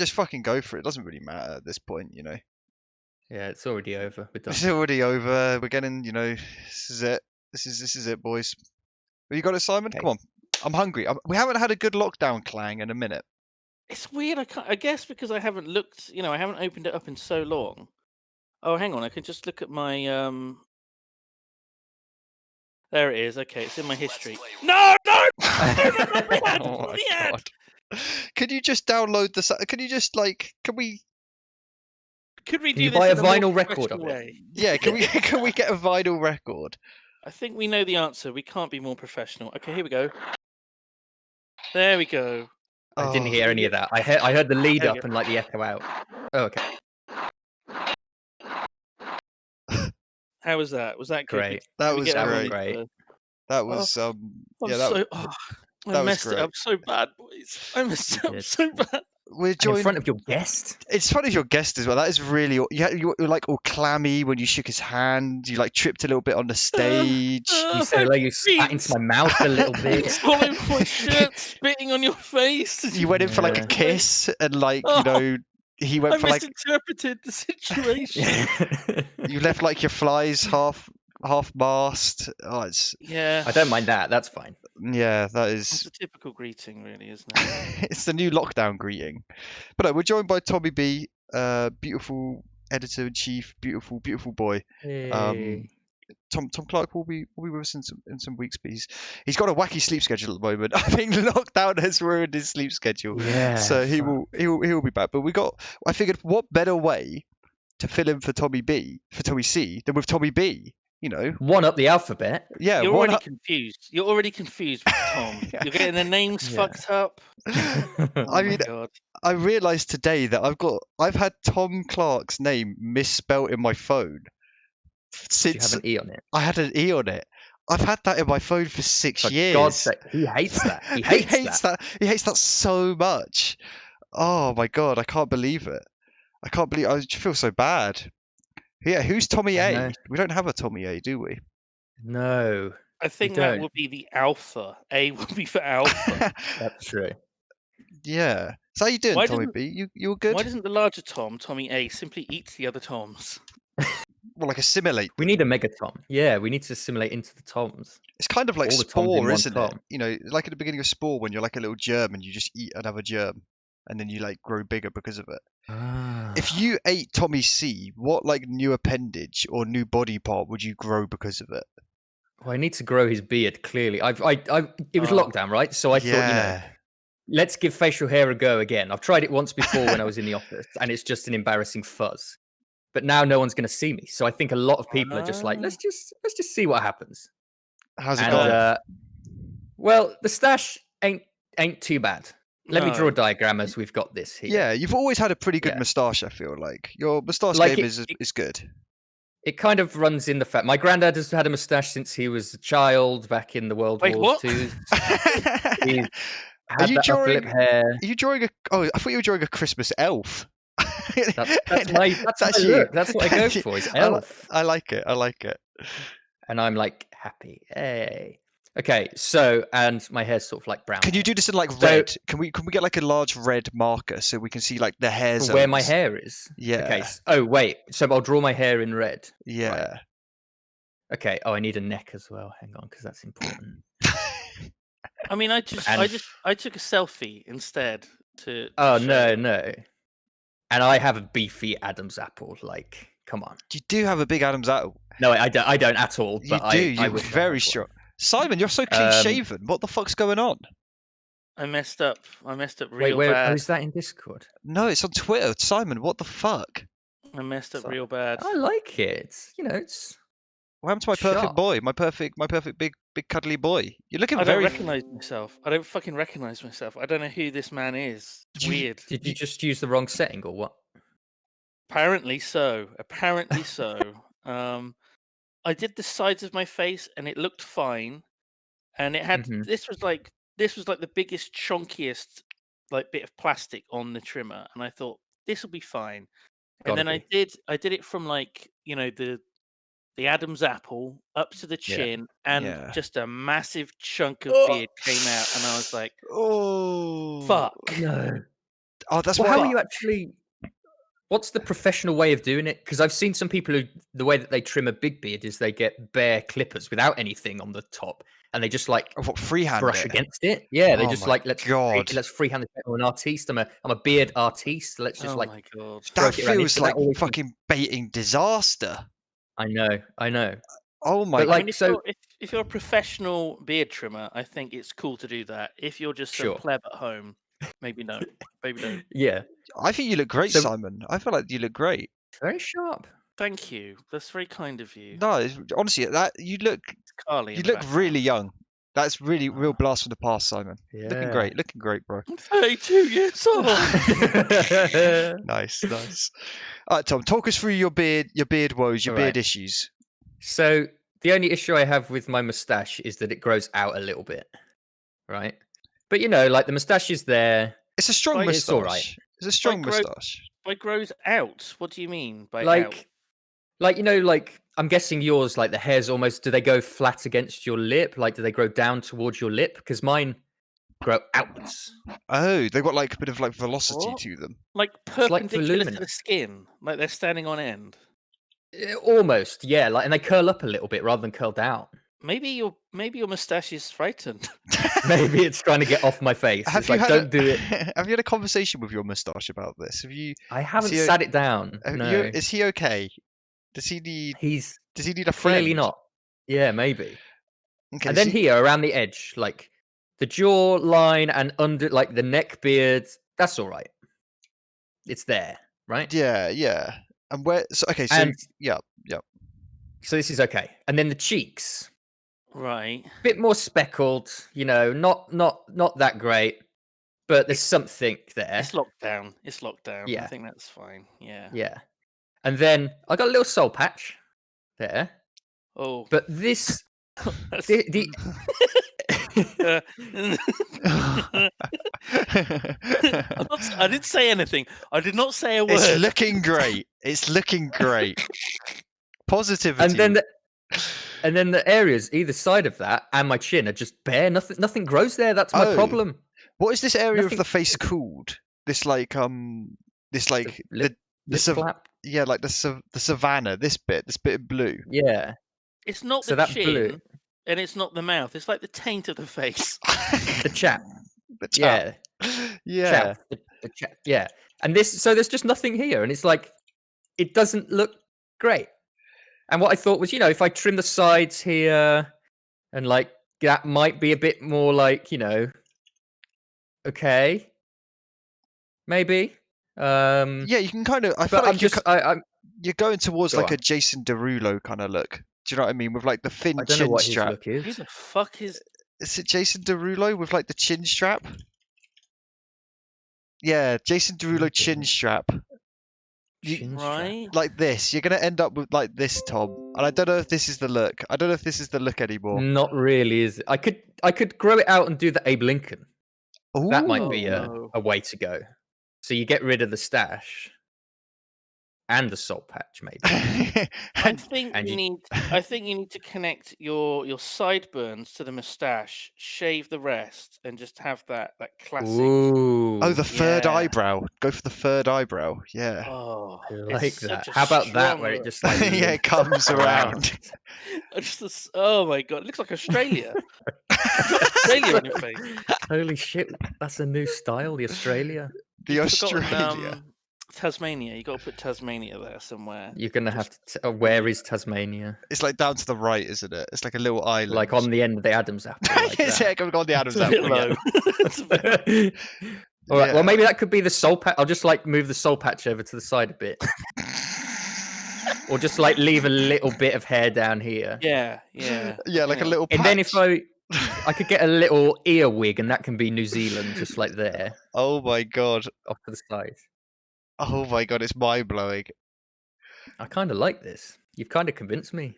just fucking go for it. It doesn't really matter at this point, you know. Yeah, it's already over. We're done. It's already over. We're getting, you know, this is it. This is it, boys. Have you got it, Simon? Okay. Come on. I'm hungry. We haven't had a good lockdown clang in a minute. It's weird. I guess because I haven't looked, I haven't opened it up in so long. Oh, hang on. I can just look at my There it is. Okay, it's in my history. No! Oh my God. Can you just download the? Can you just like? Can we? Could we Can do you this buy a in more vinyl record of professional it? way? Yeah. Can we? Can we get a vinyl record? I think we know the answer. We can't be more professional. Okay, here we go. There we go. I didn't Oh. hear any of that. I heard the lead There we up go. and like the echo out. Oh, okay. How was that? Was that good? Great. That Did we was get That was great. great. That was yeah. That I was messed it great. up so bad, boys. I messed it up did. so bad. we're And in joined. front of your guest. It's funny as your guest as well. That is really. You were like all clammy when you shook his hand. You like tripped a little bit on the stage. You said like you spat into my mouth a little bit. Swallowing my shirt, spitting on your face. You went in for like a Yeah. kiss, and like Oh. you know, he went I for like misinterpreted the situation. you left like your flies half mast. Oh, it's Yeah, I don't mind that. That's fine. yeah. That it's is. a typical greeting, really, isn't it? It's the new lockdown greeting. But no, we're joined by Tommy B, beautiful editor in chief, beautiful boy. Hey. Tom Clark will be with us in some weeks, but he's got a wacky sleep schedule at the moment. I think lockdown has ruined his sleep schedule. Yeah. So he will be back. But I figured what better way to fill in for Tommy C than with Tommy B, you know. One up the alphabet. Yeah, You're already confused. You're already confused with Tom. Yeah. You're getting the names Yeah. fucked up. I Oh mean, my God. I realised today that I've had Tom Clark's name misspelt in my phone Do you have since an E on it? I had an E on it. I've had that in my phone for 6 For years. God's sake, he hates that. He hates that. He hates that so much. Oh my God, I can't believe it. I can't believe. I just feel so bad. Yeah, who's Tommy I A? know. We don't have a Tommy A, do we? No, I think don't. that will be the alpha. A will be for alpha. that's true. Yeah. So how you doing, Why Tommy doesn't- B? You all good? Why doesn't the larger Tom, Tommy A, simply eat the other Toms? Well, like assimilate. We need a mega Tom. Yeah, we need to assimilate into the Toms. It's kind of like all the Toms in Spore, one isn't it? Tom. You know, like at the beginning of Spore when you're like a little germ and you just eat another germ and then you like grow bigger because of it. Ah. If you ate Tommy C, what like new appendage or new body part would you grow because of it? Well, I need to grow his beard. Clearly, it was Oh. lockdown, right? So I thought, let's give facial hair a go again. I've tried it once before when I was in the office, and it's just an embarrassing fuzz. But now no one's going to see me, so I think a lot of people are just like, let's just see what happens. How's it And going? well, the stash ain't too bad. Let me draw No. a diagram as we've got this here. Yeah, you've always had a pretty good Yeah. moustache, I feel like. Your moustache Like game it- is good. It kind of runs in the fact. My granddad has had a moustache since he was a child back in the World Wait, Wars what? II. He's Are had you that upper lip hair. Are you drawing a? Oh, I thought you were drawing a Christmas elf. That's my you. look. That's what I go for. Is elf. I like it. I like it. And I'm like happy. Hey. Okay, so and my hair's sort of like brown. Can you do this in like So- red? Can we get like a large red marker so we can see like the hair for zones? where my hair is? Yeah. Okay. Oh wait. So I'll draw my hair in red. Yeah. Okay. Oh, I need a neck as well. Hang on, because that's important. I mean, I took a selfie instead to Oh show- no. And I have a beefy Adam's apple. Like, come on. You do have a big Adam's apple. No, I don't at all. You But do. I You're wish I had very one. strong. Simon, you're so clean shaven. What the fuck's going on? I messed up. I messed up Wait, real where? bad. Oh, is that in Discord? No, it's on Twitter. Simon, what the fuck? I messed up So- real bad. I like it. It's What happened to my perfect Sharp. boy? My perfect big cuddly boy. You're looking I don't very. recognize myself. I don't fucking recognize myself. I don't know who this man is. It's weird. Did you just use the wrong setting or what? Apparently so. Apparently so. I did the sides of my face and it looked fine, and it had Mhm. this was like the biggest chunkiest like bit of plastic on the trimmer, and I thought this will be fine. And Gotta then be. I did it from like the Adam's apple up to the Yeah. chin, and Yeah. just a massive chunk of Oh. beard came out, and I was like, Oh. "Fuck!" No. Oh, that's Well, why. how are you actually? What's the professional way of doing it? Because I've seen some people who the way that they trim a big beard is they get bare clippers without anything on the top, and they just like What, freehand brush it? against it. Yeah, they Oh just my like God. let's freehand it. I'm an artiste. I'm a beard artiste. Let's just Oh like my god. That stroke it around. feels That like always seems- fucking baiting disaster. I know. Oh my But I mean, like, if so you're if you're a professional beard trimmer, I think it's cool to do that. If you're just Sure. a pleb at home, maybe no. Maybe no. yeah, I think you look great, So- Simon. I feel like you look great. very sharp. Thank you. That's very kind of you. No, honestly, that you look It's Carly. you in the look really background. young. That's really real Ah. blast from the past, Simon. Looking Yeah. great, bro. I'm 32 years old. Nice. All right, Tom, talk us through your beard woes, your All beard right. issues. So the only issue I have with my mustache is that it grows out a little bit, right? But like the mustache is there. It's a strong Like, moustache. it's all right. It's a strong grow- moustache. By grows out. What do you mean by out? Like like I'm guessing yours, like the hairs almost. Do they go flat against your lip? Like, do they grow down towards your lip? Because mine grow outwards. Oh, they've got like a bit of like velocity What? to them. Like like perpendicular to the voluminous. skin, like they're standing on end. Almost, yeah. Like, and they curl up a little bit rather than curl down. Maybe your mustache is frightened. Maybe it's trying to get off my face. Have It's you like, had don't do it. Have you had a conversation with your moustache about this? Have you? I haven't he- sat it down. No, Is he okay? Does he need he's a friend? clearly not. Yeah, maybe. Okay, And then so- here around the edge, like the jaw line and under, like the neck beard, that's all right. It's there, right? Yeah. And where? So okay, so And yeah. so this is okay. And then the cheeks, Right. bit more speckled. Not that great, but there's something there. It's locked down. It's locked down. I Yeah. think that's fine. Yeah. Yeah. And then I got a little soul patch there, Oh. but this That's- the I didn't say anything. I did not say a word. It's looking great. It's looking great. Positivity. and then the areas either side of that and my chin are just bare. Nothing grows there. That's my Oh. problem. What is this area Nothing- of the face called? This like The lip sav- flap. yeah, like the savannah. This bit of blue. Yeah. It's not So the that chin, blue- and it's not the mouth. It's like the taint of the face. The chap. The chap. Yeah. Chap. The chap. Yeah. And so there's just nothing here, and it's like it doesn't look great. And what I thought was, if I trim the sides here, and like that might be a bit more like, okay, maybe. Yeah, you can kind of. I feel But I'm like just, I'm. you're going towards Go like on. a Jason Derulo kind of look. Do you know what I mean? With like the thin I don't know chin what his strap. look Who is. the fuck is? Is it Jason Derulo with like the chin strap? Yeah, Jason Derulo chin strap. Chin strap. Right. Like this. You're gonna end up with like this, Tom. And I don't know if this is the look. I don't know if this is the look anymore. Not really, is it? I could grow it out and do the Abe Lincoln. That might be Ooh. a way to go. So you get rid of the stash and the soul patch, maybe. I think And you you- need. I think you need to connect your sideburns to the moustache, shave the rest, and just have that classic. Ooh. Oh, the third Yeah. eyebrow. Go for the third eyebrow. Yeah. Oh, I it's like such that. a How about that, strong where it look. just like Yeah, it comes around. Oh my god, it looks like Australia. Australia on your face. Holy shit, that's a new style, the Australia. The You've forgotten, Australia. Tasmania. You got to put Tasmania there somewhere. You're gonna have to. Where is Tasmania? It's like down to the right, isn't it? It's like a little island. Like on the end of the Adam's apple. Like It's that. yeah, going on the Adam's It's a bit apple. Yeah. low. It's a bit- All right. Yeah. Well, maybe that could be the soul patch. I'll just like move the soul patch over to the side a bit, or just like leave a little bit of hair down here. Yeah. Yeah, like a little. And then if patch. I could get a little ear wig, and that can be New Zealand, just like there, Oh my god. off to the side. Oh my god, it's mind blowing. I kind of like this. You've kind of convinced me.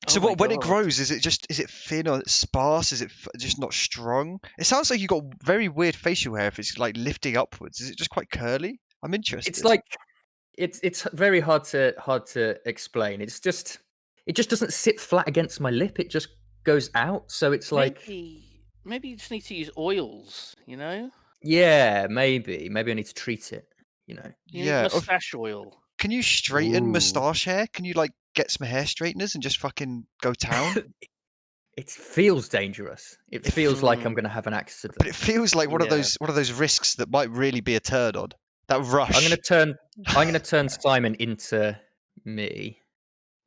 So Oh my when it God. grows, is it thin or sparse? Is it just not strong? It sounds like you got very weird facial hair if it's like lifting upwards. Is it just quite curly? I'm interested. It's like it's very hard to explain. It just doesn't sit flat against my lip. It just goes out. So it's like maybe you just need to use oils. You know. Yeah, maybe. Maybe I need to treat it. You know. You need Yeah. mustache oil. Can you straighten Ooh. moustache hair? Can you like get some hair straighteners and just fucking go town? It feels dangerous. It feels like I'm going to have an accident. But it feels like one of Yeah. those risks that might really be a turn on. That rush. I'm going to turn Simon into me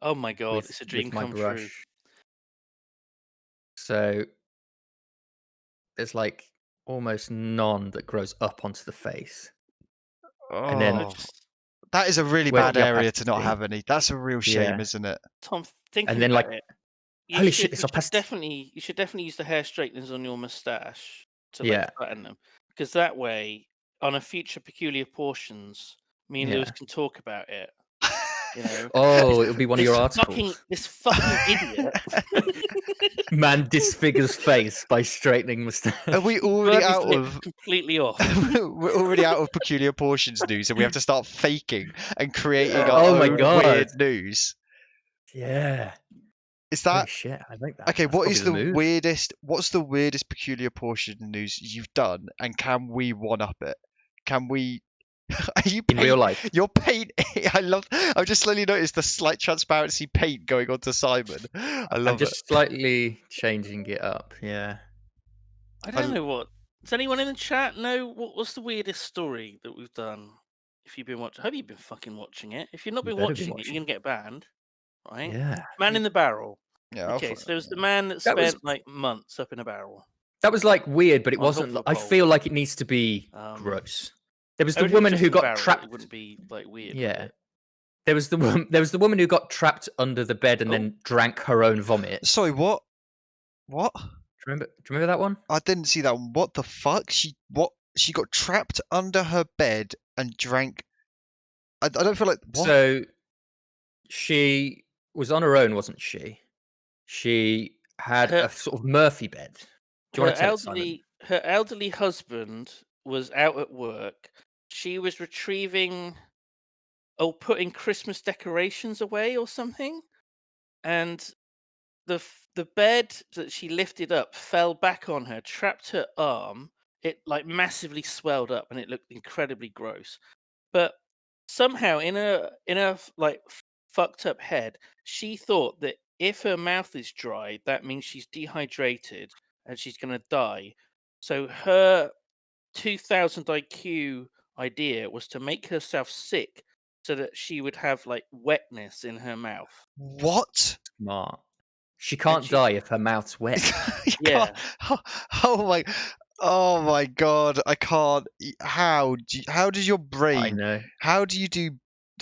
Oh my god, with, it's a dream with my come brush. true. So there's like almost none that grows up onto the face. And then Oh, that is a really where's bad the area to not opacity? have any. That's a real shame, Yeah. isn't it? Tom, thinking And then about like, it, you holy should, shit, it's you should opacity. you should definitely use the hair straighteners on your mustache to Yeah. like flatten them, because that way, on a future peculiar portions, me and Yeah. Lewis can talk about it. You know, Oh, it'll be one of your articles. This fucking idiot. Man disfigures face by straightening mustache. Are we already Burned his out lip of completely off? we're already out of peculiar portions news, and we have to start faking and creating Oh, our oh my own God. weird news. Yeah. Is Holy that shit, I like that. okay? That's What probably is the the move. weirdest? What's the weirdest peculiar portion news you've done, and can we one up it? Can we? Are you In real life? Your paint. I've just slowly noticed the slight transparency paint going onto Simon. I love I'm just slightly changing it up. Yeah. I don't know what. Does anyone in the chat know what was the weirdest story that we've done? If you've been watching, I hope you've been fucking watching it. If you've not been better be watching it, you're gonna get banned, right? Yeah. Man in the barrel. Yeah. Okay, so there was the man that That was- spent like months up in a barrel. That was like weird, but it On top wasn't. of the I pole. feel like it needs to be gross. There was the woman who got trapped. It wouldn't be like weird. Yeah. There was the woman who got trapped under the bed and then drank her own vomit. Sorry, what? What? Do you remember that one? I didn't see that one. What the fuck? She got trapped under her bed and drank. I don't feel like what? So she was on her own, wasn't she? She had a sort of Murphy bed. Do you want to tell it, Simon? Her elderly husband was out at work. She was putting Christmas decorations away or something, and the bed that she lifted up fell back on her, trapped her arm. It like massively swelled up, and it looked incredibly gross. But somehow, in her like fucked up head, she thought that if her mouth is dry, that means she's dehydrated and she's gonna die. So her 2000 IQ idea was to make herself sick so that she would have like wetness in her mouth. What? Smart. She can't die if her mouth's wet. Yeah. Oh my god! I can't. How does your brain? I know. How do you do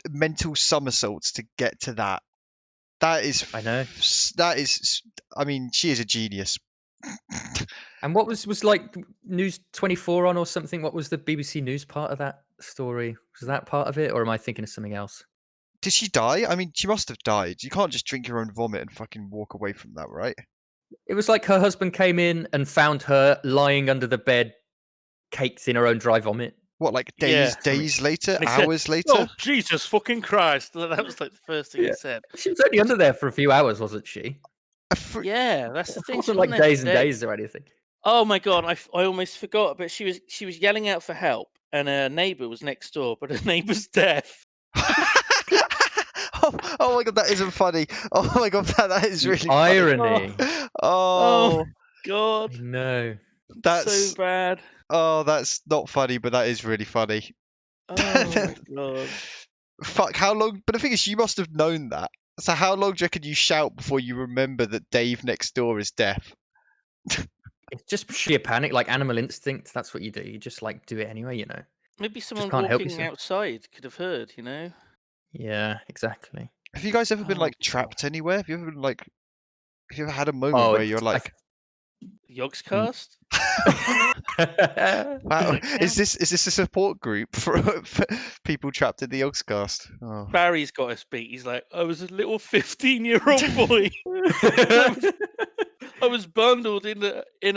mental somersaults to get to that? That is. I know. That is. I mean, she is a genius. And what was like News 24 on or something? What was the BBC News part of that story? Was that part of it, or am I thinking of something else? Did she die? I mean, she must have died. You can't just drink your own vomit and fucking walk away from that, right? It was like her husband came in and found her lying under the bed, caked in her own dry vomit. What, like days later, hours later? Oh, Jesus fucking Christ! That was like the first thing he said. She was only under there for a few hours, wasn't she? Yeah, that's the thing. It wasn't like days and days or anything. Oh my god, I almost forgot. But she was yelling out for help, and her neighbour was next door, but her neighbour's deaf. Oh my god, that isn't funny. Oh my god, that is really irony. Funny. Oh god, no, that's so bad. Oh, that's not funny, but that is really funny. Oh my god. Fuck, how long? But the thing is, you must have known that. So how long do you reckon you shout before you remember that Dave next door is deaf? It's just sheer panic, like animal instinct. That's what you do. You just like do it anyway, you know. Maybe someone walking outside could have heard, you know? Yeah, exactly. Have you guys ever been like trapped anywhere? Have you ever been like? Have you ever had a moment where you're like Yogscast? Wow, is this a support group for people trapped in the Yogscast? Oh. Barry's got us beat. He's like, I was a little 15-year-old boy. I was bundled in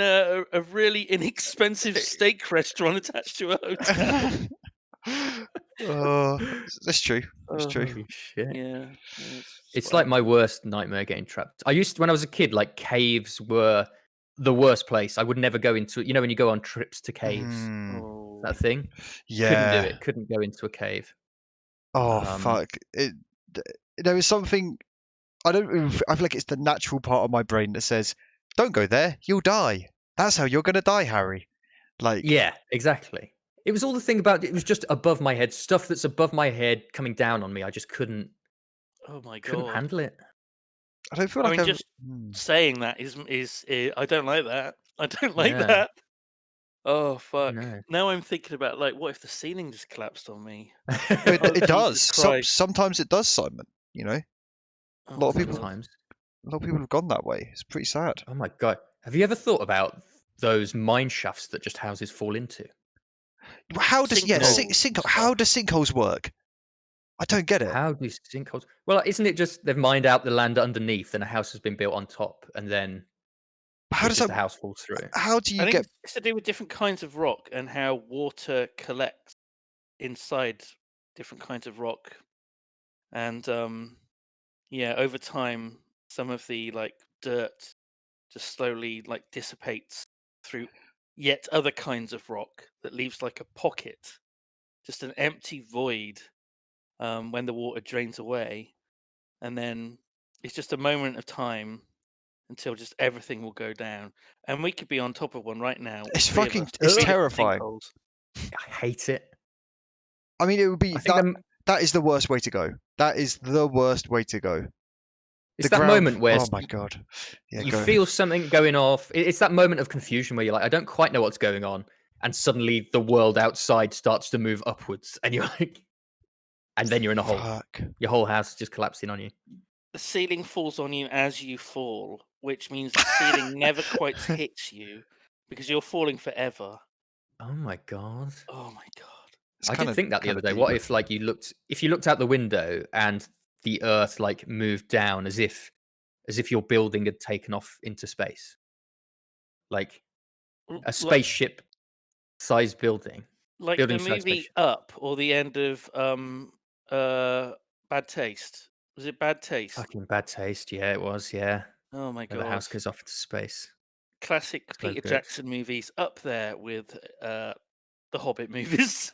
a really inexpensive steak restaurant attached to a hotel. That's true. That's true. Holy shit. Yeah. It's like my worst nightmare getting trapped. When I was a kid, like caves were the worst place. I would never go into it. You know, when you go on trips to caves, Oh. that thing. Couldn't do Yeah. it. Couldn't go into a cave. Oh fuck! There is something I feel like it's the natural part of my brain that says, "Don't go there. You'll die. That's how you're gonna die, Harry." Like, Yeah, exactly. It was all the thing about it was just above my head, stuff that's above my head coming down on me. I just couldn't Oh my couldn't god. handle it. I don't feel I like mean, I've. just saying that is I don't like that. I don't like Yeah. that. Oh fuck. No. Now I'm thinking about like, what if the ceiling just collapsed on me? It, Oh, it does. Jesus Christ. Sometimes it does, Simon. You know, Oh a lot of my people. God. Sometimes. A lot of people have gone that way. It's pretty sad. Oh my god. Have you ever thought about those mine shafts that just houses fall into? How does Sinkholes sink? and How stuff. do sinkholes work? I don't get it. How do sinkholes? Well, isn't it just they've mined out the land underneath and a house has been built on top, and then How does that? the house falls through? How do I you think get? it's to do with different kinds of rock and how water collects inside different kinds of rock. And yeah, over time some of the like dirt just slowly like dissipates through yet other kinds of rock that leaves like a pocket, just an empty void when the water drains away. And then it's just a moment of time until just everything will go down. And we could be on top of one right now, It's three of fucking. us, It's three different terrifying. sinkholes. I hate it. I mean, it would be I think that. them- That is the worst way to go. That is the worst way to go. it's The that ground. moment where Oh my god. Yeah, you go. feel something going off. It's that moment of confusion where you're like, I don't quite know what's going on, and suddenly the world outside starts to move upwards, and you're like, and then you're in a hole. Fuck. Your whole house is just collapsing on you. The ceiling falls on you as you fall, which means the ceiling never quite hits you because you're falling forever. Oh my god. Oh my god. It's I did kinda- think that the kinda other day. deep. What if like if you looked out the window and the earth like moved down as if your building had taken off into space? Like a Like, spaceship sized building. like the Building sized movie spaceship. Up or the end of Bad Taste. Was it Bad Taste? Fucking bad taste. Yeah, it was, yeah. Oh my Where the god. house goes off into space. Classic So Peter good. Jackson movies up there with the Hobbit movies.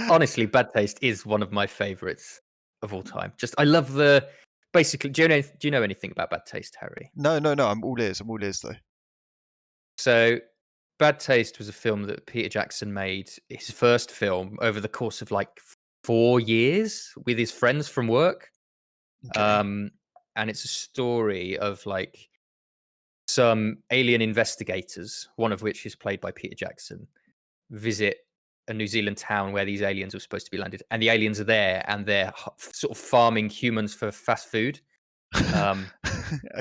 Honestly, Bad Taste is one of my favorites of all time. Just I love the basically. Do you know anything about Bad Taste, Harry? No. I'm all ears. I'm all ears though. So, Bad Taste was a film that Peter Jackson made, his first film, over the course of like 4 years with his friends from work. Okay. And it's a story of like some alien investigators, one of which is played by Peter Jackson, visit a New Zealand town where these aliens were supposed to be landed, and the aliens are there, and they're sort of farming humans for fast food. But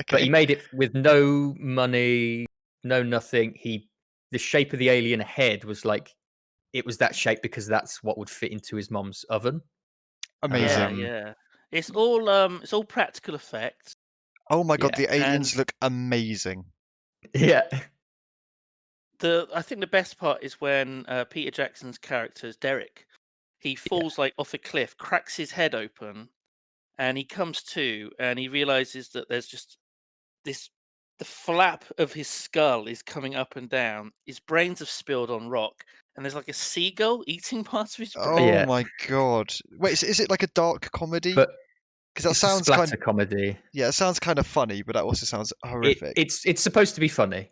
Okay. he made it with no money, no nothing. The shape of the alien head was like it was that shape because that's what would fit into his mom's oven. Amazing. Yeah. It's all practical effects. Oh my god, Yeah, the aliens and- look amazing. Yeah. I think the best part is when Peter Jackson's character is Derek. He falls like off a cliff, cracks his head open, and he comes to, and he realizes that there's just the flap of his skull is coming up and down. His brains have spilled on rock, and there's like a seagull eating parts of his brain. Oh Yeah. my god. Wait, is it like a dark comedy? But Because that it's a sounds splatter comedy. Yeah, it sounds kind of funny, but that also sounds horrific. It's supposed to be funny.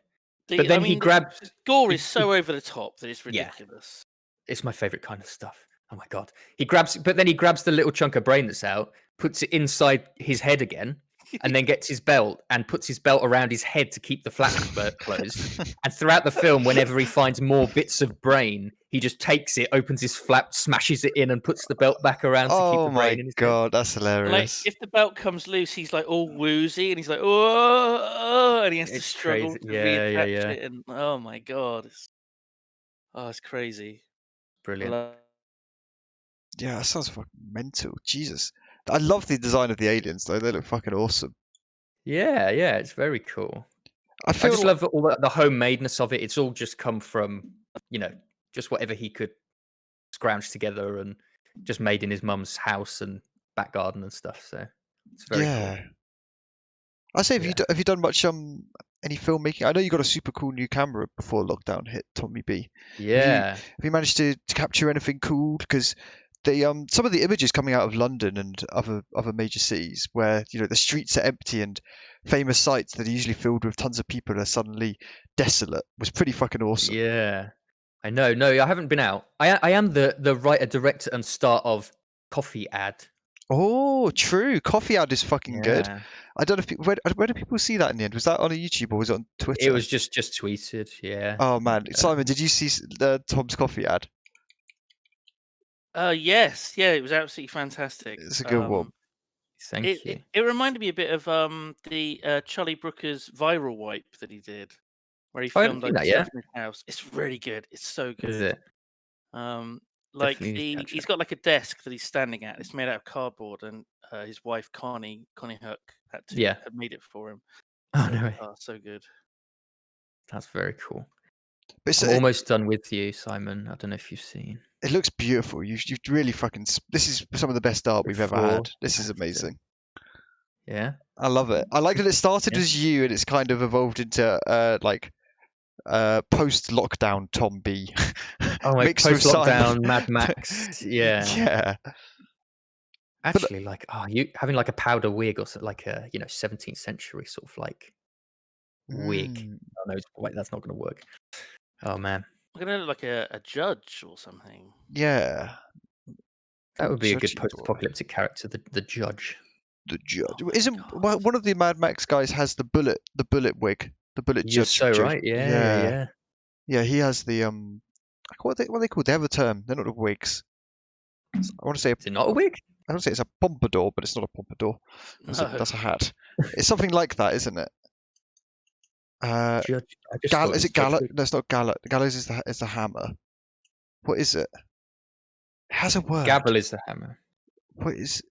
But I then he mean, grabs. the gore he- is so over the top that it's Yeah. ridiculous. It's my favorite kind of stuff. Oh my god. But then he grabs the little chunk of brain that's out, puts it inside his head again, and then gets his belt and puts his belt around his head to keep the flap closed. And throughout the film, whenever he finds more bits of brain, he just takes it, opens his flap, smashes it in, and puts the belt back around to keep Oh the my brain in his head. god, that's And, like, hilarious. if the belt comes loose, he's like all woozy, and he's like, oh, and he has to It's struggle crazy. to Yeah, reattach yeah. it. And oh my god, it's crazy. Brilliant. Yeah, that sounds fucking mental. Jesus. I love the design of the aliens though. They look fucking awesome. Yeah, it's very cool. I I feel just love all the homemadeness of it. It's all just come from, just whatever he could scrounge together and just made in his mum's house and back garden and stuff. So it's very cool. I say, have Yeah. you done much any filmmaking? I know you got a super cool new camera before lockdown hit, Tommy B. Yeah. Have you managed to capture anything cool? Because some of the images coming out of London and other major cities where the streets are empty and famous sites that are usually filled with tons of people are suddenly desolate was pretty fucking awesome. Yeah. I know. No, I haven't been out. I am the writer, director, and star of Coffee Ad. Oh, true. Coffee Ad is fucking good. Yeah. I don't know if where do people see that in the end? Was that on a YouTube or was it on Twitter? It was just tweeted. Yeah. Oh man, Simon, did you see Tom's Coffee Ad? Yes, yeah, it was absolutely fantastic. It's a good one. Thank you. It reminded me a bit of the Charlie Brooker's viral wipe that he did, where he filmed like stuff in his house. It's really good. It's so good. Is it? Like he's got like a desk that he's standing at. It's made out of cardboard, and his wife Connie Hook had made it for him. Oh no! Oh, so good. That's very cool. But I'm almost done with you, Simon. I don't know if you've seen. It looks beautiful. You've really fucking. This is some of the best art we've ever had. This is amazing. Yeah. I love it. I like that it started as you and it's kind of evolved into post-lockdown Tom B. Oh my, post-lockdown Mad Max. Yeah. Yeah. Actually, you having like a powder wig or something, like a 17th century sort of like wig. Oh no, wait, that's not going to work. Oh man, I'm gonna look like a judge or something. Yeah. That would be a good post-apocalyptic character, the judge. The judge one of the Mad Max guys has the bullet wig, the bullet judge. You're so right. Yeah. Yeah, he has the what are they called? They have a term. They're not the wigs. I want to say. Is it not a wig? I want to say it's a pompadour, but it's not a pompadour. That's a hat. It's something like that, isn't it? Judge. Is it gallows? No, it's not gallows. Gallows is the hammer. What is it? It has a word. Gavel is the hammer. What is?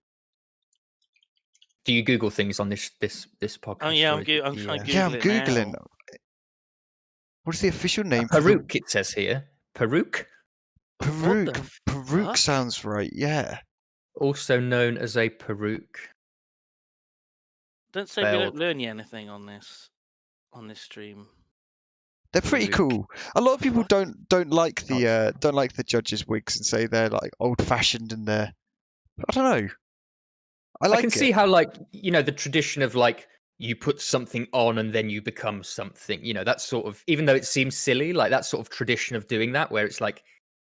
Do you Google things on this podcast? Oh yeah, I'm trying to Google I'm googling. Now. What is the official name? Peruke, it says here. Peruke. Peruke sounds right. Yeah. Also known as a peruke. Don't say we don't learn you anything on this stream. They're pretty cool. A lot of people don't like the judges' wigs and say they're like old fashioned and they're. I don't know. I can see how the tradition of you put something on and then you become something. That sort of, even though it seems silly, like that sort of tradition of doing that, where it's like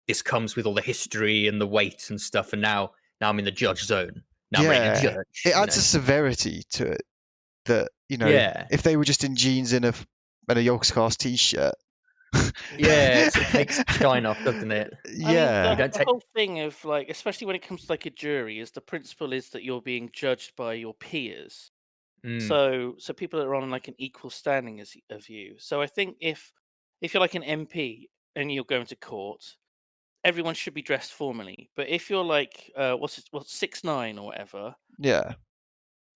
this comes with all the history and the weight and stuff, and now I'm in the judge zone. Now I'm ready to judge. It adds a severity to it that if they were just in jeans and a Yogscast t-shirt. It takes the shine off, doesn't it? Yeah. I mean, the whole thing of especially when it comes to a jury, is the principle is that you're being judged by your peers. So people that are on an equal standing of you. So I think if you're like an MP and you're going to court, everyone should be dressed formally. But if you're what's 6ix9ine or whatever,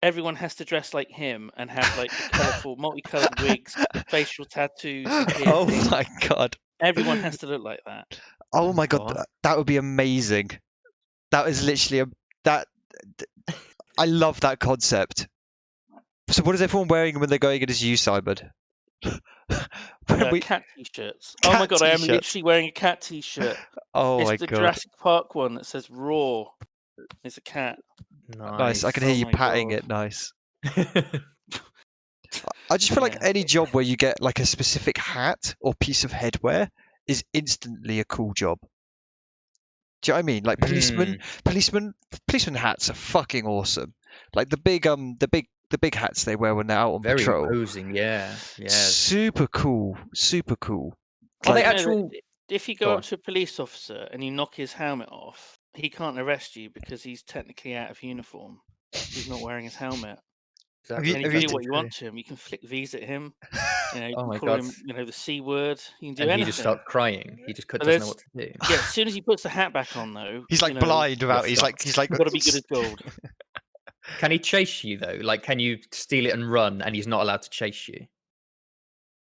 everyone has to dress like him and have the colourful, multicolored wigs, facial tattoos. Oh my god! Everyone has to look like that. Oh my god, that would be amazing. That is literally I love that concept. So what is everyone wearing when they're going in as you, Simon? Cat t-shirts. Oh my god, I am literally wearing a cat t-shirt. Oh it's my the god. Jurassic Park one that says "Raw." It's a cat. Nice. I can hear you patting it. Nice. I just feel like any job where you get a specific hat or piece of headwear is instantly a cool job. Do you know what I mean? Like policeman hats are fucking awesome. Like the big hats they wear when they're out on patrol. Very imposing, yeah. Super cool. Are they actual? If you go up to a police officer and you knock his helmet off, he can't arrest you because he's technically out of uniform. He's not wearing his helmet. And you can do what you want to him. You can flick V's at him. You can call him, the C word. You can do anything. He just starts crying. He just doesn't know what to do. Yeah, as soon as he puts the hat back on, though, he's blind about. He's like, you've got to be good as gold. Can he chase you though? Can you steal it and run, and he's not allowed to chase you?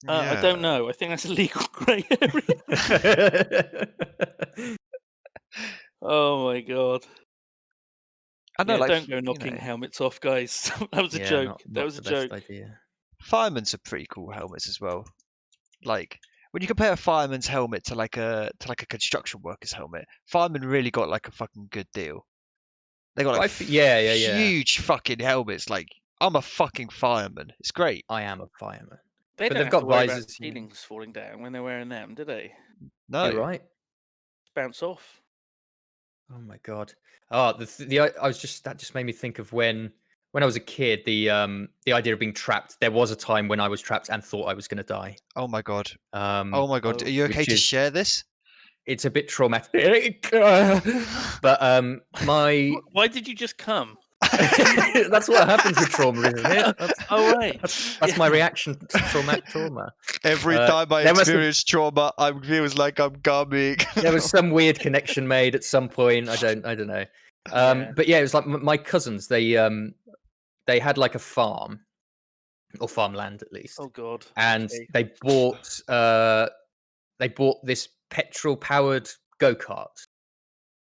I don't know. I think that's a legal grey area. Oh my god. I know, don't go knocking helmets off, guys. That was a joke. That was a joke. Idea. firemen's are pretty cool helmets as well. Like when you compare a fireman's helmet to like a construction worker's helmet, firemen really got like a fucking good deal. They got like yeah. huge fucking helmets. Like I'm a fucking fireman. It's great. I am a fireman. They But don't they've have got to worry visors, about ceilings falling down when they're wearing them, do they? No, You're right. Bounce off. Oh my god. Oh, that just made me think of when I was a kid. The idea of being trapped. There was a time when I was trapped and thought I was going to die. Oh my god. Oh my god. Are you okay to share this? It's a bit traumatic. But my. Why did you just come? That's what happens with trauma, isn't it? Right. That's my reaction to trauma. Every time I experience trauma, I feels like I'm coming. There was some weird connection made at some point. I don't know. But yeah, it was like my cousins. They had like a farm or farmland at least. Oh god. And they bought this petrol powered go-kart.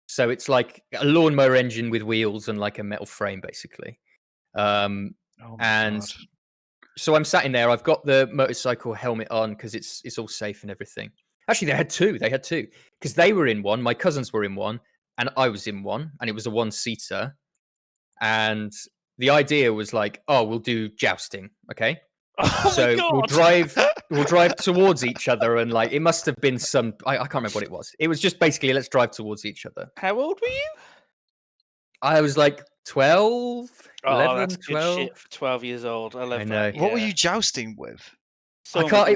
So it's like a lawnmower engine with wheels and like a metal frame, basically. And God. so I'm sat in there. I've got the motorcycle helmet on because it's all safe and everything. Actually, they had two because they were in one. My cousins were in one, and I was in one, and it was a one-seater. And the idea was like, oh, we'll do jousting, okay? Oh so my God. we'll drive towards each other, and like it must have been some I can't remember what it was. It was just basically let's drive towards each other. How old were you? I was like 12, 11, that's 12. Good shit for 12 years old. I love know. that. What were you jousting with? I can't.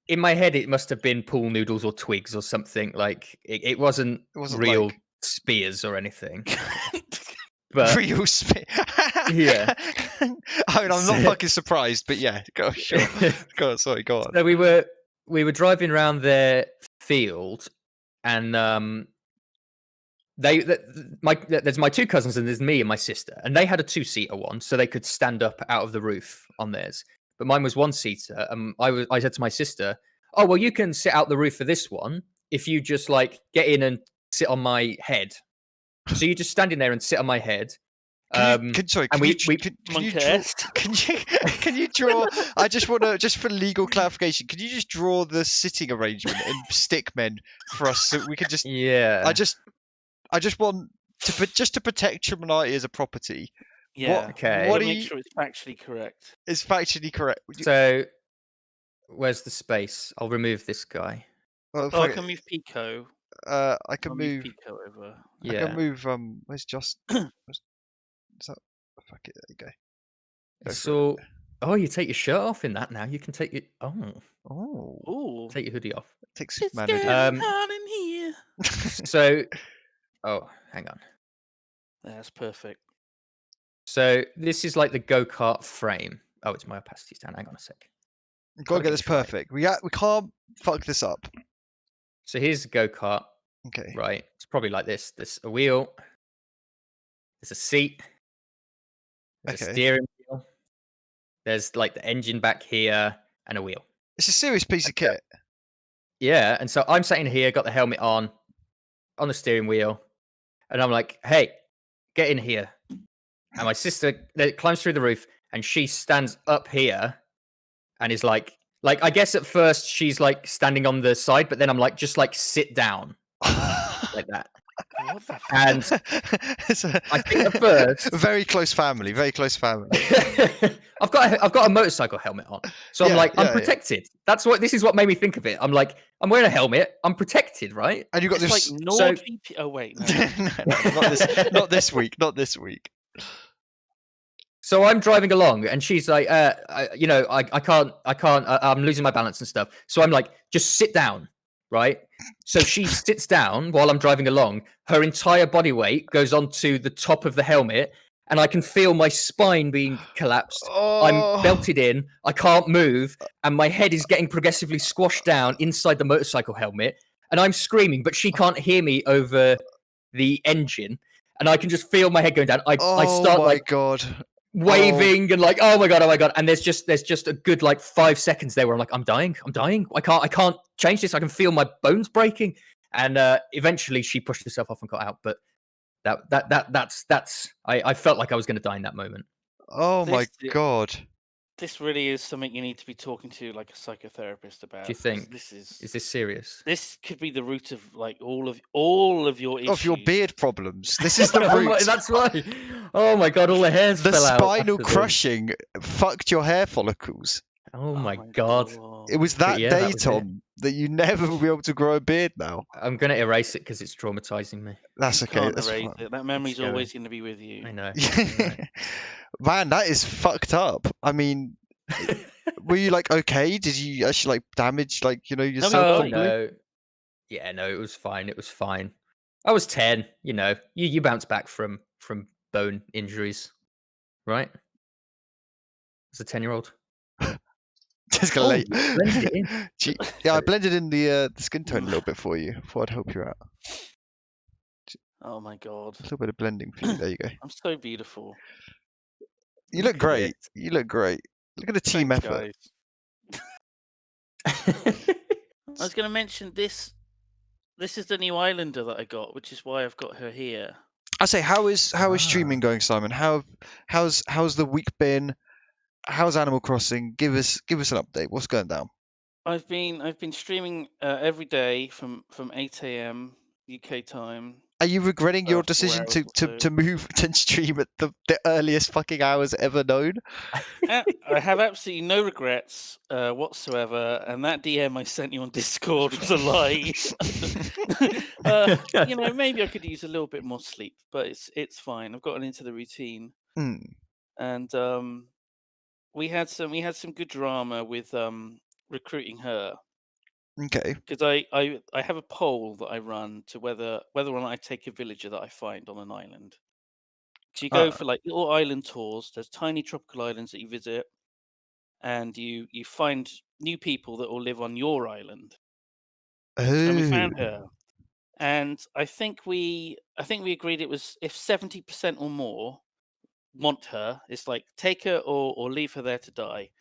In my head, it must have been pool noodles or twigs or something. Like it wasn't real like... spears or anything. But real spear. Yeah. I mean, I'm not fucking surprised, but yeah, go sure. Go on, sorry, go on. So we were driving around their field, and there's my two cousins and there's me and my sister, and they had a 2-seater one, so they could stand up out of the roof on theirs. But mine was 1-seater, and I said to my sister, "Oh well, you can sit out the roof for this one if you just like get in and sit on my head." So you just stand in there and sit on my head. Can you draw? I just want to, just for legal clarification, can you just draw the sitting arrangement in stickmen for us so we can just? Yeah. I just want to protect Chillumintati as a property. Yeah. Okay. What make sure it's factually correct. It's factually correct. So, where's the space? I'll remove this guy. Well, I can move Pico. I can move Pico over. Yeah. I can move. Where's just? Is that? Fuck it. There you go. So, you take your shirt off in that now. You can take your Ooh. take your hoodie off. Take It's Superman getting hot in here. So, hang on. That's perfect. So this is like the go-kart frame. Oh, it's my opacity's down. Hang on a sec. We've got to get this perfect. We can't fuck this up. So here's the go-kart. Okay. Right. It's probably like this. There's a wheel. There's a seat. There's a steering wheel. There's like the engine back here and a wheel. It's a serious piece of kit. Yeah. And so I'm sat in here, got the helmet on the steering wheel. And I'm like, hey, get in here. And my sister climbs through the roof, and she stands up here, and is like I guess at first she's like standing on the side, but then I'm like, just like sit down, like that. What the And I think at first, very close family. I've got a motorcycle helmet on, so I'm like, I'm protected. This is what made me think of it. I'm like, I'm wearing a helmet, I'm protected, right? And you got this like NordVPN. Oh wait, no. not this week. So I'm driving along, and she's like, I can't, I'm losing my balance and stuff. So I'm like, just sit down, right? So she sits down while I'm driving along. Her entire body weight goes onto the top of the helmet, and I can feel my spine being collapsed. Oh. I'm belted in, I can't move, and my head is getting progressively squashed down inside the motorcycle helmet, and I'm screaming, but she can't hear me over the engine, and I can just feel my head going down. I start like, God. Waving and like, oh my god, and there's just a good like 5 seconds there where I'm like, I'm dying, I can't change this, I can feel my bones breaking. And eventually she pushed herself off and got out, but that's I felt like I was going to die in that moment. Oh my god. This really is something you need to be talking to like a psychotherapist about. Do you think? This Is this serious? This could be the root of like all of your issues. Of your beard problems. This is the Oh root. that's why. Oh my god, all the hairs The fell out. spinal after this. crushing fucked your hair follicles. Oh my god. It was that yeah, day, that was it. Tom, that you never will be able to grow a beard now. I'm gonna erase it because it's traumatizing me. That's You okay. can't That's erase fine. it. That memory's scary. always going to be with you. I know. Man, that is fucked up. I mean, were you like okay? Did you actually like damage yourself Oh, properly? No. Yeah, no, it was fine. It was fine. I was 10. You bounce back from bone injuries, right? As a 10-year-old. Just gonna let you blended it in. Yeah, I blended in the skin tone a little bit for you. Thought I'd help you out. Oh my god. A little bit of blending for you. There you go. I'm so beautiful. You look at great. it. You look great. Look at the team Thanks, effort. guys. I was going to mention this. This is the new Islander that I got, which is why I've got her here. I say, how is streaming going, Simon? How's the week been? How's Animal Crossing? Give us an update. What's going down? I've been streaming every day from 8 a.m. UK time. Are you regretting your for 4 decision hours or so. to move and stream at the earliest fucking hours ever known? I have absolutely no regrets whatsoever, and that DM I sent you on Discord was a lie. Maybe I could use a little bit more sleep, but it's fine. I've gotten into the routine, and we had some good drama with recruiting her. Okay. Because I have a poll that I run to whether or not I take a villager that I find on an island. So you go for like little island tours. There's tiny tropical islands that you visit, and you find new people that will live on your island. And we found her, and I think we agreed it was if 70% or more want her, it's like take her or leave her there to die.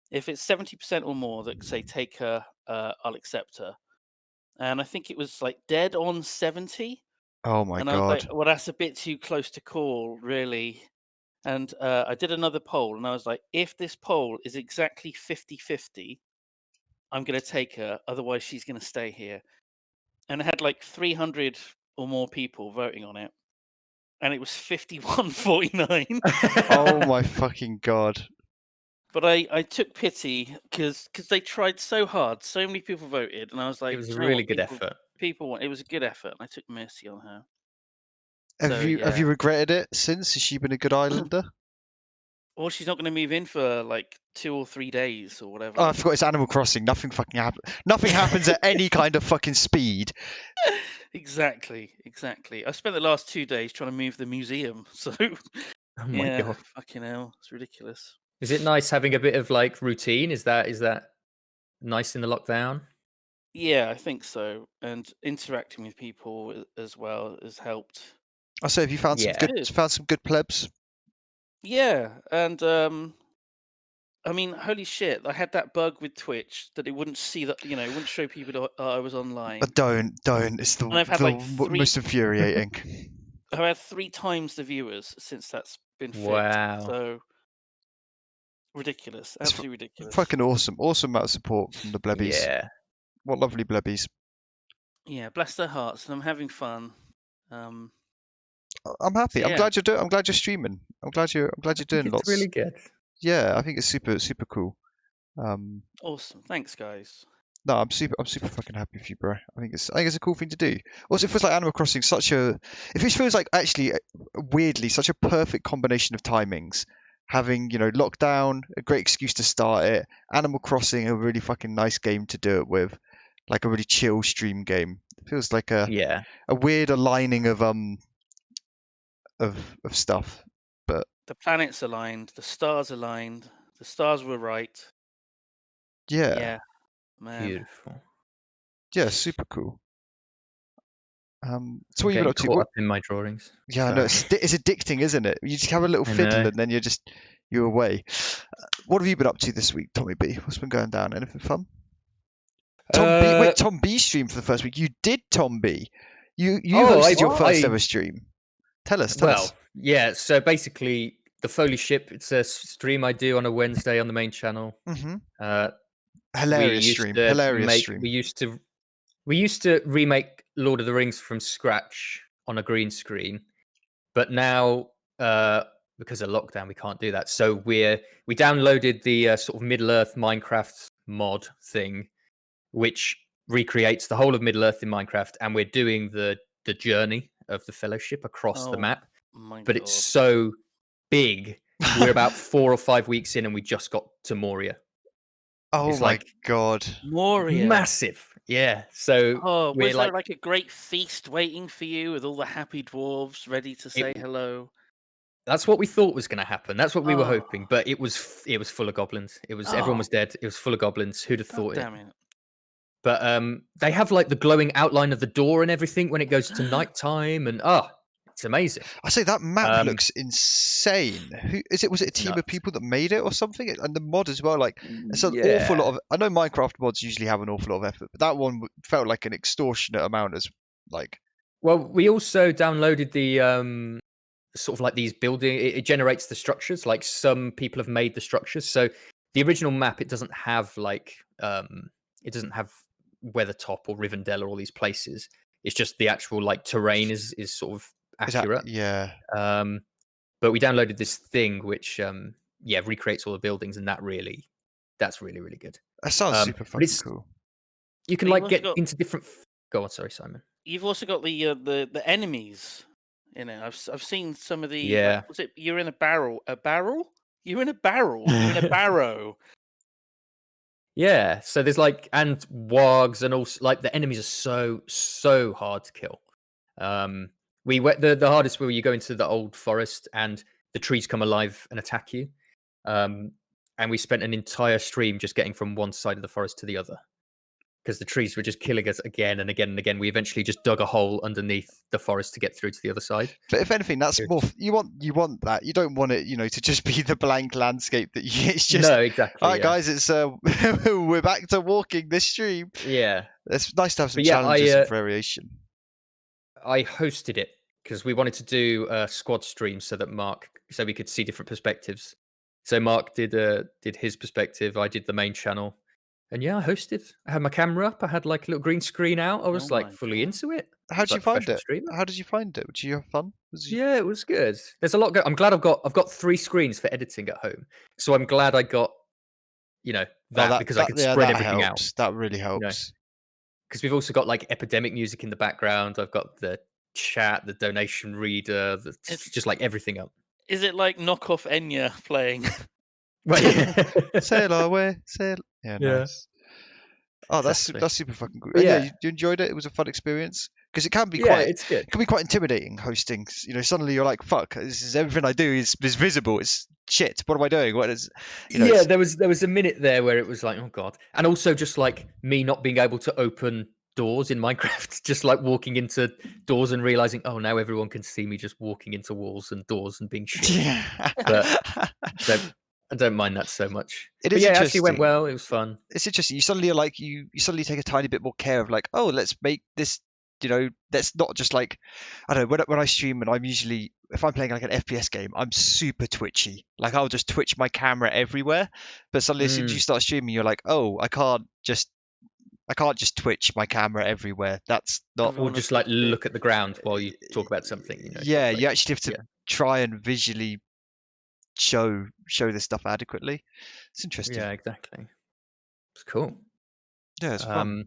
If it's 70% or more that say take her, I'll accept her. And I think it was like dead on 70. Oh my And I was god. like, well, that's a bit too close to call, really. And I did another poll, and I was like, if this poll is exactly 50-50, I'm going to take her. Otherwise, she's going to stay here. And it had like 300 or more people voting on it. And it was 51-49. Oh my fucking god. But I took pity because they tried so hard. So many people voted, and I was like, It was "Do a you know really what? good effort. People want. It was a good effort, and I took mercy on her. Have you regretted it since? Has she been a good islander? Well, she's not going to move in for like 2 or 3 days or whatever. Oh, I forgot it's Animal Crossing. Nothing fucking happens. Nothing happens at any kind of fucking speed. Exactly. I spent the last 2 days trying to move the museum. So, Oh my god. fucking hell, it's ridiculous. Is it nice having a bit of like routine? Is that nice in the lockdown? Yeah, I think so. And interacting with people as well has helped. I say, have you found some good plebs? Yeah, and I mean, holy shit! I had that bug with Twitch that it wouldn't see that it wouldn't show people that I was online. But don't. It's the And I've had like most infuriating. I've had 3 times the viewers since that's been fixed. Wow. So ridiculous, absolutely ridiculous. Fucking awesome amount of support from the blebbies. Yeah. What lovely blebbies. Yeah, bless their hearts, and I'm having fun. I'm happy. So, I'm glad you're streaming. I'm glad you're doing lots. It's really good. Yeah, I think it's super cool. Awesome. Thanks, guys. No, I'm super fucking happy for you, bro. I think it's a cool thing to do. Also, it feels like Animal Crossing it feels like actually weirdly such a perfect combination of timings. Having lockdown, a great excuse to start it. Animal Crossing, a really fucking nice game to do it with, like a really chill stream game. It feels like a weird aligning of stuff. But the planets aligned, the stars aligned, the stars were right. Yeah, man. Beautiful. Yeah, super cool. So what you been up to? Up in my drawings. Yeah, I know it's addicting, isn't it? You just have a little fiddle and then you're away. What have you been up to this week, Tommy B? What's been going down? Anything fun? Tom B streamed for the first week. You did, Tom B. You hosted your first ever stream. Tell us. Yeah. So basically, the Foley Ship. It's a stream I do on a Wednesday on the main channel. Hilarious stream. We used to remake Lord of the Rings from scratch on a green screen, but now because of lockdown we can't do that. So we downloaded the sort of Middle Earth Minecraft mod thing, which recreates the whole of Middle Earth in Minecraft, and we're doing the journey of the Fellowship across the map. But it's so big. We're about 4 or 5 weeks in, and we just got to Moria. Oh it's my like god. Moria. Massive. Yeah. So was there like a great feast waiting for you with all the happy dwarves ready to say hello? That's what we thought was going to happen. That's what we were hoping, but it was full of goblins. Everyone was dead. It was full of goblins. Who'd have thought it? But they have like the glowing outline of the door and everything when it goes to nighttime, and it's amazing. I say that map looks insane. Who is it? Was it a team of people that made it or something? And the mod as well. Like it's an awful lot of. I know Minecraft mods usually have an awful lot of effort, but that one felt like an extortionate amount. As like. Well, we also downloaded the sort of like these building. It generates the structures. Like some people have made the structures. So the original map, it doesn't have like it doesn't have Weathertop or Rivendell or all these places. It's just the actual like terrain is sort of accurate. But we downloaded this thing which recreates all the buildings, and that's really good. That sounds super fucking cool. You can like get into different. Go on, sorry, Simon. You've also got the enemies in it. I've seen some of the. Yeah. Like, was it you're in a barrel? A barrel? You're in a barrel. You're in a barrow. Yeah, so there's like and wargs, and also like the enemies are so hard to kill. We went the hardest where you go into the old forest and the trees come alive and attack you. And we spent an entire stream just getting from one side of the forest to the other because the trees were just killing us again and again and again. We eventually just dug a hole underneath the forest to get through to the other side. But if anything, that's more. You want that. You don't want it, to just be the blank landscape that it's just. No, exactly. All right, guys, it's we're back to walking this stream. Yeah, it's nice to have some challenges and variation. I hosted it because we wanted to do a squad stream so we could see different perspectives. So Mark did his perspective. I did the main channel. And I hosted. I had my camera up. I had like a little green screen out. I was fully into it. How did you find it? How did you find it? Did you have fun? Yeah, it was good. There's a lot. I'm glad I've got 3 screens for editing at home. So I'm glad I got, because I could spread everything out. That really helps. Because we've also got like epidemic music in the background. I've got the chat, the donation reader, it's just like everything up. Is it like knockoff Enya playing? Sail away, sail. Yeah, nice. Oh, exactly. That's super fucking good. Yeah, you enjoyed it. It was a fun experience because it can be it's good. It can be quite intimidating hosting. Suddenly you're like, "Fuck! This is everything I do is visible. It's shit. What am I doing? What is?" There was a minute there where it was like, "Oh god!" And also just like me not being able to open doors in Minecraft, just like walking into doors and realizing, "Oh, now everyone can see me just walking into walls and doors and being shit." Yeah. But I don't mind that so much. It actually went well. It was fun. It's interesting. You suddenly are like you suddenly take a tiny bit more care of like, oh, let's make this. That's not just like, I don't know. When I stream and I'm usually, if I'm playing like an FPS game, I'm super twitchy. Like I'll just twitch my camera everywhere. But suddenly as soon as you start streaming, you're like, oh, I can't just twitch my camera everywhere. That's not. Or just like look at the ground while you talk about something. Yeah, you actually have to try and visually show this stuff adequately. It's interesting. Yeah, exactly. It's cool. Yeah, it's fun.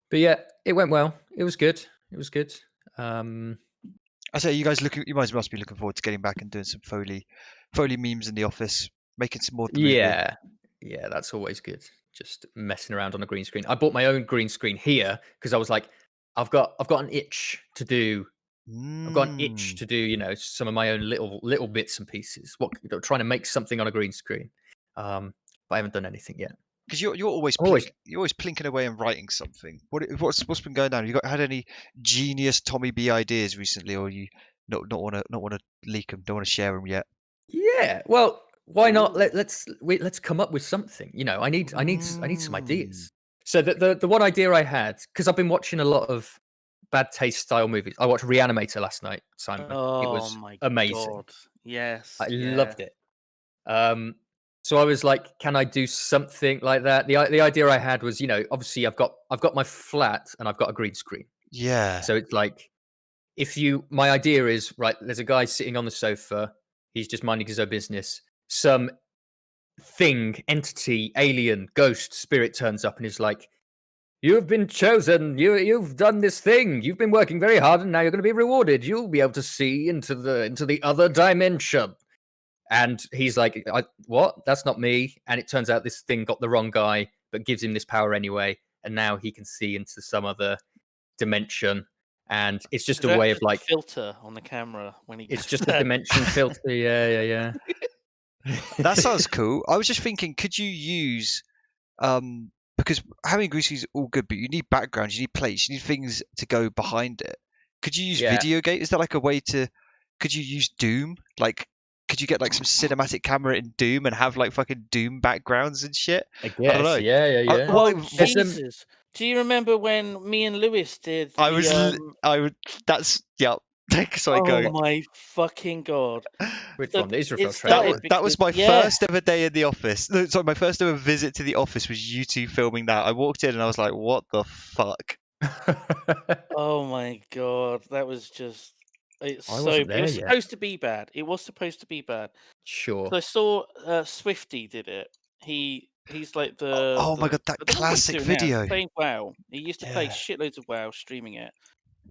But yeah, it went well. It was good. I say you guys must be looking forward to getting back and doing some Foley memes in the office, making some more. Yeah, that's always good. Just messing around on a green screen. I bought my own green screen here because I was like, I've got an itch to do. I've got an itch to do, some of my own little bits and pieces. Trying to make something on a green screen, but I haven't done anything yet. Because you're always plinking away and writing something. What's been going on? You had any genius Tommy B ideas recently, or you not want to leak them, don't want to share them yet? Yeah, well, why not? Let's come up with something. I need some ideas. So the one idea I had, because I've been watching a lot of bad taste style movies. I watched Reanimator last night, Simon. It Oh was my amazing. god! Yes, I loved it. So I was like, can I do something like that? The idea I had was, obviously I've got my flat and I've got a green screen. Yeah. So it's like, my idea is, right, there's a guy sitting on the sofa, he's just minding his own business. Some thing, entity, alien, ghost, spirit turns up and is like, you've been chosen. You've done this thing. You've been working very hard, and now you're going to be rewarded. You'll be able to see into the other dimension. And he's like, what? That's not me. And it turns out this thing got the wrong guy, but gives him this power anyway. And now he can see into some other dimension. And it's just Is a that way of just a like, filter on the camera when he it's gets just a back? dimension filter. Yeah. That sounds cool. I was just thinking, could you use because having a green screen is all good, but you need backgrounds, you need plates, you need things to go behind it. Could you use Yeah. video game? Is there like a way to? Could you use Doom? Like, could you get like some cinematic camera in Doom and have like fucking Doom backgrounds and shit? I I don't guess. know. Yeah. Oh There's Jesus! Do you remember when me and Lewis did I the? was. I would. That's yeah. Sorry, Oh go. my fucking god! Which So one? The Israel it That trailer. was, started that was because my first ever day in the office. No, sorry, my first ever visit to the office was you two filming that. I walked in and I was like, "What the fuck?" Oh my god, that was just. It's I so. wasn't It there was yet. supposed to be bad. It was supposed to be bad. Sure. So I saw Swifty did it. He's like the. Oh my god, that I don't know what he's classic doing now. He's video. playing WoW. He used to play Yeah. shitloads of WoW, streaming it,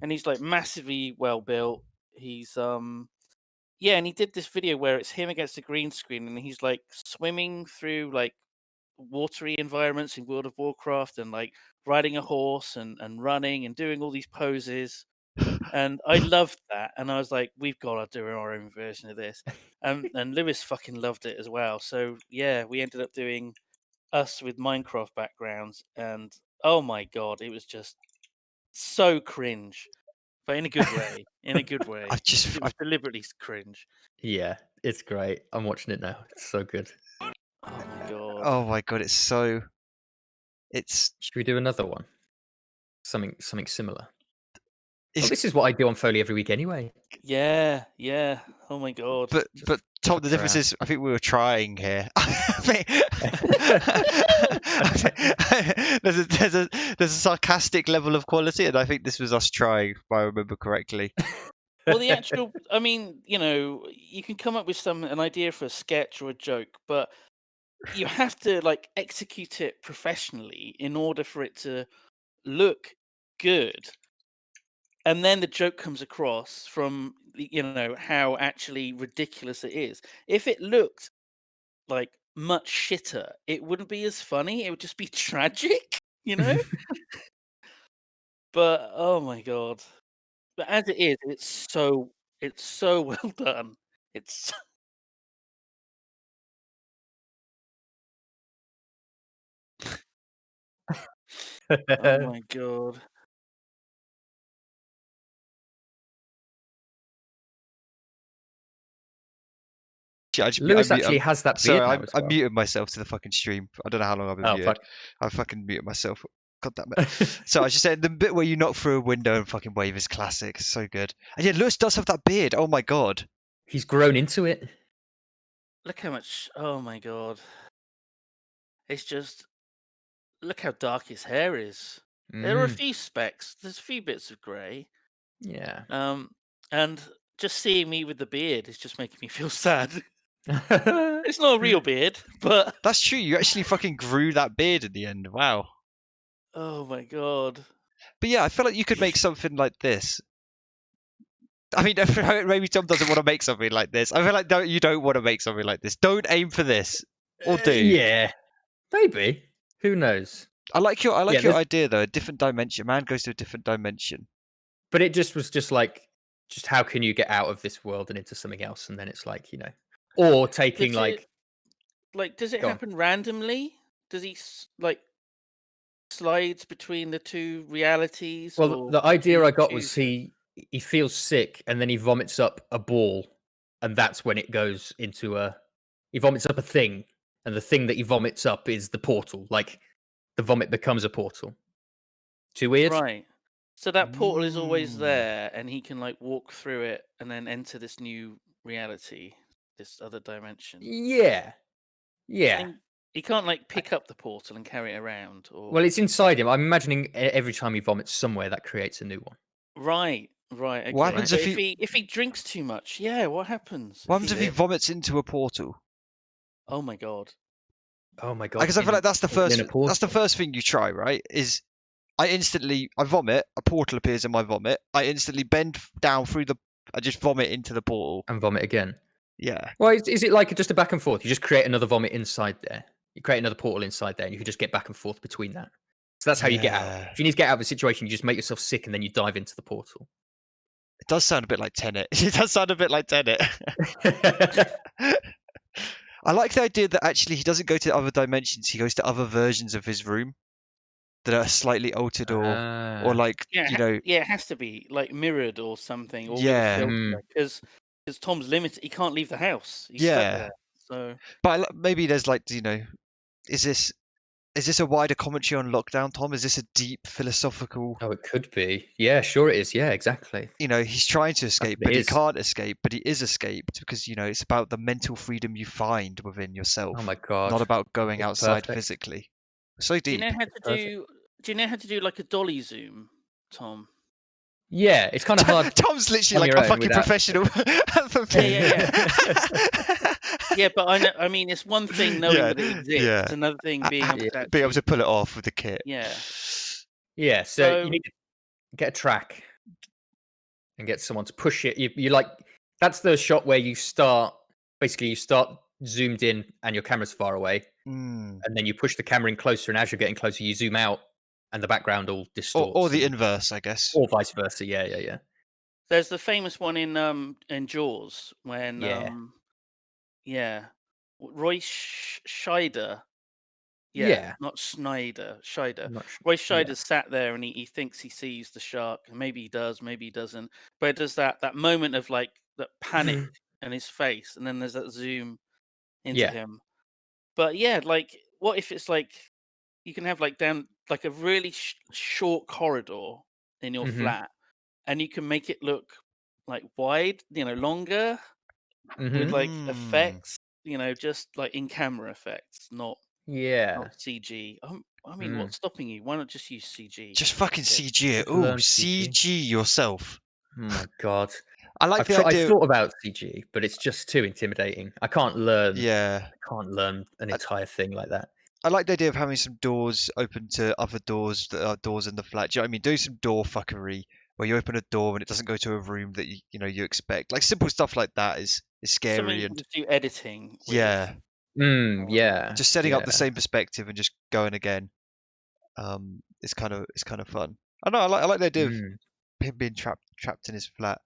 and he's like massively well built. He's Yeah, and he did this video where it's him against the green screen, and he's like swimming through like watery environments in World of Warcraft, and like riding a horse and running and doing all these poses. And I loved that, and I was like, "We've got to do our own version of this." And Lewis fucking loved it as well. So yeah, we ended up doing us with Minecraft backgrounds, and oh my god, it was just so cringe, but in a good way. In a good way. I've just. It was deliberately cringe. Yeah, it's great. I'm watching it now. It's so good. Oh my god. Oh my god, it's so. It's. Should we do another one? Something similar. It's Well, this is what I do on Foley every week anyway. Yeah. Oh my god. but Tom, the fuck difference around. is I think we were trying here. There's a sarcastic level of quality, and I think this was us trying, if I remember correctly. Well, the actual, I mean, you can come up with an idea for a sketch or a joke, but you have to like execute it professionally in order for it to look good. And then the joke comes across from how actually ridiculous it is. If it looked like much shitter, it wouldn't be as funny. It would just be tragic, you know? But oh my god. But as it is, it's so well done. It's oh my god. Lewis actually has that beard sorry, now as I well. muted myself to the fucking stream. I don't know how long I've been Oh, muted. fuck. I fucking muted myself. God damn it. So I was just saying, the bit where you knock through a window and fucking wave is classic. It's so good. And yeah, Lewis does have that beard. Oh my god. He's grown into it. Look how much oh my god. It's just look how dark his hair is. There are a few specks. There's a few bits of grey. Yeah. And just seeing me with the beard is just making me feel sad. It's not a real beard, but That's true. You actually fucking grew that beard in the end. Wow. oh my god. But yeah, I feel like you could make something like this. I mean, maybe Tom doesn't want to make something like this. I feel like you don't want to make something like this. Don't aim for this, or do. Yeah. Maybe. Who knows? I like your Yeah, idea though. A different dimension. Man goes to a different dimension. But it was just like, how can you get out of this world and into something else? And then it's like, or taking Does it Go on. happen randomly? Does he slides between the two realities? Well, or the idea do I you got was choose it? he feels sick and then he vomits up a ball, and that's when it goes into he vomits up a thing, and the thing that he vomits up is the portal. Like the vomit becomes a portal. Too weird? Right. So that portal is always there, and he can like walk through it and then enter this new reality, this other dimension. Yeah. Yeah. He can't like pick up the portal and carry it around, or Well, it's inside him. I'm imagining every time he vomits somewhere, that creates a new one. right. Okay. What happens But if if he drinks too much? Yeah, what happens? What happens if he vomits into a portal? Oh my god. Oh my god! Because I feel like that's the first. in a portal. That's the first thing you try, right? Is I vomit. A portal appears in my vomit. I instantly bend down through the. I just vomit into the portal. And vomit again. Yeah. Well, is it like just a back and forth? You just create another vomit inside there. You create another portal inside there, and you can just get back and forth between that. So that's how you get out. Yeah. If you need to get out of a situation, you just make yourself sick, and then you dive into the portal. It does sound a bit like Tenet. It does sound a bit like Tenet. I like the idea that actually he doesn't go to other dimensions. He goes to other versions of his room that are slightly altered or like yeah, it has to be like mirrored or something, or Yeah. with a filter, because Tom's limited. He can't leave the house. He's stuck there. So, but maybe there's like is this a wider commentary on lockdown, Tom? Is this a deep philosophical? Oh, it could be. Yeah, sure it is. Yeah, exactly. He's trying to escape, but he can't escape, but he is escaped because it's about the mental freedom you find within yourself. Oh my god! Not about going outside physically. So deep. Do you know how to do like a dolly zoom, Tom? Yeah, it's kind of hard. Tom's literally like a fucking professional. Yeah, but I mean, it's one thing knowing that it exists. It's another thing being able to pull it off with the kit. Yeah. So you need to get a track and get someone to push it. You like that's the shot where you start zoomed in and your camera's far away, and then you push the camera in closer, and as you're getting closer, you zoom out, and the background all distorts. Or the inverse, I guess. Or vice versa. Yeah. There's the famous one in Jaws when Roy Scheider. Not Schneider. Scheider. Roy Scheider sat there and he thinks he sees the shark. Maybe he does, maybe he doesn't. But it does that moment of like that panic in his face, and then there's that zoom into him. But like what if it's like you can have like down like a really short corridor in your flat, and you can make it look like wide, longer, with like effects, just like in camera effects, not CG. I mean, what's stopping you? Why not just use CG? Just fucking CG it. Oh, CG yourself. Oh my god. I like the idea. I've thought about CG, but it's just too intimidating. I can't learn. Yeah. I can't learn an entire thing like that. I like the idea of having some doors open to other doors that are doors in the flat. Do you know what I mean? Do some door fuckery where you open a door and it doesn't go to a room that you expect. Like simple stuff like that is scary. Something you can do editing. Just setting up the same perspective and just going again. It's kind of fun. I know. I like the idea of him being trapped in his flat.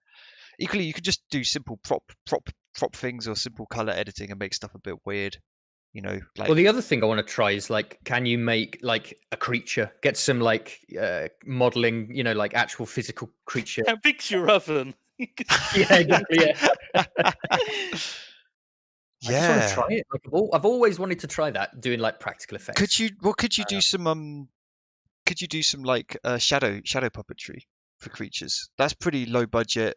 Equally, you could just do simple prop things or simple color editing and make stuff a bit weird. Like. Well, the other thing I want to try is like, can you make like a creature? Get some like modeling, like actual physical creature. A picture oven. Exactly. I just want to try it. Like, I've always wanted to try that, doing like practical effects. Could you do some like shadow puppetry for creatures? That's pretty low budget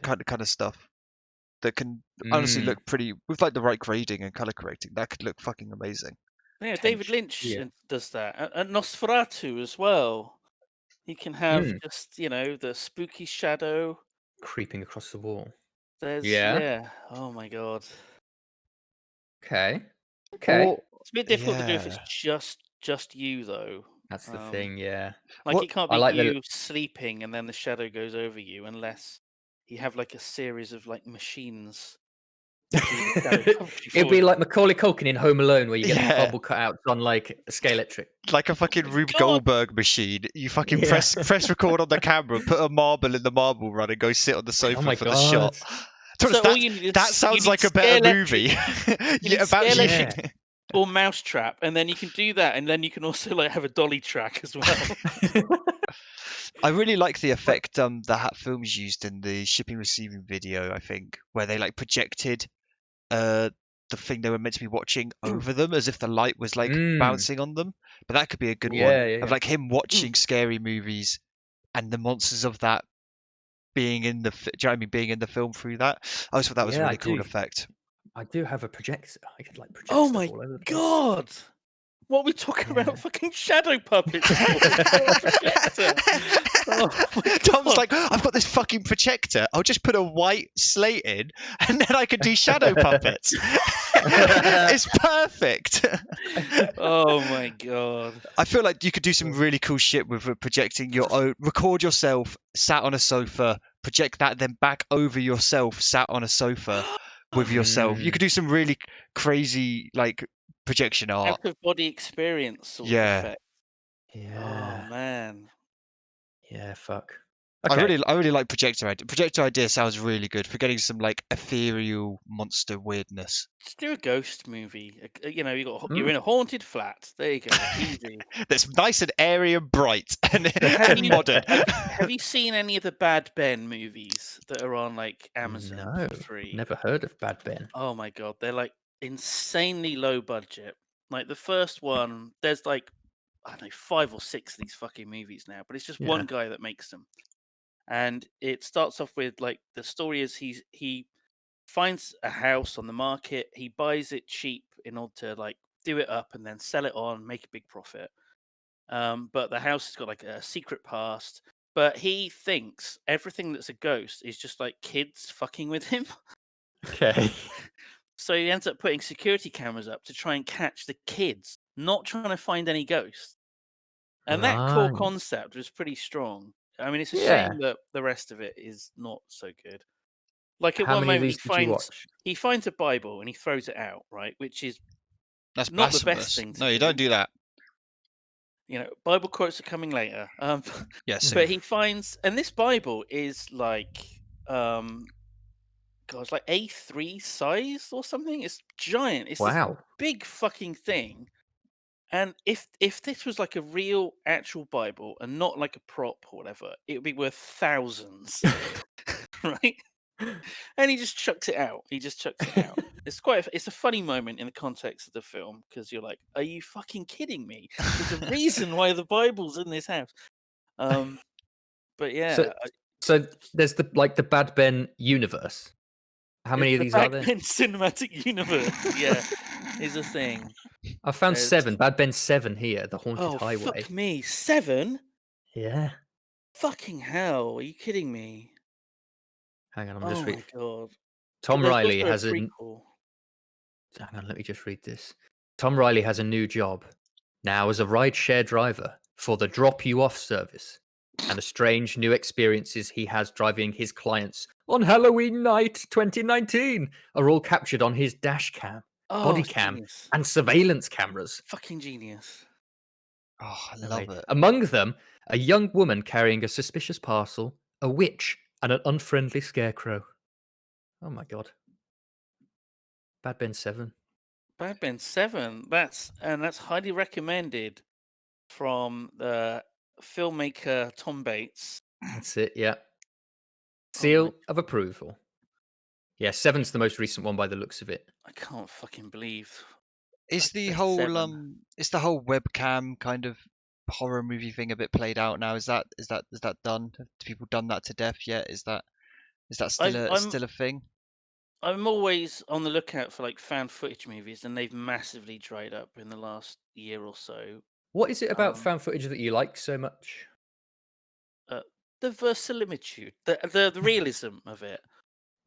kind of stuff that can honestly look pretty with like the right grading and color correcting. That could look fucking amazing. Yeah, David Lynch does that, and Nosferatu as well. You can have just the spooky shadow creeping across the wall. There's oh my god. Okay. It's a bit difficult to do if it's just you though. That's the thing, yeah. Like it can't be you sleeping and then the shadow goes over you unless you have like a series of like machines. It'd be like Macaulay Culkin in Home Alone, where you get the cardboard cutouts on like a Scalextric, like a fucking Rube Goldberg machine. You fucking press record on the camera, put a marble in the marble run, and go sit on the sofa for the shot. So that sounds like a better movie. Or Mousetrap, and then you can do that, and then you can also like have a dolly track as well. I really like the effect that Films used in the shipping receiving video, I think, where they like projected the thing they were meant to be watching over them as if the light was like bouncing on them. But that could be a good one of like him watching scary movies and the monsters of that being in the, do you know what I mean, being in the film through that. I always thought that was a Yeah, really I cool do. effect. I do have a projector. I could like project Oh stuff my all over the place. god! What are we talking Yeah. about? Fucking shadow puppets for? You've got a projector. Oh my Tom's god! like, I've got this fucking projector. I'll just put a white slate in, and then I can do shadow puppets. It's perfect. Oh my god! I feel like you could do some really cool shit with projecting your own. Record yourself sat on a sofa, project that, then back over yourself sat on a sofa with yourself. You could do some really crazy like projection art. Out of body experience sort of Yeah. effect. Oh Yeah. man. Yeah, fuck. I Okay. really like projector idea. Projector idea sounds really good for getting some like ethereal monster weirdness. Just do a ghost movie. You know, you're Mm. in a haunted flat. There you go. Easy. That's nice and airy and bright and, Have and you, modern. have you seen any of the Bad Ben movies that are on like Amazon No, for free? never heard of Bad Ben. Oh my god, they're like insanely low budget. Like the first one, there's like I don't know 5 or 6 of these fucking movies now, but it's just Yeah. one guy that makes them. And it starts off with like the story is he finds a house on the market, he buys it cheap in order to like do it up and then sell it on, make a big profit. But the house has got like a secret past. But he thinks everything that's a ghost is just like kids fucking with him. Okay. So he ends up putting security cameras up to try and catch the kids, not trying to find any ghosts. And that core Right. concept was pretty strong. I mean, it's a Yeah. shame that the rest of it is not so good. Like at How one many of moment these did you watch? he finds a Bible and he throws it out, right? Which is That's not the best blasphemous. thing to No, you do. don't do that. You know, Bible quotes are coming later. Yeah, soon. But he finds, and this Bible is like, God, it's like A3 size or something. It's giant. It's this Wow. big fucking thing. And if this was like a real actual Bible and not like a prop or whatever, it would be worth thousands, right? And he just chucks it out. He just chucks it out. It's a funny moment in the context of the film because you're like, are you fucking kidding me? There's a reason why the Bible's in this house. But yeah, So there's the Bad Ben universe. How many of the these are there? Batman cinematic universe, yeah, is a thing. I found There's- 7. Bad Ben 7 here, The Haunted Oh Highway. fuck me, 7? Yeah. Fucking hell! Are you kidding me? Hang on, I'm Oh just my reading. god! Tom There's Riley also has a. prequel. Hang on, let me just read this. Tom Riley has a new job now as a rideshare driver for the drop you off service, and the strange new experiences he has driving his clients on Halloween night 2019 are all captured on his dash cam, body Oh, cam, genius! and surveillance cameras. Fucking genius! Oh, I love it. Among them, a young woman carrying a suspicious parcel, a witch, and an unfriendly scarecrow. Oh my god. Bad Ben 7. Bad Ben 7. That's highly recommended from the filmmaker Tom Bates. That's it, yeah. Oh Seal of approval. Yeah, 7's the most recent one by the looks of it. I can't fucking believe. Is the That's whole 7. is the whole webcam kind of horror movie thing a bit played out now? Is that done? Have people done that to death yet? Is that still a thing? I'm always on the lookout for like found footage movies, and they've massively dried up in the last year or so. What is it about found footage that you like so much? The verisimilitude, the realism of it.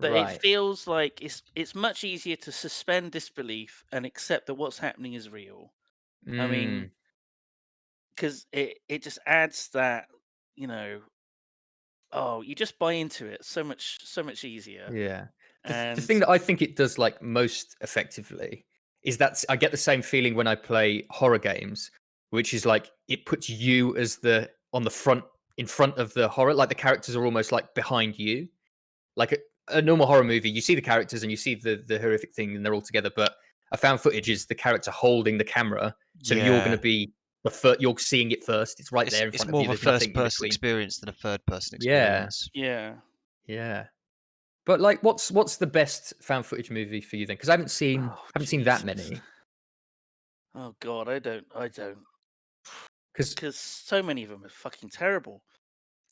That it Right. feels like it's much easier to suspend disbelief and accept that what's happening is real. I mean, because it just adds that, you know, oh, you just buy into it so much easier. Yeah. The And thing that I think it does like most effectively is that I get the same feeling when I play horror games, which is like it puts you as in front of the horror, like the characters are almost like behind you. Like a normal horror movie, you see the characters and you see the horrific thing and they're all together, but a found footage is the character holding the camera, so you're going to be you're seeing it first. It's right there in It's front of more you. of a There's nothing first in person between. experience than a third person Yeah. experience. yeah. But like, what's the best found footage movie for you then? Because I haven't seen that Jesus. many. Oh god, I don't. Because Because so many of them are fucking terrible.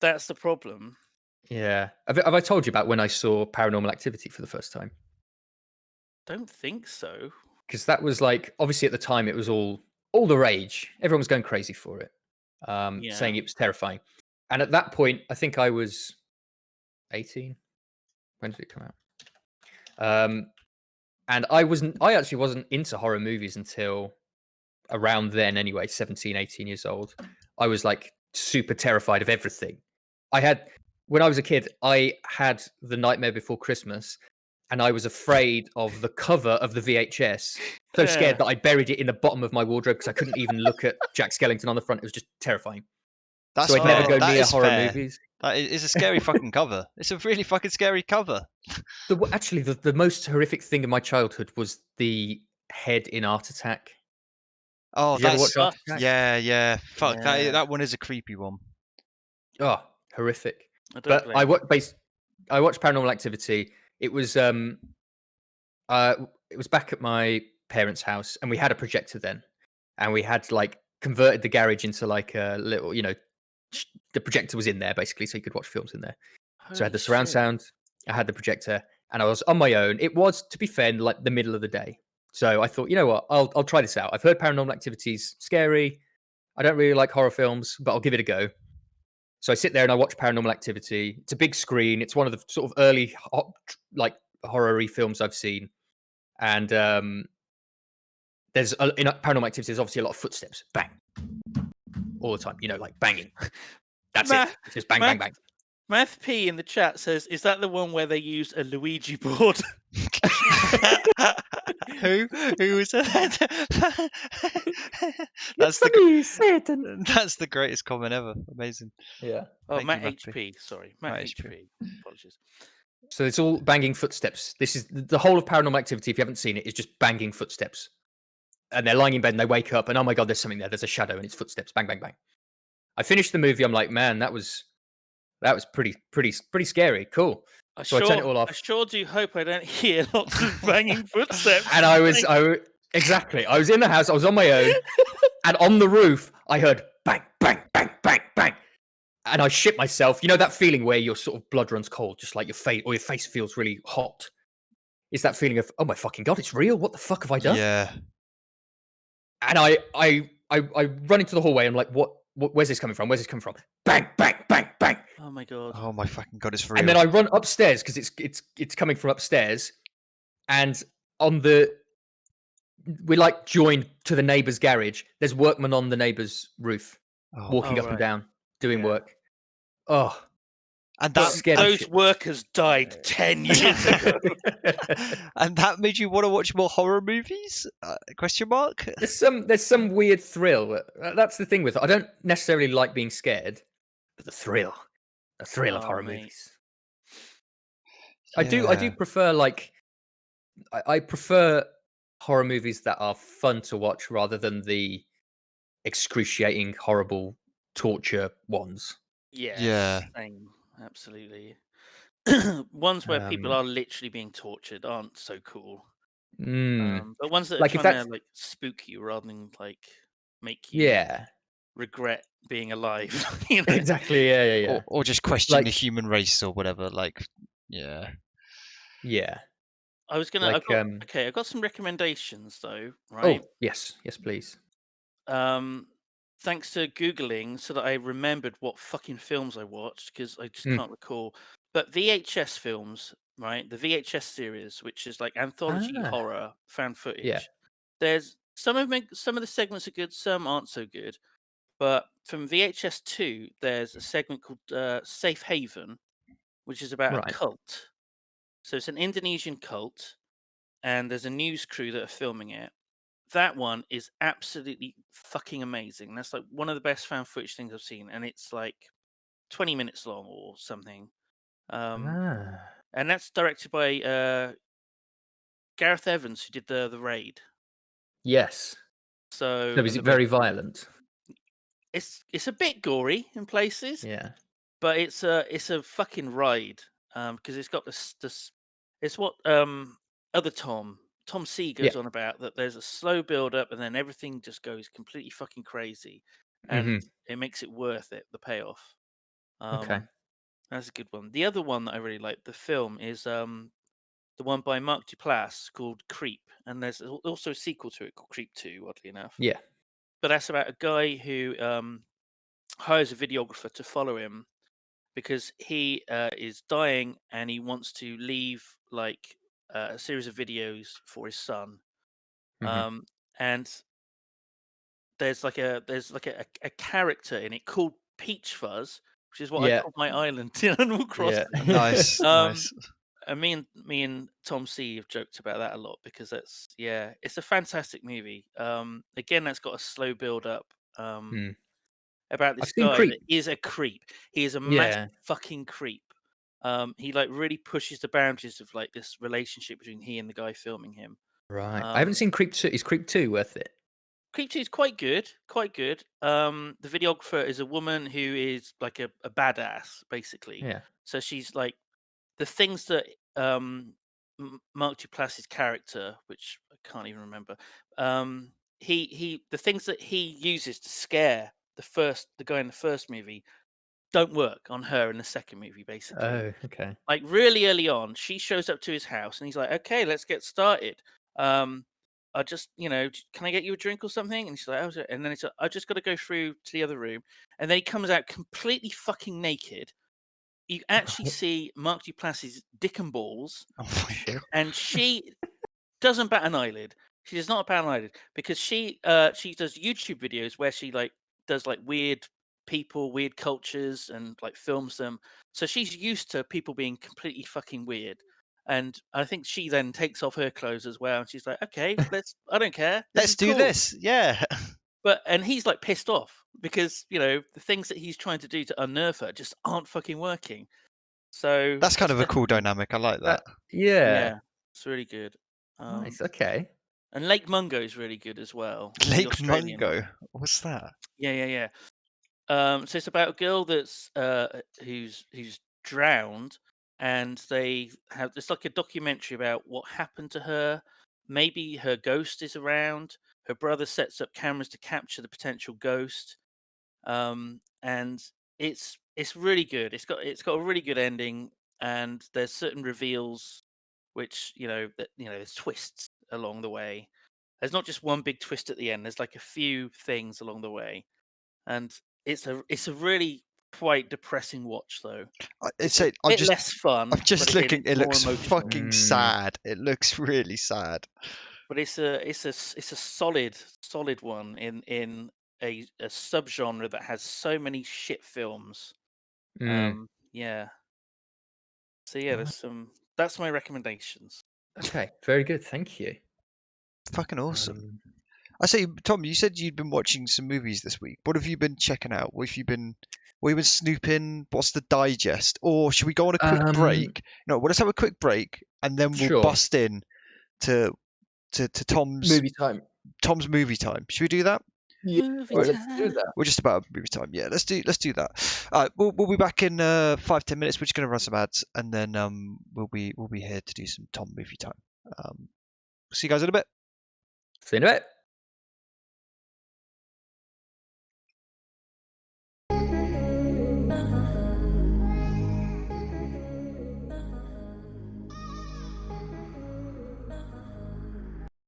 That's the problem. Yeah. Have I told you about when I saw Paranormal Activity for the first time? Don't think so. Because that was like, obviously at the time it was all the rage. Everyone was going crazy for it, saying Yeah. it was terrifying. And at that point, I think I was 18. When did it come out? And I actually wasn't into horror movies until around then anyway, 17, 18 years old. I was like super terrified of everything. When I was a kid, I had The Nightmare Before Christmas, and I was afraid of the cover of the VHS. So scared that I buried it in the bottom of my wardrobe because I couldn't even look at Jack Skellington on the front. It was just terrifying. That's So I'd never fair. go That near is horror fair. movies. That is a scary fucking cover. It's a really fucking scary cover. Actually, the most horrific thing in my childhood was the head in Art Attack. Oh, Did you ever watch Art What? Attack? yeah. Fuck Yeah. that one is a creepy one. Oh, horrific. I don't But blame I you. watched Paranormal Activity. It was back at my parents' house, and we had a projector then, and we had like converted the garage into like a little, the projector was in there basically, so you could watch films in there. So I had Holy the surround shit. sound, I had the projector, and I was on my own. It was, to be fair, like the middle of the day. So I thought, you know what, I'll try this out. I've heard Paranormal Activity's scary. I don't really like horror films, but I'll give it a go. So I sit there and I watch Paranormal Activity. It's a big screen. It's one of the sort of early like horror-y films I've seen. And there's in Paranormal Activity, there's obviously a lot of footsteps, bang, all the time. Like banging. That's it. It's just bang, bang, bang. Math P in the chat says, "Is that the one where they use a Luigi board?" Who was that? That's the Satan. That's the greatest comment ever. Amazing. Yeah. Oh, Thank Matt you, Matt P. HP. Sorry, Matt HP. Apologies. So it's all banging footsteps. This is the whole of Paranormal Activity. If you haven't seen it, is just banging footsteps. And they're lying in bed and they wake up and, oh my God, there's something there. There's a shadow and it's footsteps. Bang, bang, bang. I finished the movie. I'm like, man, that was pretty scary. Cool. So I turned it all off. I sure do hope I don't hear lots of banging footsteps. And I was in the house. I was on my own. And on the roof, I heard bang, bang, bang, bang, bang. And I shit myself. You know that feeling where your sort of blood runs cold, just like your face feels really hot. It's that feeling of, oh my fucking God, it's real. What the fuck have I done? Yeah. And I run into the hallway. And I'm like, where's this coming from? Where's this coming from? Bang, bang, bang, bang. Oh my God. Oh my fucking God, it's real. And then I run upstairs because it's coming from upstairs. And we're like joined to the neighbour's garage. There's workmen on the neighbour's roof, walking up and down, doing work. Oh, and those workers died 10 years ago. And that made you want to watch more horror movies? Question mark. There's some weird thrill. That's the thing with it. I don't necessarily like being scared, but the thrill of horror movies. Yeah. I do prefer I prefer horror movies that are fun to watch rather than the excruciating, horrible torture ones. Yeah. Same. Absolutely. Ones where people are literally being tortured aren't so cool. But ones that are trying to spook you rather than make you regret being alive. Exactly. Yeah. Or just question the human race or whatever. Yeah. I was gonna. I've got some recommendations though. Right. Oh yes, please. Thanks to Googling so that I remembered what fucking films I watched because I just can't recall. But VHS films, right? The VHS series, which is like anthology horror fan footage. Yeah. There's some of the segments are good, some aren't so good. But from VHS 2, there's a segment called Safe Haven, which is about a cult. So it's an Indonesian cult, and there's a news crew that are filming it. That one is absolutely fucking amazing. That's like one of the best fan footage things I've seen, and it's like 20 minutes long or something. And that's directed by Gareth Evans, who did the Raid. Yes. So is it very violent? It's a bit gory in places. Yeah. But it's a fucking ride because it's got this. It's what other Tom C goes on about, that there's a slow build up and then everything just goes completely fucking crazy, and it makes it worth it, the payoff. Okay. That's a good one. The other one that I really like, the film, is the one by Mark Duplass called Creep, and there's also a sequel to it called Creep 2, oddly enough. Yeah. But that's about a guy who hires a videographer to follow him because he is dying and he wants to leave like a series of videos for his son. Mhm. And there's like a character in it called Peach Fuzz, which is what I Yeah. called my island in Animal Yeah. Crossing. Nice, Um, nice. and me and Tom C have joked about that a lot because it's a fantastic movie. Again, that's got a slow build up. Mm. About I've this seen guy that Creep. is a creep. He is a massive Yeah. fucking creep. He like really pushes the boundaries of like this relationship between he and the guy filming him. Right. I haven't Um, seen Creep 2. Is Creep 2 worth it? Creep 2 is quite good, quite good. The videographer is a woman who is like a badass, basically. Yeah. So she's like the things that Mark Duplass's character, which I can't even remember, the things that he uses to scare the guy in the first movie don't work on her in the second movie, basically. Oh, okay. Like really early on, she shows up to his house and he's like, "Okay, let's get started. Um, I just, can I get you a drink or something?" And she's like, "Oh," and then it's like, "I just got to go through to the other room," and then he comes out completely fucking naked. You actually see Mark Duplass's dick and balls, Oh my Shit. god. and she doesn't bat an eyelid. She does not bat an eyelid because she does YouTube videos where she like does like weird people, weird cultures, and like films them. So she's used to people being completely fucking weird. And I think she then takes off her clothes as well, and she's like, "Okay, I don't care. This Let's is do cool." this. Yeah. And he's like pissed off because the things that he's trying to do to unnerve her just aren't fucking working. So That's kind that's of a cool definitely, dynamic. I like that. Yeah. yeah, it's really good. Um, Nice. Okay. And Lake Mungo is really good as well. The Lake Australian one. Mungo. What's that? Yeah, yeah, yeah. So it's about a girl that's who's drowned, and they have it's like a documentary about what happened to her. Maybe her ghost is around. Her brother sets up cameras to capture the potential ghost. And it's really good. It's got a really good ending, and there's certain reveals, which there's twists along the way. There's not just one big twist at the end. There's like a few things along the way, and it's a really quite depressing watch though. It's It's a a, I'm bit just less fun, I'm just looking. it's It more looks emotional. fucking Mm. sad. It looks really sad. But it's a solid one in a subgenre that has so many shit films. Mm. Yeah. So yeah, Right. that's my recommendations. Okay. Very good. Thank you. Fucking awesome. Um, I say, Tom, you said you'd been watching some movies this week. What have you been checking out? What have you been snooping? What's the digest? Or should we go on a quick um, break? No, well, let's have a quick break and then we'll sure. bust in to Tom's Movie time. movie time. Should we do that? Yeah. Movie Let's do time. that. We're just about movie time. Yeah, let's do that. We'll be back in 5-10 minutes. We're just gonna run some ads and then we'll be here to do some Tom movie time. See you guys in a bit. See you in a bit.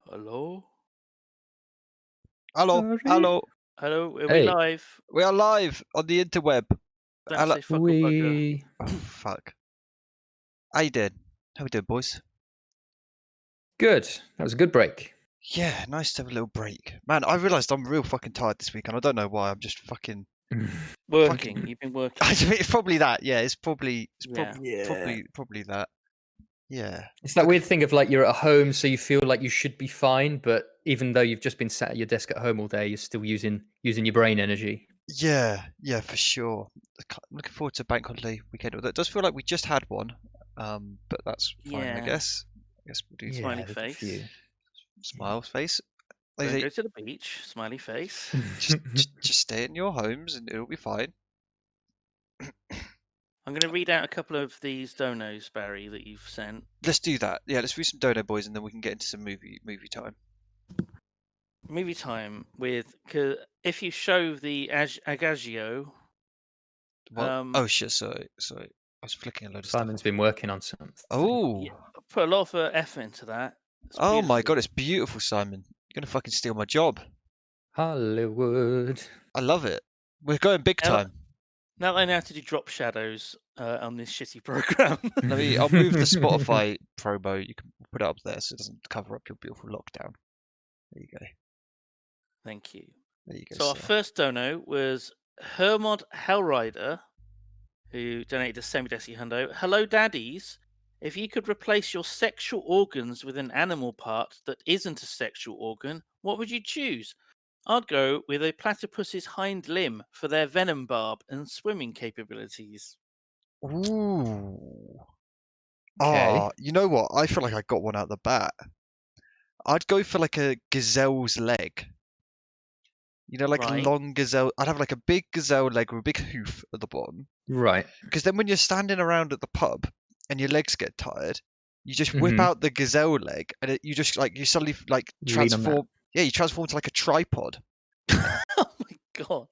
Hello? Hello, Sorry. hello. Hello, are we Hey. live? We are live on the interweb. Don't Hello. say fuck or bugger. We Oh fuck. How you doing? How we doing, boys? good. That was a good break. Yeah, nice to have a little break. Man, I realised I'm real fucking tired this week, and I don't know why. I'm just fucking. Working. You've been working. I mean, it's probably that. Yeah, it's probably Yeah. probably that. Yeah. It's that weird thing of like you're at home, so you feel like you should be fine, but even though you've just been sat at your desk at home all day, you're still using your brain energy. Yeah, for sure. I'm looking forward to bank holiday weekend. Although it does feel like we just had one, but that's fine, I Yeah. guess. I guess we'll do Smiley there's a face. few. smile face. Don't They go to the beach. Smiley face. just stay in your homes and it'll be fine. I'm going to read out a couple of these donos, Barry, that you've sent. Let's do that. Yeah, let's read some Dono Boys and then we can get into some movie time. Movie time with if you show the Agagio, What? Oh shit! Sorry. I was flicking a load of stuff. Simon's been working on something. Oh. Yeah, I put a lot of effort into that. It's Oh my beautiful. god, it's beautiful, Simon. You're gonna fucking steal my job. Hollywood. I love it. We're going big time. Now that I know how to do drop shadows on this shitty program. I'll move the Spotify promo. You can put it up there so it doesn't cover up your beautiful lockdown. There you go. Thank you. There you go. So our first dono was Hermod Hellrider, who donated a semi-desi hundo. Hello, daddies. If you could replace your sexual organs with an animal part that isn't a sexual organ, what would you choose? I'd go with a platypus's hind limb for their venom barb and swimming capabilities. Ooh. Okay. Ah, you know what? I feel like I got one out the bat. I'd go for like a gazelle's leg. You know, like a Right. long gazelle. I'd have like a big gazelle leg with a big hoof at the bottom. Right. Because then when you're standing around at the pub and your legs get tired, you just whip out the gazelle leg and you just like you suddenly like Lean on that. transform. Yeah, you transform to like a tripod. Oh my god.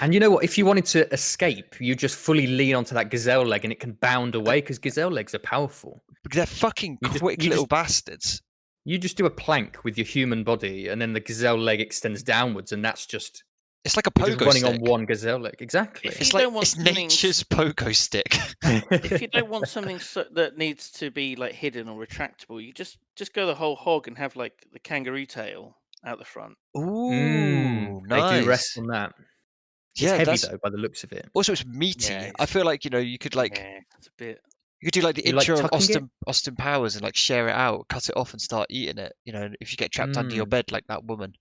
And you know what? If you wanted to escape, you just fully lean onto that gazelle leg and it can bound away because gazelle legs are powerful. Because they're fucking quick you little just- bastards. You just do a plank with your human body and then the gazelle leg extends downwards and that's just It's like a you're just pogo running stick. on one gazelle leg. Exactly. If It's you like don't want it's something nature's pogo stick. if you don't want something that needs to be like hidden or retractable, you just go the whole hog and have like the kangaroo tail out the front. Ooh, They do rest nice. on that. It's Yeah, heavy that's though, by the looks of it. also it's meaty. Yeah, I feel like you could like yeah, it's a bit. you could do like the You like intro of tucking it? Austin Powers and like share it out, cut it off and start eating it. You know, if you get trapped under your bed like that woman.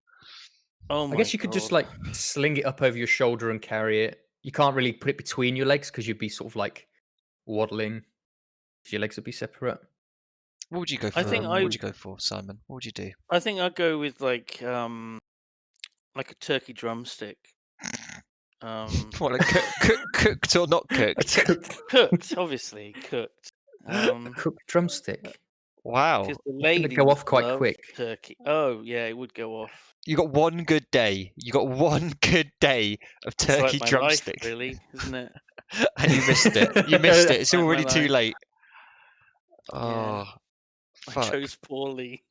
Oh my I guess you could just God. like sling it up over your shoulder and carry it. You can't really put it between your legs because you'd be sort of like waddling. Your legs would be separate. What would you go for? I think What would you go for, Simon? What would you do? I think I'd go with like a turkey drumstick. What, like cooked or not cooked? Cooked, obviously cooked. A cooked drumstick. Wow. Because the Gonna ladies go off quite love quick. turkey. Oh yeah, it would go off. You got one good day. You got one good day of It's turkey like my drumstick, life, really, isn't it? and you missed it. You missed it. It's Like my already too life. late. Yeah. Oh, I fuck. chose poorly.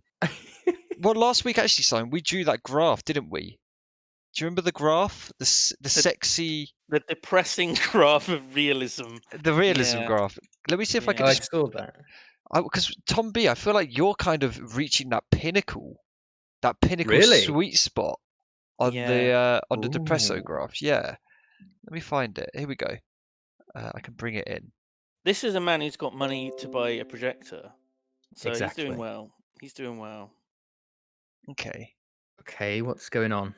Well, last week actually, Simon, we drew that graph, didn't we? Do you remember the graph? The sexy, The depressing graph of realism. the realism Yeah. graph. Let me see if I Yeah. can I just saw that. because Tom B, I feel like you're kind of reaching that pinnacle Really? sweet spot on Yeah. the depresso Ooh. graph. Yeah, let me find it. Here we go. I can bring it in. This is a man who's got money to buy a projector. So Exactly. he's doing well. He's doing well. Okay. Okay, what's going on?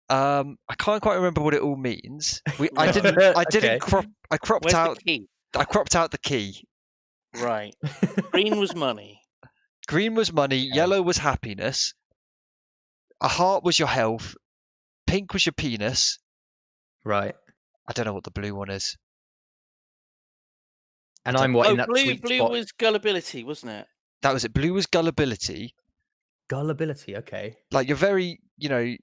I can't quite remember what it all means. I Right. didn't Okay. I cropped Where's out the key? I cropped out the key. Right. Green was money. Green was money, Okay. yellow was happiness, a heart was your health, pink was your penis. Right. I don't know what the blue one is. And I'm what in Oh, that blue sweet spot. was gullibility, wasn't it? That was it. Blue was gullibility. Gullibility. Okay. Like you're very, you're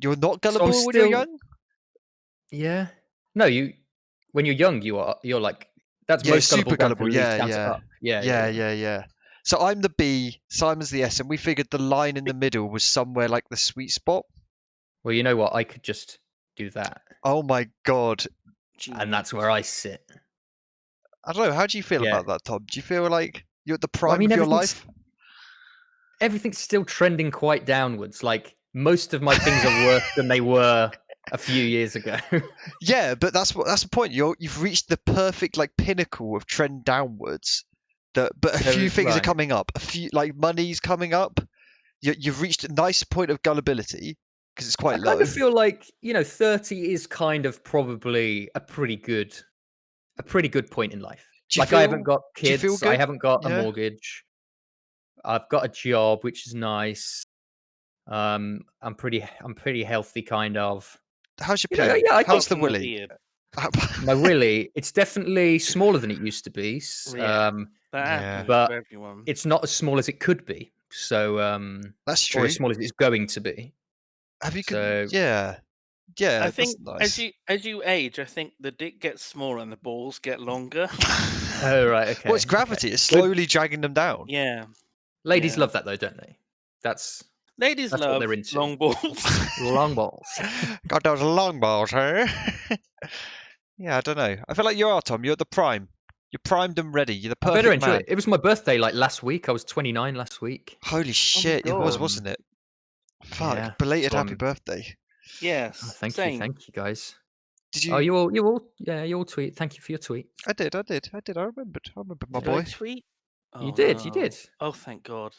not So I'm gullible when you're still- young. Yeah. No, when you're young, you're like that's Yeah, most super gullible. One who gullible. leads down to Yeah. up. Yeah. Yeah. So I'm the B, Simon's the S, and we figured the line in the middle was somewhere like the sweet spot. Well, you know what? I could just do that, Oh my god. and that's where I sit. I don't know. How do you feel Yeah. about that, Tom? Do you feel like you're at the Well, I prime mean, of your everything's- life? Everything's still trending quite downwards. Like most of my things are worse than they were a few years ago. Yeah, but that's the point. You've reached the perfect like pinnacle of trend downwards. But a So, few things are right. coming up. A few like money's coming up. You've reached a nice point of gullibility because it's I quite low. kind of feel like 30 is kind of probably a pretty good point in life. Do you Like I haven't feel- got do you feel kids, I good? haven't got a Yeah. mortgage. I've got a job, which is nice. I'm pretty healthy, kind of. How's your You know, pee? yeah, I How's the From the willy? beard. My willy, it's definitely smaller than it used to be. Yeah. That Yeah. happens But to everyone. it's not as small as it could be. So That's or true. as small as it's going to be. Have you? So- Yeah. Yeah, I that's think nice. as you age, I think the dick gets smaller and the balls get longer. Oh right, okay. Well, it's gravity. It's Good. slowly dragging them down. Yeah. Ladies Yeah. love that though, don't they? That's Ladies what love they're into. long balls. Long balls. Got those long balls, huh? Yeah, I don't know. I feel like you are, Tom. You're at the prime. You're primed and ready. You're the I better perfect enjoy man. it. It was my birthday like last week. I was 29 last week. Holy shit, it was, God. wasn't it? Fuck, Yeah, belated so happy birthday. Yes. Oh, thank same. you guys. Did Oh, you? you all tweet. Thank you for your tweet. I did. I remembered. My Did I boy. tweet? You Oh, did. You no. did. Oh, thank God.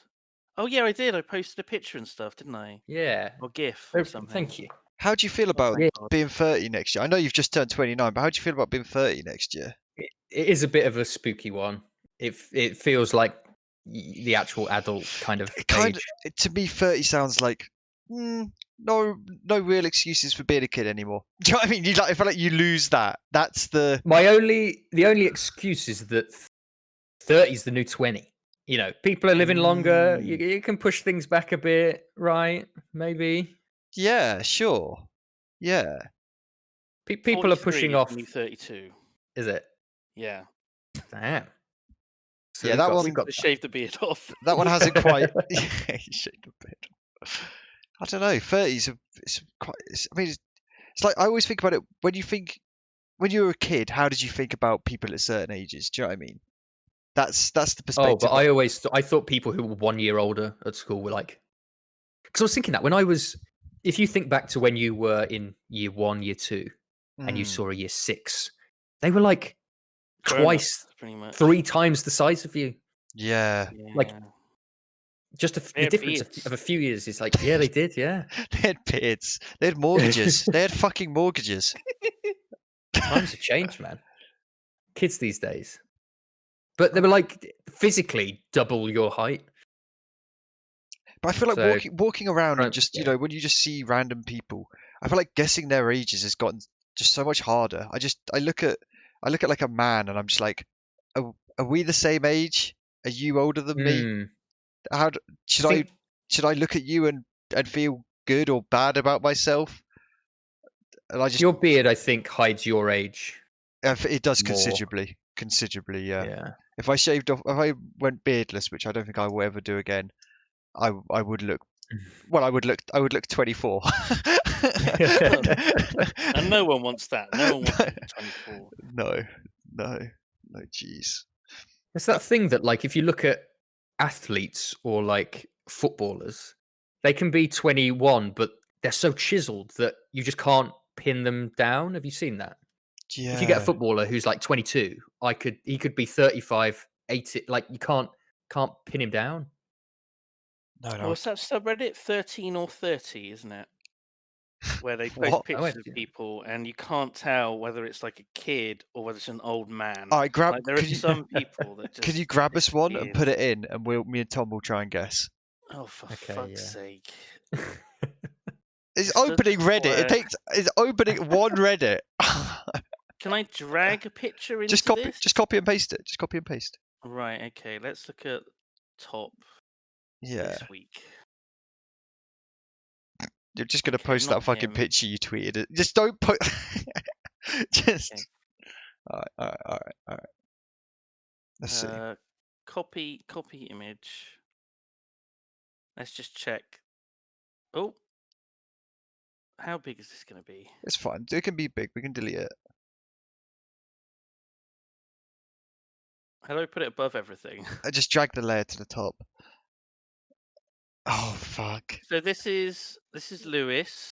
Oh, yeah, I did. I posted a picture and stuff, didn't I? Yeah. Or GIF Oh, or something. thank you. How do you feel Oh, about thank God. being 30 next year? I know you've just turned 29, but how do you feel about being 30 next year? It is a bit of a spooky one. It feels like the actual adult kind of It kind age. of, to me, 30 sounds like no real excuses for being a kid anymore. Do you know what I mean? I feel like you lose that. That's the The only excuse is that 30 is the new 20. You know, people are living longer. You can push things back a bit, right? Maybe. yeah, sure, yeah. People are pushing 43 is off. the new 32. Is it? Yeah. Damn. So Yeah, we've that got, one- we've got To shave the beard off. That one hasn't quite. Yeah, you shaved a bit. I don't know. 30s. It's quite. I mean, it's like I always think about it when you were a kid. How did you think about people at certain ages? Do you know what I mean? That's the Oh, perspective. but I thought people who were 1 year older at school were like, because I was thinking that if you think back to when you were in year 1, year 2, and you saw a year 6, they were like Grown-ups, twice, pretty much. 3 times the size of you. Yeah. Like Yeah. just They the had difference beards. of a few years is like, yeah, they did, yeah. They had beards. They had mortgages. They had fucking mortgages. Times have changed, man. Kids these days, but they were like physically double your height. But I feel like So, walking around and grown-ups just, get it. when you just see random people, I feel like guessing their ages has gotten just so much harder. I look at like a man and I'm just like, are we the same age? Are you older than me? Mm. How I should I look at you and feel good or bad about myself? And I just your beard, I think, hides your age it does more. considerably, yeah. Yeah. If I went beardless, which I don't think I will ever do again, I would look I would look 24. And no one wants that. No one wants to be 24. No, jeez. It's that thing that, like, if you look at athletes or like footballers, they can be 21, but they're so chiseled that you just can't pin them down. Have you seen that? If you get a Yeah. footballer who's like 22, he could be 35, 80. Like you can't pin him down. No. What's that subreddit? 13 or 30, isn't it? Where they post What? pictures of people and you can't tell whether it's like a kid or whether it's an old man. All right, Like there are some people that just can you grab us one and disappeared. put it in, and me and Tom will try and guess. Oh, for Okay, fuck's yeah. sake. It's This doesn't opening Reddit. work. It's opening one Reddit. Can I drag a picture into Just copy and paste it. Just copy and paste. Right, okay, let's look at top Yeah. this week. You're just gonna Okay, post not that fucking him. picture you tweeted. Just don't put. Just. Okay. All right. Let's see. Copy image. Let's just check. Oh. How big is this going to be? It's fine. It can be big. We can delete it. How do I put it above everything? I just drag the layer to the top. Oh fuck. So this is Lewis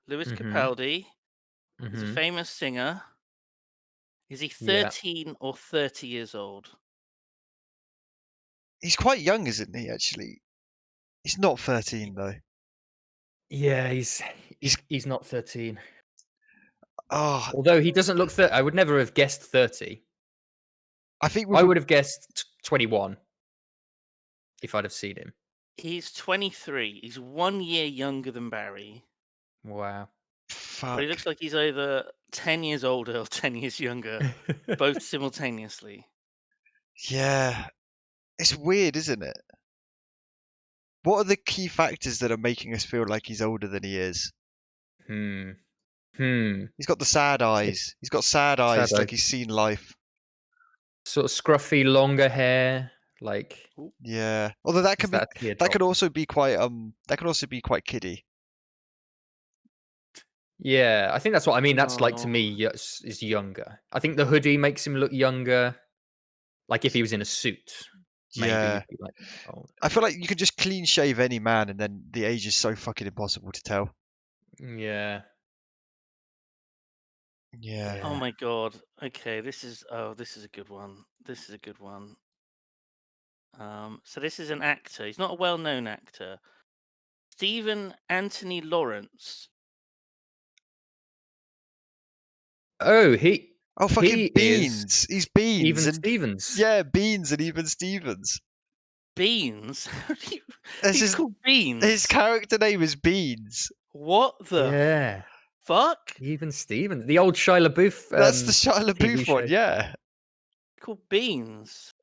Mhm. Capaldi. He's a Mhm. famous singer. Is he Yeah. 13 or 30 years old? He's quite young, isn't he? Actually, he's not 13 though. Yeah, he's not 13. Oh, Although he doesn't look 30. I would never have guessed 30. I think I would have guessed 21 if I'd have seen him. He's 23. He's 1 year younger than Barry. Wow. Fuck. But he looks like he's either 10 years older or 10 years younger, both simultaneously. Yeah, it's weird, isn't it? What are the key factors that are making us feel like he's older than he is? He's got the sad eyes. He's got sad eyes, Sad like eyes. he's seen life. Sort of scruffy, longer hair, like. Yeah. Although that Is can be, that a that could teardrop? also be quite kiddie. Yeah, I think that's what I mean. That's like to Oh. me is younger. I think the hoodie makes him look younger. Like if he was in a suit, maybe Yeah. you'd be like, oh, I feel like you could just clean shave any man, and then the age is so fucking impossible to tell. yeah. Yeah. Oh my god. Okay, this is a good one. This is a good one. So this is an actor. He's not a well-known actor. Stephen Anthony Lawrence. Oh, he Oh, fucking he is Beans. He's Beans Even and Stevens. yeah, Beans and Even Stevens. Beans? This He's is called Beans. his character name is Beans. What the Yeah, fuck? Even Stevens. The old Shia LaBeouf. That's the Shia TV LaBeouf show. one, yeah. Called Beans.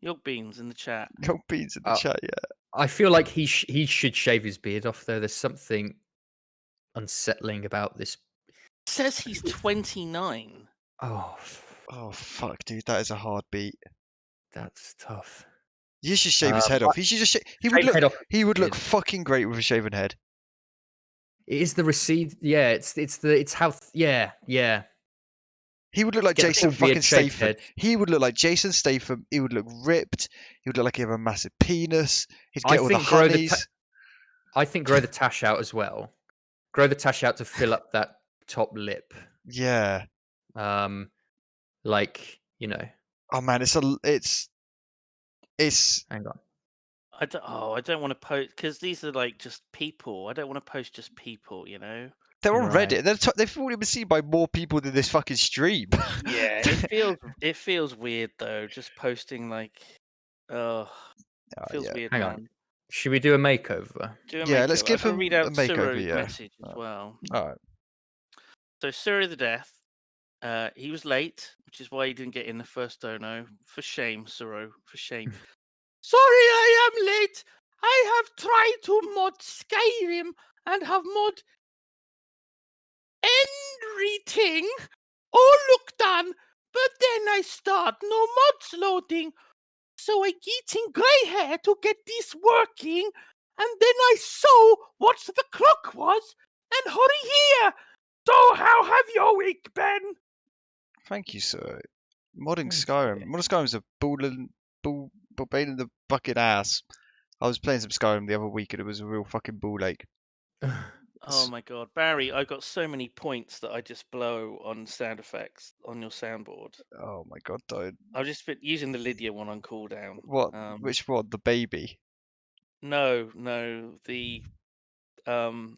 Yog Beans in the chat. Got Beans in the chat, yeah. I feel like he should shave his beard off though. There's something unsettling about this. It says he's 29. Oh, Oh fuck, dude, that is a hard beat. that's tough. You should shave his head off. He should just he would Shave head look off he would look beard. fucking great with a shaven head. It is the recede. Yeah, it's how. Yeah. He would look like Get the Jason full beard, fucking shaved Statham. head. He would look like Jason Statham. He would look ripped. He would look like he had a massive penis. He'd I get all the think grow the honeys. I think grow the tash out as well. Grow the tash out to fill up that top lip. Yeah. Like, you know. Oh man, it's Hang on. I don't want to post because these are like just people. I don't want to post just people, you know. they're on Right. Reddit. They've already been seen by more people than this fucking stream. Yeah, it feels weird though. Just posting like, feels yeah. weird, Hang man. on. Should we do a makeover? Do a Yeah, let's makeover. give I'm gonna him read a out makeover, Suro's yeah. message as well. All right. So Suro the Death, he was late, which is why he didn't get in the first dono. For shame, Suro. For shame. Sorry, I am late. I have tried to mod Skyrim and have mod everything. All look done, but then I start no mods loading. So I get in grey hair to get this working, and then I saw what the clock was and hurry here. So how have your week been? Thank you, sir. Modding Thank Skyrim. you. Modding Skyrim is a pain in the fucking ass. I was playing some Skyrim the other week and it was a real fucking ball ache. Oh my god, Barry, I got so many points that I just blow on sound effects on your soundboard. Oh my god, don't. I've just been using the Lydia one on cooldown. What? Which one? The baby? No, the trying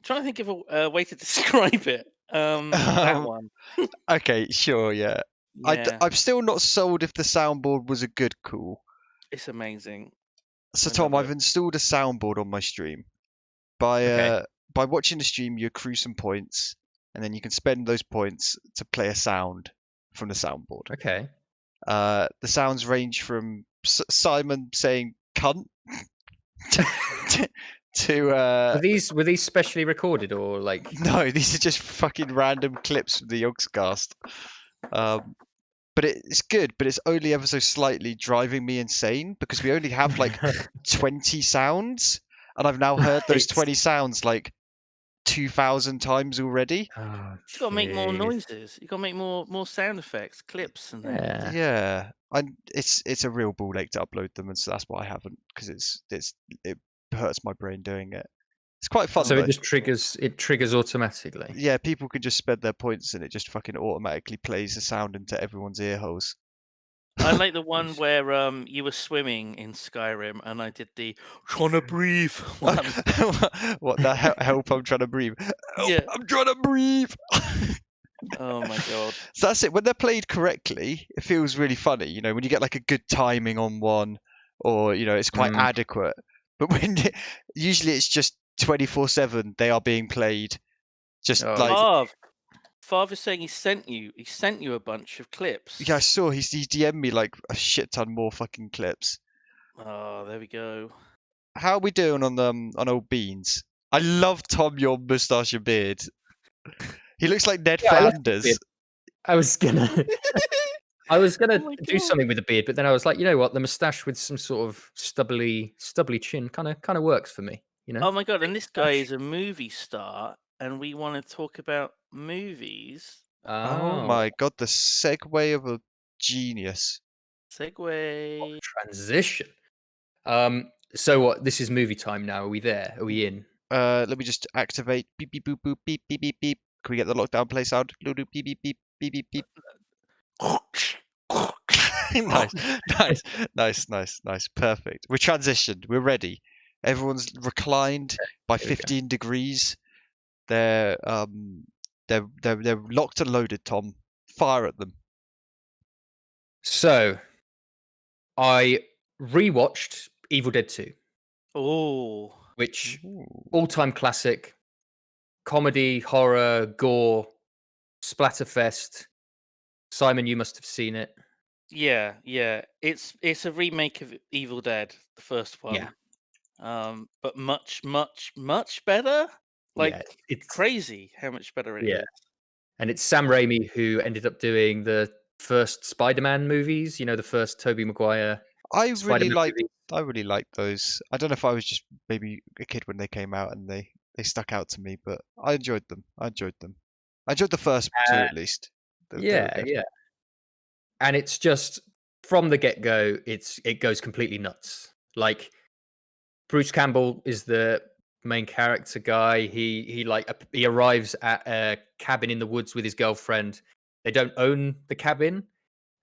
to think of a way to describe it. That one. Okay, sure, yeah. Yeah, I'm still not sold if the soundboard was a good call. it's amazing. So I Tom, love I've it. installed a soundboard on my stream. By watching the stream, you accrue some points, and then you can spend those points to play a sound from the soundboard. Okay. The sounds range from Simon saying "cunt" to Were these specially recorded or like? no, these are just fucking random clips from the Yogscast. But it's good, but it's only ever so slightly driving me insane because we only have like 20 sounds, and I've now heard those 20 sounds like 2,000 times already. Oh, You got to make more noises. You got to make more sound effects, clips, and that. Yeah. Yeah, it's a real ball ache to upload them, and so that's why I haven't, because it hurts my brain doing it. It's quite fun. So though. it triggers automatically. Yeah, people can just spend their points and it just fucking automatically plays the sound into everyone's ear holes. I like the one where you were swimming in Skyrim and I did the trying to breathe one. What the help? I'm trying to breathe. Help, Yeah. I'm trying to breathe. Oh my god. So that's it. When they're played correctly, it feels really funny. You know, when you get like a good timing on one, or you know, it's quite adequate. But when usually it's just 24/7, they are being played. Just like Father's saying he sent you a bunch of clips. yeah, I saw he DM'd me like a shit ton more fucking clips. Oh, there we go. How are we doing on old Beans? I love Tom, your moustache and beard. He looks like Ned Yeah, I left the beard. Flanders. I was gonna Oh my do God. something with the beard, but then I was like, you know what? The moustache with some sort of stubbly chin kind of works for me. You know. Oh my God! And this guy is a movie star, and we want to talk about movies. Oh Oh, my God, the segue of a genius. Segway. transition. So what? This is movie time now. Are we there? Are we in? Let me just activate beep beep boop boop beep beep beep beep. Can we get the lockdown play sound? Beep beep beep beep beep beep beep. nice. Perfect. We're transitioned. We're ready. Everyone's reclined by There we go. 15 degrees. They're locked and loaded, Tom. Fire at them. So, I rewatched Evil Dead 2, Oh, which Ooh. all-time classic, comedy, horror, gore, splatterfest. Simon, you must have seen it. yeah. It's a remake of Evil Dead, the first one. Yeah. But much better. Like Yeah, it's crazy how much better it is. Yeah. And it's Sam Raimi who ended up doing the first Spider-Man movies. You know, the first Tobey Maguire I really Spider-Man liked movies. those. I don't know if I was just maybe a kid when they came out and they stuck out to me, but I enjoyed them. I enjoyed the first two at least. They were good. Yeah. And it's just from the get-go, it goes completely nuts. Like Bruce Campbell is the main character guy. He arrives at a cabin in the woods with his girlfriend. They don't own the cabin.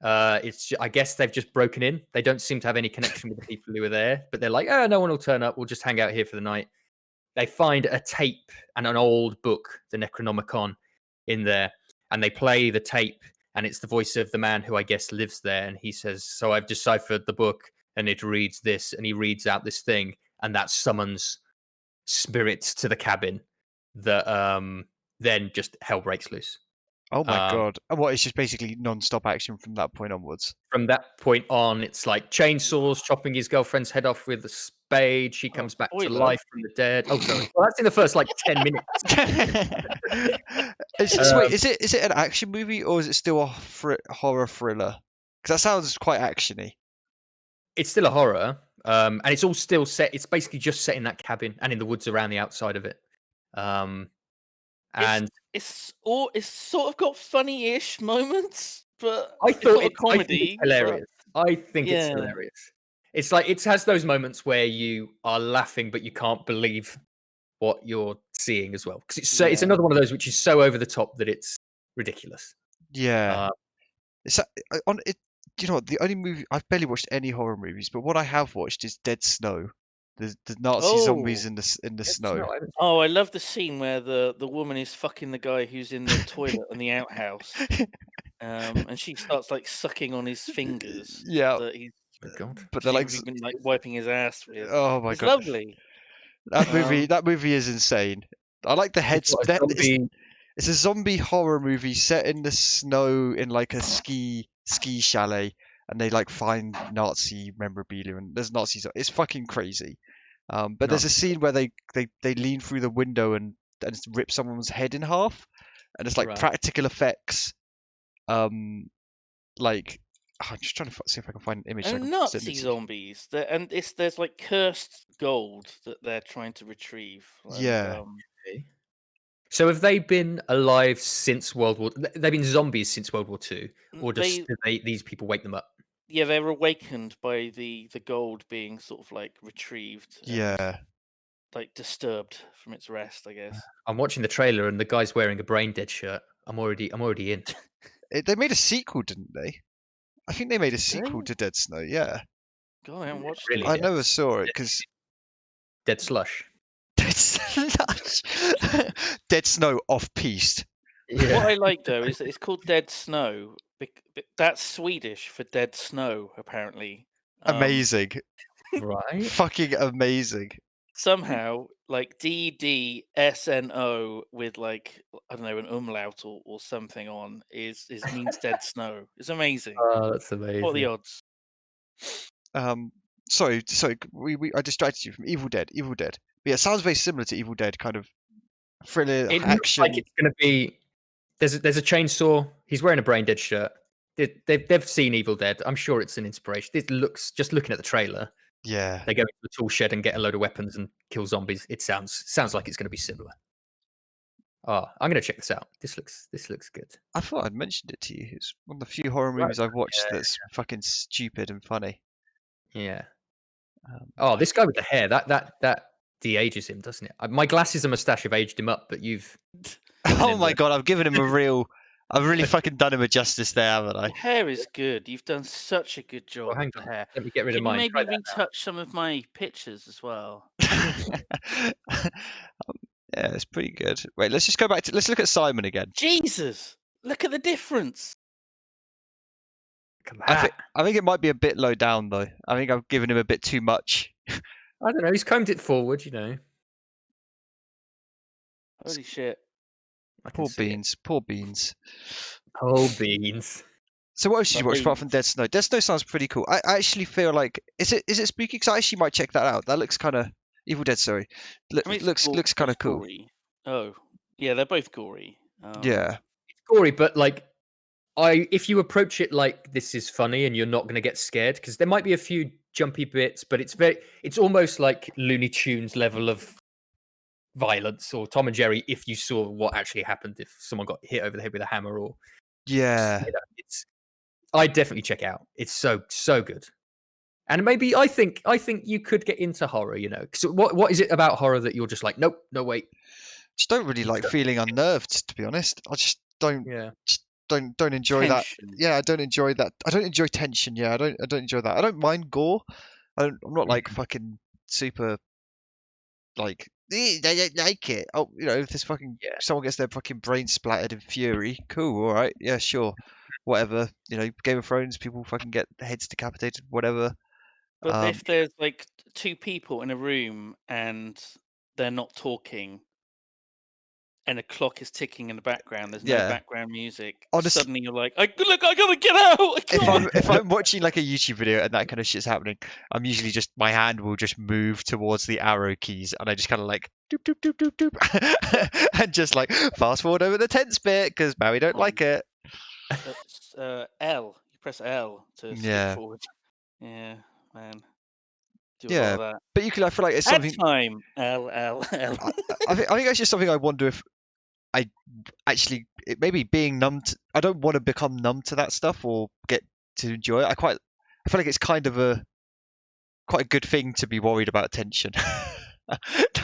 I guess they've just broken in. They don't seem to have any connection with the people who were there, but they're like, oh, no one will turn up. We'll just hang out here for the night. They find a tape and an old book, the Necronomicon, in there, and they play the tape, and it's the voice of the man who I guess lives there, and he says, "So I've deciphered the book, and it reads this," and he reads out this thing, and that summons spirits to the cabin. That then just hell breaks loose. Oh my Um, God. And what, it's just basically non-stop action from that point onwards. From that point on, it's like chainsaws chopping his girlfriend's head off with a spade. She comes back to spoiler. life from the dead. Oh, sorry. Well, that's in the first like 10 minutes. Wait, is it an action movie or is it still a horror thriller? Because that sounds quite actiony. It's still a horror, and it's all still set. It's basically just set in that cabin and in the woods around the outside of it. And it's sort of got funny-ish moments, but I thought it's not a comedy. it's hilarious. I think it's Yeah. hilarious. It's like it has those moments where you are laughing, but you can't believe what you're seeing as well. Because it's another one of those which is so over the top that it's ridiculous. Yeah. It's on it. You know what? The only movie I've barely watched any horror movies, but what I have watched is Dead Snow. The Nazi zombies in the snow. Oh, I love the scene where the woman is fucking the guy who's in the toilet in the outhouse, and she starts like sucking on his fingers. Yeah. That he's But they're like, been like wiping his ass with. oh my It's God, lovely. that movie is insane. I like the heads. Zombie. It's a zombie horror movie set in the snow in like a ski chalet, and they like find Nazi memorabilia and there's Nazis. It's fucking crazy. But there's a scene where they lean through the window and rip someone's head in half, and it's like Right. practical effects. Like I'm just trying to see if I can find an image. And Nazi zombies. There's like cursed gold that they're trying to retrieve. Yeah. So have they been alive since World War? They've been zombies since World War II, or do these people wake them up? Yeah, they're awakened by the gold being sort of like retrieved. Yeah. Like disturbed from its rest, I guess. I'm watching the trailer and the guy's wearing a Brain Dead shirt. I'm already in. They made a sequel, didn't they? I think they made a sequel to Dead Snow. Yeah. God, I haven't watched Really it. I never saw it because Dead Slush. Dead Slush. Dead Snow off-piste. Yeah. What I like though is that it's called Dead Snow. That's Swedish for dead snow, apparently. Amazing. Right. Fucking amazing. Somehow, like DDSNO with like I don't know an umlaut or something on is means dead snow. It's amazing. Oh, that's amazing. What are the odds? Sorry. I distracted you from Evil Dead. But yeah, it sounds very similar to Evil Dead, kind of thriller It action. looks like it's going to be There's a chainsaw. He's wearing a Brain Dead shirt. They've seen Evil Dead. I'm sure it's an inspiration. It looks, just looking at the trailer, Yeah. they go into the tool shed and get a load of weapons and kill zombies. It sounds like it's going to be similar. Oh, I'm going to check this out. This looks good. I thought I'd mentioned it to you. It's one of the few horror movies I've watched that's fucking stupid and funny. Yeah. Oh, this guy with the hair, that de-ages him, doesn't it? My glasses and mustache have aged him up, but you've... Oh my god, I've given him I've really fucking done him a justice there, haven't I? Your hair is good. You've done such a good job hang with on. the hair. Let me get rid of Can you mine. maybe retouch some of my pictures as well? Yeah, it's pretty good. Wait, let's just go back to... Let's look at Simon again. Jesus! Look at the difference. I think it might be a bit low down, though. I think I've given him a bit too much. I don't know. He's combed it forward, you know. Holy shit. Poor beans. Poor beans. Poor beans. So what else did you watch apart from Dead Snow? Dead Snow sounds pretty cool. I actually feel like... Is it spooky? Because I actually might check that out. That looks kind of... Evil Dead, sorry. Looks kind of cool. Gory. Oh, yeah, they're both gory. Yeah. It's gory, but like... if you approach it like this is funny and you're not going to get scared, because there might be a few jumpy bits, but it's almost like Looney Tunes level of violence, or Tom and Jerry if you saw what actually happened if someone got hit over the head with a hammer, or Yeah. I'd definitely check it out. It's so good. And maybe I think you could get into horror, you know. Because what is it about horror that you're just like, nope, no wait. Just don't really like feeling unnerved, to be honest. I just don't. Yeah. Don't enjoy Tension. that. Yeah, I don't enjoy that. I don't enjoy tension. Yeah, I don't enjoy that. I don't mind gore. I'm not like fucking super like I don't like it. Oh, you know, if this fucking someone gets their fucking brain splattered in fury, cool, all right, yeah, sure, whatever. You know, Game of Thrones, people fucking get heads decapitated, whatever. But if there's like two people in a room and they're not talking, and a clock is ticking in the background, there's no background music. Suddenly you're like, I gotta get out. If I'm watching like a YouTube video and that kind of shit's happening, I'm usually just, my hand will just move towards the arrow keys and I just kind of like doop doop doop doop doop and just like fast forward over the tense bit because Barry don't like it. It's, L. You press L to skip forward. Yeah, man. Do all that. But you can. I feel like it's something. Time. L. I think that's just something I wonder if I actually maybe being numb. I don't want to become numb to that stuff or get to enjoy it. I feel like it's kind of quite a good thing to be worried about tension.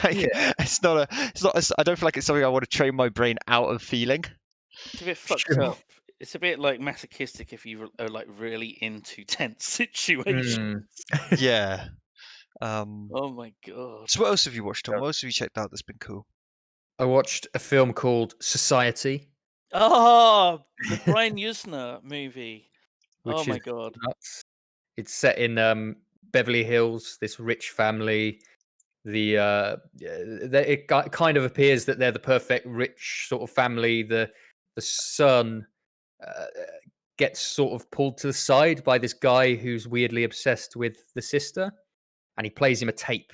It's not. I don't feel like it's something I want to train my brain out of feeling. It's a bit fucked up. It's a bit like masochistic if you are like really into tense situations. Yeah. Oh my god. So what else have you watched, Tom? What else have you checked out that's been cool? I watched a film called Society. Oh, the Brian Usna movie. Oh my god. Nuts. It's set in Beverly Hills, this rich family. It kind of appears that they're the perfect rich sort of family. The son gets sort of pulled to the side by this guy who's weirdly obsessed with the sister, and he plays him a tape.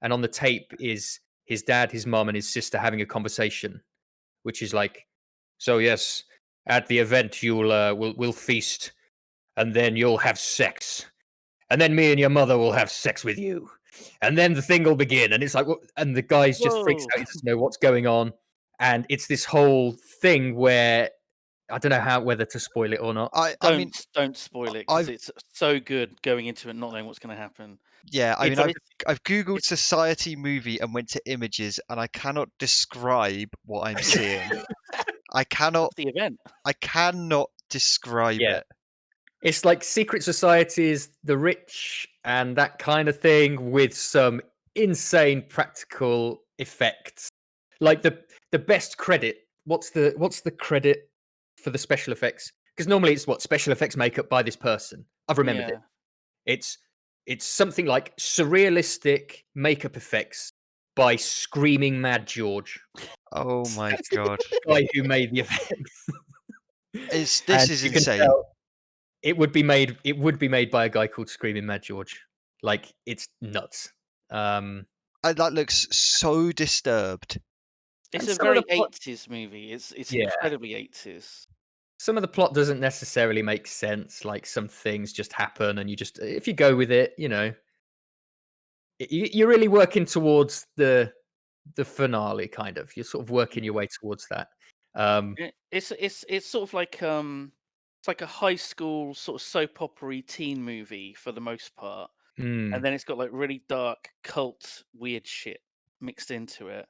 And on the tape is his dad, his mom, and his sister having a conversation, which is like, so yes, at the event we'll feast, and then you'll have sex, and then me and your mother will have sex with you, and then the thing will begin. And it's like, and the guy's just freaks out. He doesn't know what's going on, and it's this whole thing where I don't know whether to spoil it or not. Don't spoil it because it's so good going into it not knowing what's going to happen. Yeah, I mean, I've googled Society movie and went to images, and I cannot describe what I'm seeing. I cannot. The event. I cannot describe it. It's like secret societies, the rich, and that kind of thing, with some insane practical effects. Like the best credit. What's the credit for the special effects? Because normally it's special effects makeup by this person. I've remembered it. It's something like surrealistic makeup effects by Screaming Mad George. Oh my god! The guy who made the effects. This is insane. It would be made by a guy called Screaming Mad George. Like, it's nuts. That looks so disturbed. It's And a some of very the plot, 80s movie. It's yeah, incredibly 80s. some of the plot doesn't necessarily make sense. Like some things just happen, and you just if you go with it, you're really working towards the finale. Kind of, you're sort of working your way towards that. Um, It's sort of like it's like a high school sort of soap opera teen movie for the most part, and mm, then it's got like really dark cult weird shit mixed into it.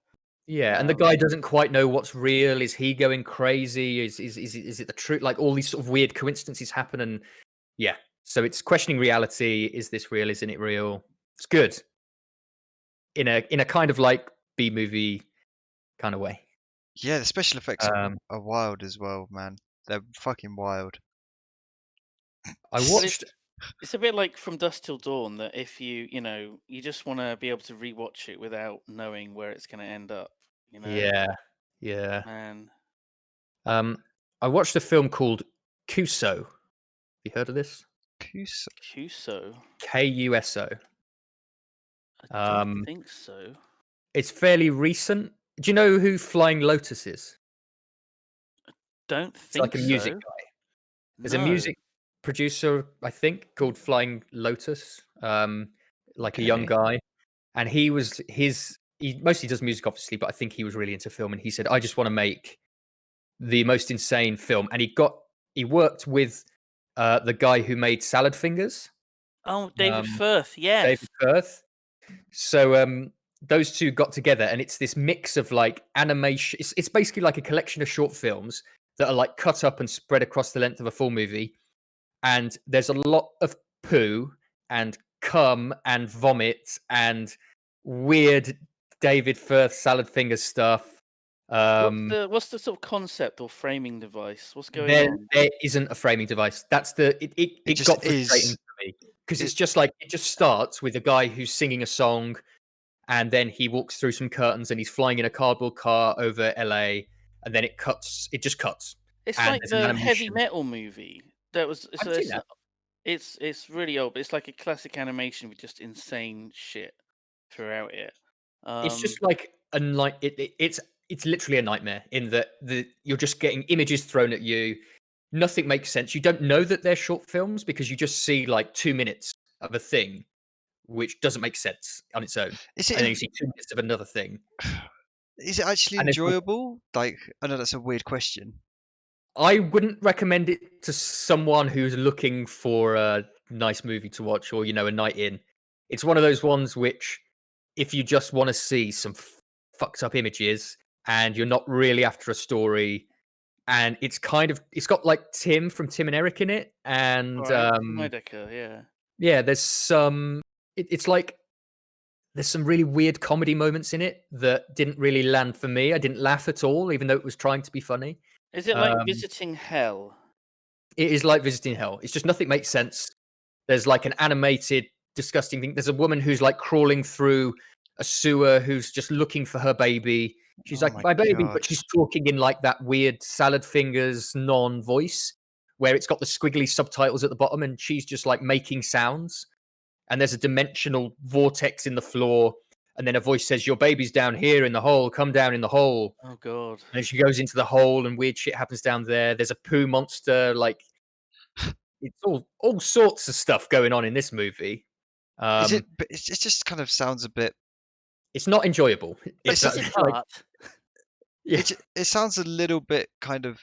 yeah, and the Um, guy doesn't quite know what's real. Is he going crazy? Is it the truth? Like all these sort of weird coincidences happen, and yeah, so it's questioning reality. Is this real? Isn't it real? It's good in a kind of like B movie kind of way. Yeah, the special effects Um, are wild as well, man. They're fucking wild. I but watched. it's a bit like From Dusk Till Dawn that if you just want to be able to rewatch it without knowing where it's going to end up. Yeah, yeah. Man, Um, I watched a film called Kuso. You heard of this? Kus- Kuso. Kuso. I don't Um, think so. it's fairly recent. Do you know who Flying Lotus is? Don't It's like think a music so. guy. There's a No. music producer, I think, called Flying Lotus. Like a young Okay. guy, and he mostly does music, obviously, but I think he was really into film, and he said, "I just want to make the most insane film," and he worked with the guy who made Salad Fingers, Oh, David um, Firth. Yes. David Firth. So those two got together, and it's this mix of like animation. It's basically like a collection of short films that are like cut up and spread across the length of a full movie. And there's a lot of poo and cum and vomit and weird David Firth salad fingers stuff. Um, What's the sort of concept or framing device? What's going there on? there isn't a framing device. That's It it just got frustrating is. for me because It it's just like it just starts with a guy who's singing a song, and then he walks through some curtains and he's flying in a cardboard car over LA, and then it cuts. It just cuts, It's and like there's an the heavy animation. metal movie. That was I haven't seen that. it's really old, but it's like a classic animation with just insane shit throughout it. It's Um, just like it's literally a nightmare in that you're just getting images thrown at you. Nothing makes sense. You don't know that they're short films because you just see like 2 minutes of a thing, which doesn't make sense on its own, is and then you it see 2 minutes of another thing, is it actually and it's all. enjoyable? Like, I know that's a weird question. I wouldn't recommend it to someone who's looking for a nice movie to watch or a night in. It's one of those ones which, if you just want to see some fucked up images and you're not really after a story, and it's got like Tim from Tim and Eric in it, all and right, Heidecker, yeah. yeah, it's like there's some really weird comedy moments in it that didn't really land for me. I didn't laugh at all, even though it was trying to be funny. Is it like Um, Visiting Hell? it is like visiting hell. It's just nothing makes sense. There's like an animated, disgusting thing. There's a woman who's like crawling through a sewer who's just looking for her baby. She's Oh like, my my baby, god. but she's talking in like that weird salad fingers non voice where it's got the squiggly subtitles at the bottom and she's just like making sounds. And there's a dimensional vortex in the floor. And then a voice says, your baby's down here in the hole. Come down in the hole. Oh god. And then she goes into the hole and weird shit happens down there. There's a poo monster. Like, it's all sorts of stuff going on in this movie. Is it? Um, But it just kind of sounds a bit. it's not enjoyable. But If It's is that's it like, hard? yeah, it sounds a little bit kind of.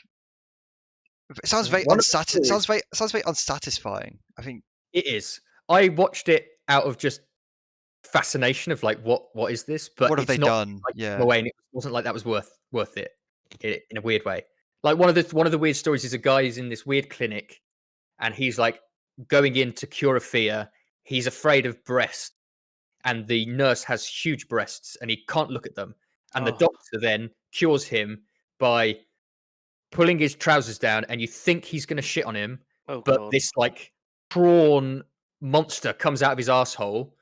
It sounds very one of the stories sounds very unsatisfying. I think. it is. I watched it out of just fascination of like what is this? But What have it's they not done? like in Yeah. a way, and it wasn't like that was worth it in a weird way. Like one of the weird stories is a guy who's in this weird clinic, and he's like going in to cure a fear. He's afraid of breasts, and the nurse has huge breasts, and he can't look at them. And the Oh, doctor then cures him by pulling his trousers down, and you think he's going to shit on him, oh but god. this like prawn monster comes out of his asshole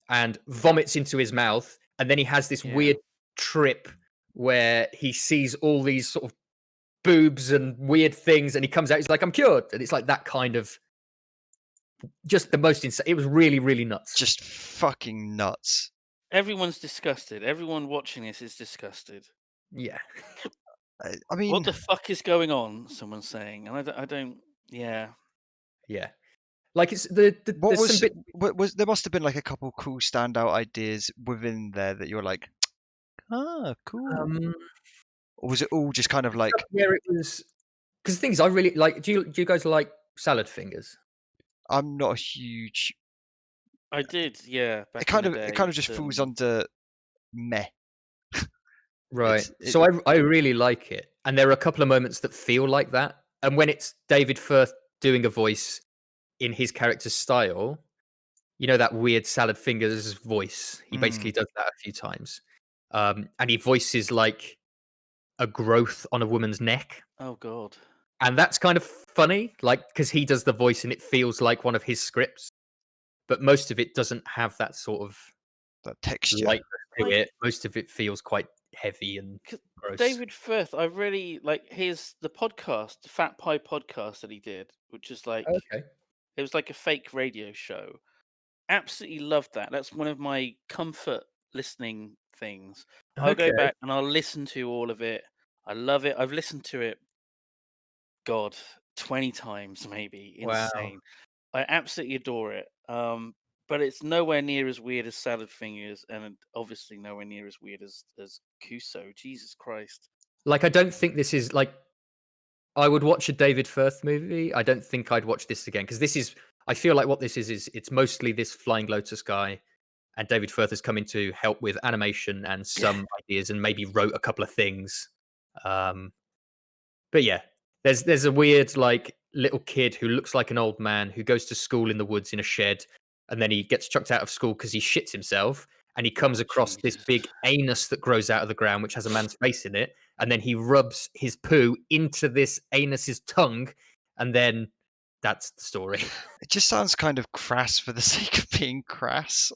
and vomits into his mouth, and then he has this Yeah. weird trip where he sees all these sort of boobs and weird things, and he comes out, he's like, I'm cured, and it's like that kind of just the most insane. It was really, really nuts. Just fucking nuts. Everyone's disgusted. Everyone watching this is disgusted. Yeah. I mean, What the fuck is going on? Someone's saying, and I don't. Yeah. Yeah. Like it's there's some bit. there must have been like a couple cool standout ideas within there that you're like, cool. Or was it all just kind of like? Where it was, because the thing is, I really like. Do you guys like salad fingers? I'm not a huge. I did, yeah, It back in kind the of day. it kind of just falls under meh. Right. It, So I really like it, and there are a couple of moments that feel like that. And when it's David Firth doing a voice in his character's style, you know that weird salad fingers voice. He basically does that a few times, and he voices like a growth on a woman's neck. Oh god. And that's kind of funny, like, because he does the voice and it feels like one of his scripts, but most of it doesn't have that sort of that texture. lightness to Like- it. Most of it feels quite heavy and gross. David Firth, I really like the podcast, the Fat Pie podcast that he did, which is like Okay. it was like a fake radio show. Absolutely loved that. That's one of my comfort listening things. I'll go Okay. back and I'll listen to all of it. I love it. I've listened to it, God, 20 times maybe. Wow. Insane. I absolutely adore it. But it's nowhere near as weird as Salad Fingers, and obviously nowhere near as weird as Kuso. Jesus Christ. Like, I don't think this is like. I would watch a David Firth movie. I don't think I'd watch this again because this is. I feel like what this is it's mostly this Flying Lotus guy, and David Firth has come in to help with animation and some ideas, and maybe wrote a couple of things. But yeah, there's a weird like little kid who looks like an old man who goes to school in the woods in a shed, and then he gets chucked out of school because he shits himself, and he comes across this Jesus. big anus that grows out of the ground, which has a man's face in it, and then he rubs his poo into this anus's tongue, and then that's the story. It just sounds kind of crass for the sake of being crass.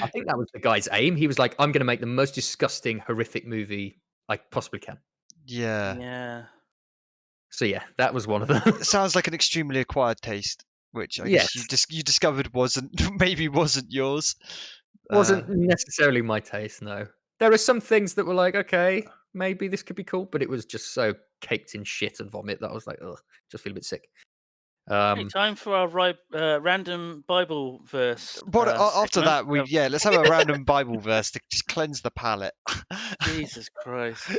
I think that was the guy's aim. He was like, I'm going to make the most disgusting, horrific movie I possibly can. Yeah. Yeah. So yeah, that was one of them. It sounds like an extremely acquired taste, which I guess you discovered maybe wasn't yours. Wasn't necessarily my taste, no. There are some things that were like, okay, maybe this could be cool, but it was just so caked in shit and vomit that I was like, ugh, just feel a bit sick. Okay, time for our random Bible verse. But after segment. that, let's have a random Bible verse to just cleanse the palate. Jesus Christ.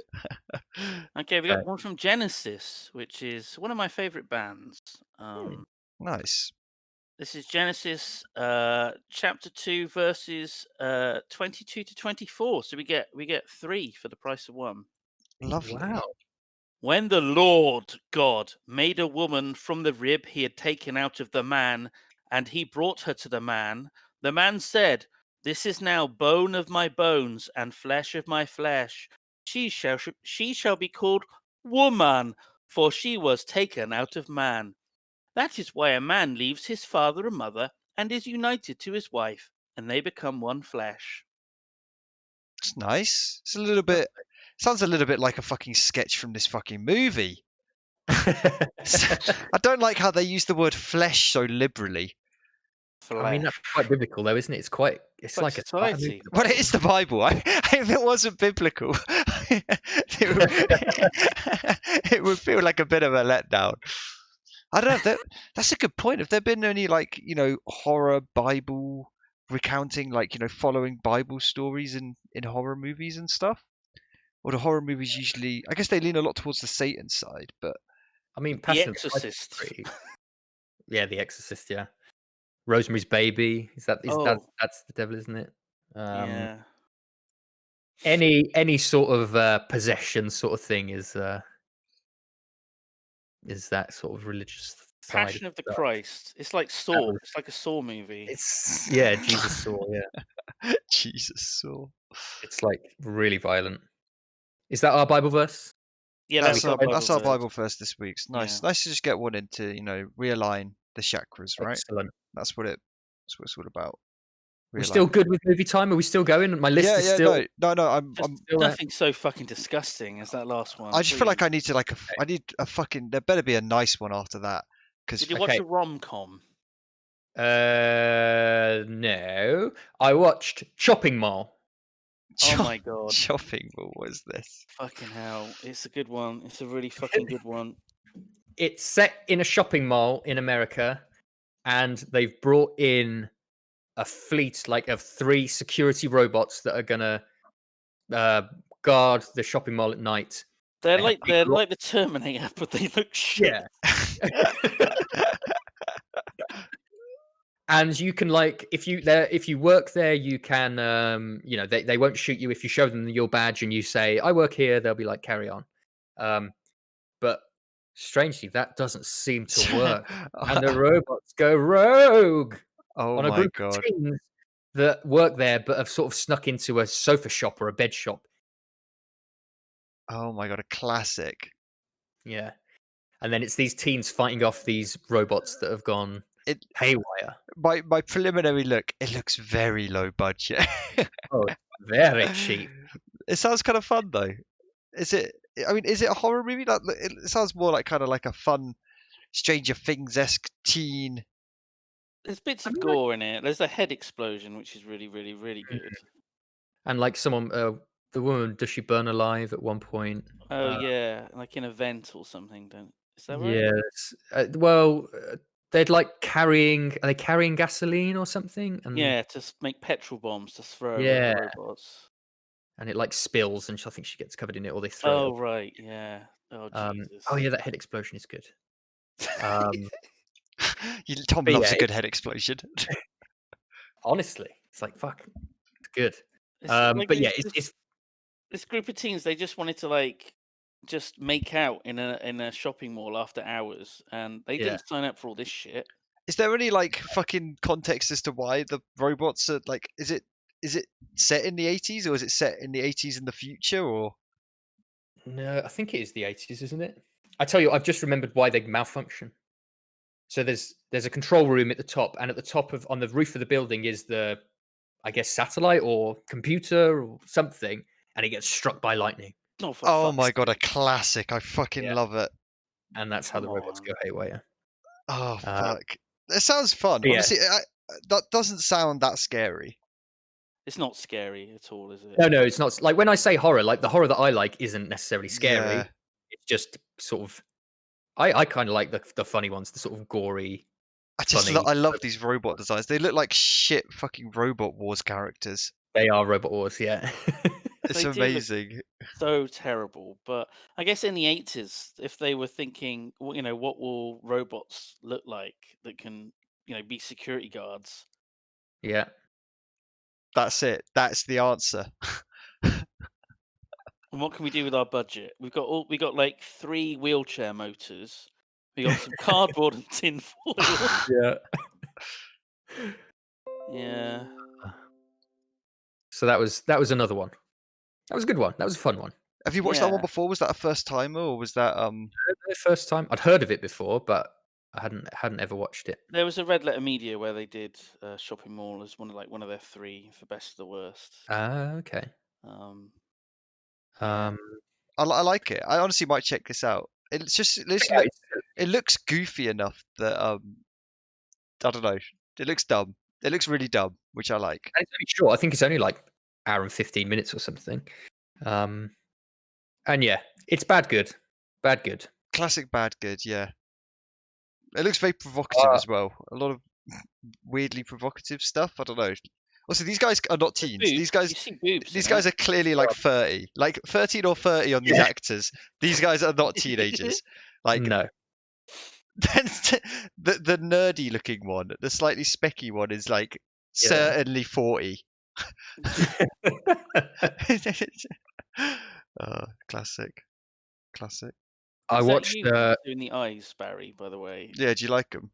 Okay, we got one from Genesis, which is one of my favorite bands. Nice. This is Genesis chapter 2 verses 22 to 24. So we get 3 for the price of 1. Lovely. Wow. When the Lord God made a woman from the rib he had taken out of the man, and he brought her to the man said, "This is now bone of my bones and flesh of my flesh. She shall be called woman, for she was taken out of man. That is why a man leaves his father and mother and is united to his wife, and they become one flesh." It's nice. It's a little bit. Sounds a little bit like a fucking sketch from this fucking movie. I don't like how they use the word flesh so liberally. I mean, that's quite biblical, though, isn't it? It's like a society. Well, it is the Bible. If it wasn't biblical, it would feel like a bit of a letdown. I don't know. That's a good point. Have there been any horror Bible recounting, following Bible stories in horror movies and stuff? Or do horror movies usually? I guess they lean a lot towards the Satan side, but I mean, The Passion of the Christ is Exorcist. pretty- Yeah, The Exorcist. Yeah, Rosemary's Baby. That's the devil, isn't it? Yeah. Any sort of possession sort of thing is that sort of religious side. Passion of the Christ. It's like Saw. It's like a Saw movie. It's Jesus Saw. Yeah, Jesus Saw. it's like really violent. Is that our Bible verse? Yeah, That's our verse. Bible verse this week. It's nice. Yeah. Nice to just get one in to realign the chakras, right? Excellent. That's what it's all about. We're still good with movie time. Are we still going? My list is still. No. I'm still Nothing so fucking disgusting as that last one. I just feel like please. I need to I need a fucking. There better be a nice one after that. Did you watch a rom-com? No, I watched Chopping Mall. Oh my god. Shopping mall was this? Fucking hell. It's a good one. It's a really fucking good one. It's set in a shopping mall in America, and they've brought in a fleet of 3 security robots that are gonna guard the shopping mall at night. They're They have like big the Terminator, but they look shit. Yeah. And you can if you work there, you can they won't shoot you if you show them your badge and you say I work here. They'll be like carry on. But strangely, that doesn't seem to work, and the robots go rogue Oh on a my group of god. teens that work there, but have sort of snuck into a sofa shop or a bed shop. Oh my god, a classic. Yeah, and then it's these teens fighting off these robots that have gone haywire. My preliminary look, it looks very low budget. Oh, very cheap. It sounds kind of fun though. Is it? I mean, is it a horror movie? Like, it sounds more like kind of like a fun Stranger Things-esque teen. There's bits of gore in it. There's a head explosion, which is really, really, really good. And someone, the woman, does she burn alive at one point? Oh yeah, like in a vent or something. Is that right? Yes. Well, they'd are they carrying gasoline or something? And Yeah, to make petrol bombs to throw at yeah, the robots. and it spills, and I think she gets covered in it, or they throw it. Oh right, yeah. Oh Jesus. Oh yeah, that head explosion is good. Um, Tom But loves yeah, a good head explosion. honestly, it's like fuck, it's good. Like But yeah, it's this group of teens. They just wanted to just make out in a shopping mall after hours, and they Yeah. didn't sign up for all this shit. Is there any fucking context as to why the robots are is it set in the 80s or is it set in the 80s in the future or? No, I think it is the 80s, isn't it? I tell you, I've just remembered why they malfunction. So there's a control room at the top, and at the top on the roof of the building is the, I guess, satellite or computer or something, and it gets struck by lightning. Oh my god, a classic! I fucking love it. And that's how the robots go haywire. Oh fuck! It sounds fun. Honestly, that doesn't sound that scary. It's not scary at all, is it? No, it's not. Like when I say horror, the horror that I like isn't necessarily scary. Yeah. It's just sort of. I kind of like the funny ones, the sort of gory. I love these robot designs. They look like shit fucking Robot Wars characters. They are Robot Wars, yeah. It's amazing. So terrible, but I guess in the 80s, if they were thinking, what will robots look like that can, be security guards? Yeah. That's it. That's the answer. And what can we do with our budget? We got like 3 wheelchair motors. We got some cardboard and tin foil. Yeah. Yeah. So that was another one. That was a good one. That was a fun one. Have you watched that one before? Was that a first timer or was that The first time? I'd heard of it before, but I hadn't ever watched it. There was a Red Letter Media where they did Shopping Mall as one of their 3 for best of the worst. Okay. I like it. I honestly might check this out. It's just it looks goofy enough that I don't know. It looks dumb. It looks really dumb, which I like. And it's only short. I think it's only like hour and 15 minutes or something. And yeah, it's bad good. Bad good. Classic bad good, yeah. It looks very provocative as well. A lot of weirdly provocative stuff. I don't know. Also, these guys are not teens. These guys are clearly like 30, like 13 or 30 on these actors. These guys are not teenagers. No. Then the nerdy looking one, the slightly specky one, is like certainly 40. Classic. I watched doing the eyes, Barry. By the way. Yeah, do you like them?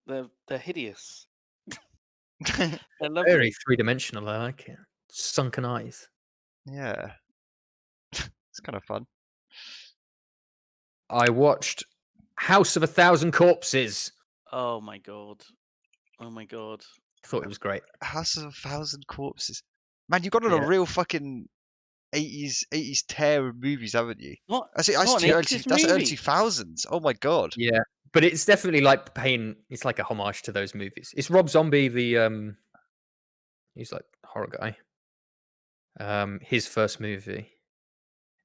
They're hideous. They're very 3-dimensional. I like it. Sunken eyes. Yeah. It's kind of fun. I watched House of 1,000 Corpses. Oh my god. I thought it was great. House of 1,000 Corpses. Man, you've got on a real fucking 80s tear of movies, haven't you? What? That's early 2000s. Oh my god. Yeah, but it's definitely like it's like a homage to those movies. It's Rob Zombie, he's like horror guy. His first movie,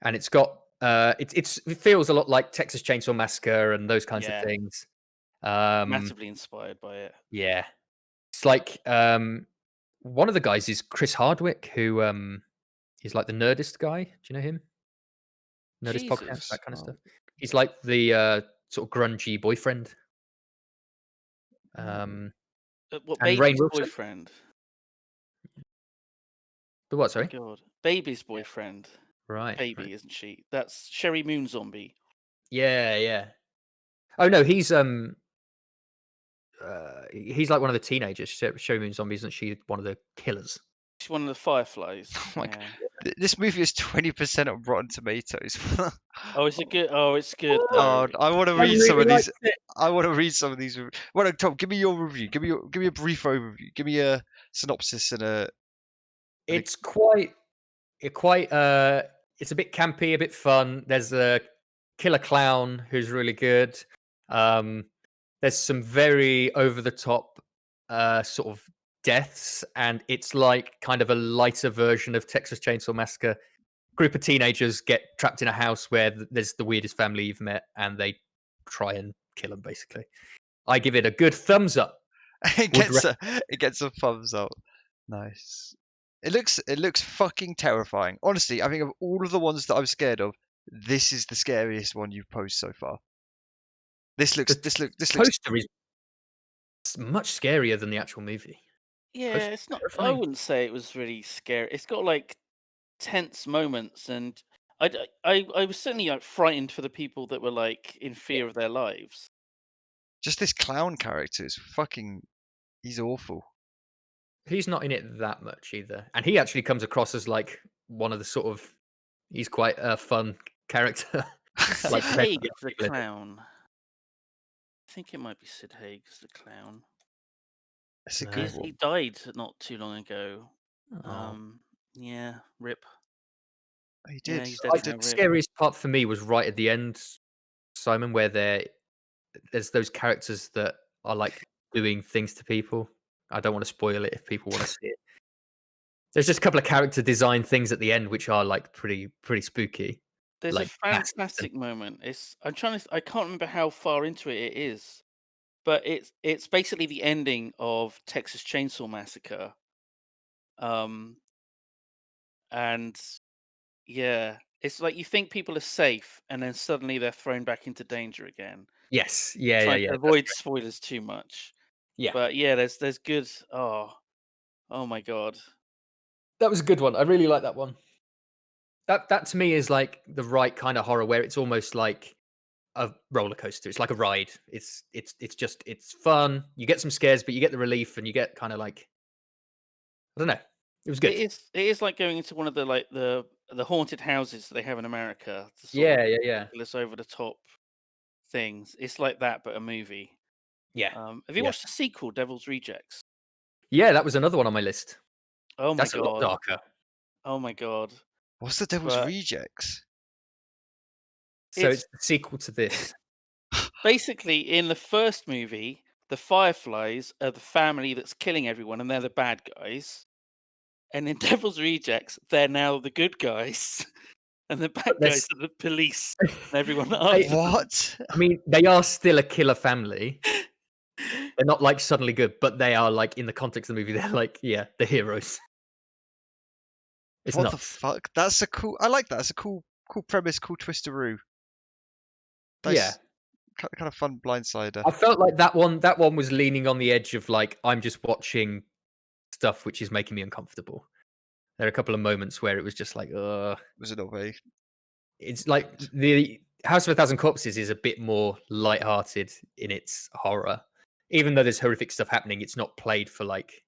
and it's got it feels a lot like Texas Chainsaw Massacre and those kinds of Yeah, things. massively inspired by it. Yeah, it's like one of the guys is Chris Hardwick, who he's like the Nerdist guy. Do you know him? Nerdist podcast, Jesus. Chris that kind of stuff. Hardwick. He's like the sort of grungy boyfriend. Hmm. What, And Rainn baby's Wilson. boyfriend? The what? My Sorry. God, baby's Yeah. boyfriend. Right. Baby, isn't she? That's Sherry Moon Zombie. Yeah. Oh no, he's like one of the teenagers. Show Moon Zombie, isn't she? One of the killers. She's one of the Fireflies. Oh my Yeah. God. This movie is 20% on Rotten Tomatoes. Oh, is it good? Oh, it's good though. I want to I read some really of these. liked it. I want to read some of these. Well, no, Tom, give me your review. Give me a brief overview. Give me a synopsis and a. It's quite it's a bit campy, a bit fun. There's a killer clown who's really good. There's some very over the top sort of deaths, and it's like kind of a lighter version of Texas Chainsaw Massacre. Group of teenagers get trapped in a house where there's the weirdest family you've met, and they try and kill them. Basically, I give it a good thumbs up. it Would gets a thumbs up. Nice. It looks fucking terrifying. Honestly, I think of all of the ones that I'm scared of, this is the scariest one you've posed so far. This looks poster is much scarier than the actual movie. Yeah, it's not. I Terrifying. wouldn't say it was really scary. It's got like tense moments, and I was certainly like frightened for the people that were like in fear of their lives. just this clown character is fucking. He's awful. He's not in it that much either, and he actually comes across as like one of the sort of. He's quite a fun character. Sid Like, Haig compared as the to people. clown. I think it might be Sid Haig as the clown. It's a No. good He one. died not too long ago. Oh. Yeah, rip. He Yeah, did. he's He dead The now. did. Rip. scariest part for me was right at the end, Simon, where there's those characters that are like doing things to people. I don't want to spoil it if people want to see it. There's just a couple of character design things at the end which are like pretty spooky. There's Like a fantastic moment. I can't remember how far into it is, but it's basically the ending of Texas Chainsaw Massacre. And yeah, it's like you think people are safe, and then suddenly they're thrown back into danger again. Yes. Yeah. Trying to That's avoid great. spoilers too much. Yeah. But yeah, there's good. Oh my God. That was a good one. I really like that one. That to me is like the right kind of horror where it's almost like a roller coaster. It's like a ride. It's just it's fun. You get some scares, but you get the relief, and you get kind of like I don't know. It was good. It is like going into one of the like the haunted houses that they have in America. The sort of Yeah. ridiculous over the top things. It's like that, but a movie. Yeah. Have you Yeah. watched the sequel, Devil's Rejects? Yeah, that was another one on my list. Oh my That's a lot God. darker. Oh my God. What's the Devil's But Rejects? So it's it's the sequel to this. basically in the first movie, the Fireflies are the family that's killing everyone, and they're the bad guys. And in Devil's Rejects, they're now the good guys, and the bad But guys there's are the police and everyone I after them. What? I mean, they are still a killer family. They're not like suddenly good, but they are like in the context of the movie, they're like, yeah, the heroes. It's What the nuts. fuck? That's a cool. I like that. It's a cool premise, cool twisteroo. Yeah. Nice, kind of fun blindsider. I felt like that one was leaning on the edge of like, I'm just watching stuff which is making me uncomfortable. There are a couple of moments where it was just like, Was it not very? it's like the House of a Thousand Corpses is a bit more lighthearted in its horror. Even though there's horrific stuff happening, it's not played for like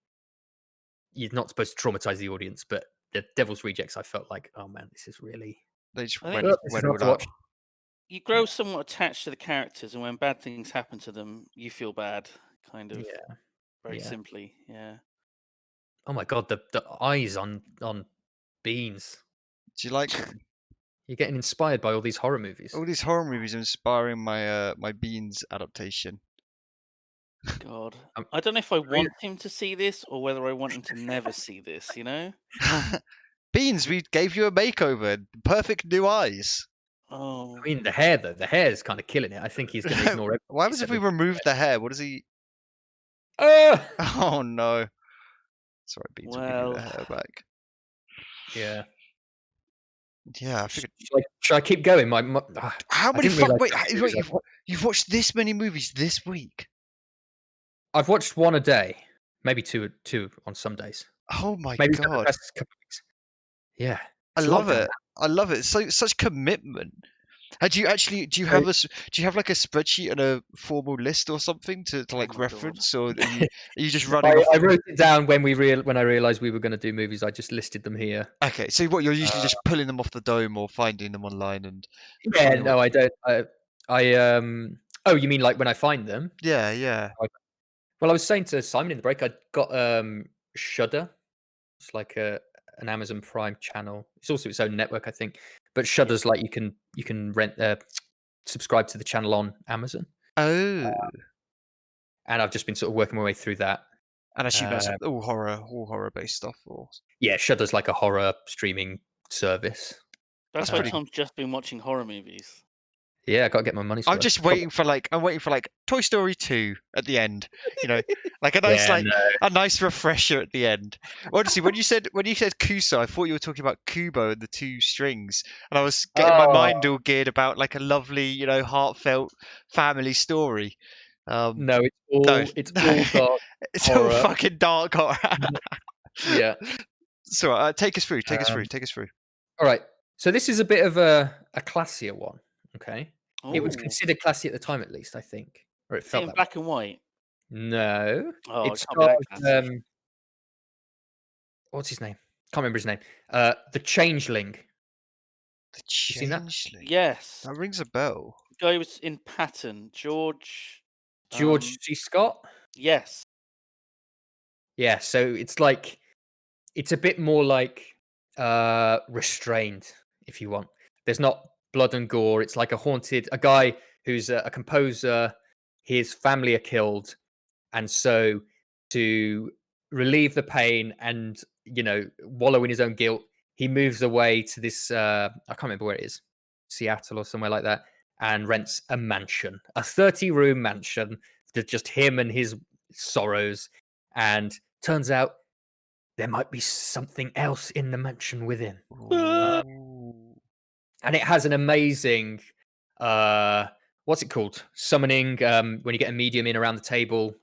you're not supposed to traumatize the audience. But the Devil's Rejects, I felt like, oh man, this is really They just I think this is went hard all to out. watch. you grow somewhat attached to the characters, and when bad things happen to them, you feel bad, kind of, Yeah, very yeah. simply. Yeah. Oh my god, the eyes on Beans. Do you like them? You're getting inspired by all these horror movies. All these horror movies are inspiring my my Beans adaptation. God, Um, I don't know if I really- want him to see this or whether I want him to never see this. You know? Beans, we gave you a makeover. Perfect new eyes. Oh, I mean, the hair though, the hair is kind of killing it. I think he's going to ignore everything. What happens if we remove the hair? What does he? Uh, Oh no. Sorry, Beans. We'll give you the well, hair back. yeah. Yeah, I figured. Should I keep going? How I many? didn't realise Wait, how many movies you've watched this many movies this week? I've watched one a day, maybe two on some days. Oh my Maybe for the god. past couple of weeks. Yeah, I it's love lockdown. it. I love it. Such commitment. Do you have like a spreadsheet and a formal list or something to like my God. reference, or are you just running off? I wrote it down when I realized we were going to do movies. I just listed them here. Okay, so what you're usually just pulling them off the dome or finding them online and Yeah, trying to no, I don't. Oh, you mean like when I find them? yeah. Well, I was saying to Simon in the break, I got Shudder. It's like an Amazon Prime channel. It's also its own network, I think. But Shudder's like you can rent subscribe to the channel on Amazon. Oh, And I've just been sort of working my way through that. and I assume that's all horror based stuff, or Yeah, Shudder's like a horror streaming service. That's why Tom's just been watching horror movies. Yeah, I got to get my money's worth. I'm just waiting for like Toy Story 2 at the end, like a nice a nice refresher at the end. Honestly, when you said Kusa, I thought you were talking about Kubo and the two strings, and I was getting my mind all geared about like a lovely, heartfelt family story. No, it's all dark. It's horror. all fucking dark horror. Yeah. So take us through. Take us through. All right. So this is a bit of a classier one. Okay. It was Ooh. considered classy at the time, at least, I think, or it felt in that black and white. No. Oh, It it can't be that stars, classy. what's his name? Can't remember his name. The Changeling. The seen that? Changeling. Yes. That rings a bell. The guy was in Patton. George C. Scott. Yes. Yeah. So it's like it's a bit more like restrained, if you want. There's not blood and gore. It's like a guy who's a composer. His family are killed, and so to relieve the pain and wallow in his own guilt, he moves away to this I can't remember where it is, Seattle or somewhere like that, and rents a mansion, a 30-room mansion, to just him and his sorrows. And turns out there might be something else in the mansion within. And it has an amazing what's it called? Summoning, when you get a medium in around the table.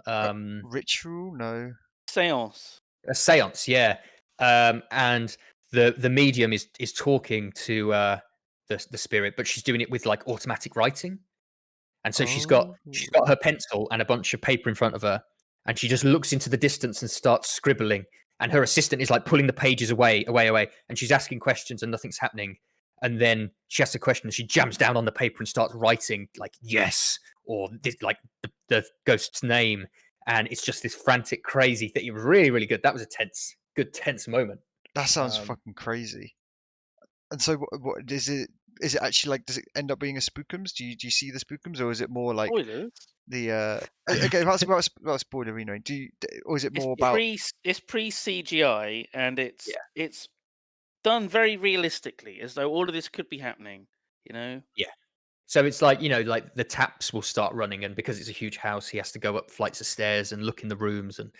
Ritual? No. Seance. A seance, yeah. And the medium is talking to the spirit, but she's doing it with like automatic writing. And so she's got her pencil and a bunch of paper in front of her, and she just looks into the distance and starts scribbling. And her assistant is like pulling the pages away, and she's asking questions and nothing's happening. And then she asks a question and she jams down on the paper and starts writing like yes, or this, like the ghost's name. And it's just this frantic, crazy thing. It was really, really good. That was a tense moment. That sounds fucking crazy. And so, what is it? Is it actually like? Does it end up being a spookums? Do you see the spookums, or is it more like the? Okay, that's spoiler, or is it more about? It's pre CGI, and it's done very realistically, as though all of this could be happening. Yeah. So it's like, like the taps will start running, and because it's a huge house, he has to go up flights of stairs and look in the rooms, and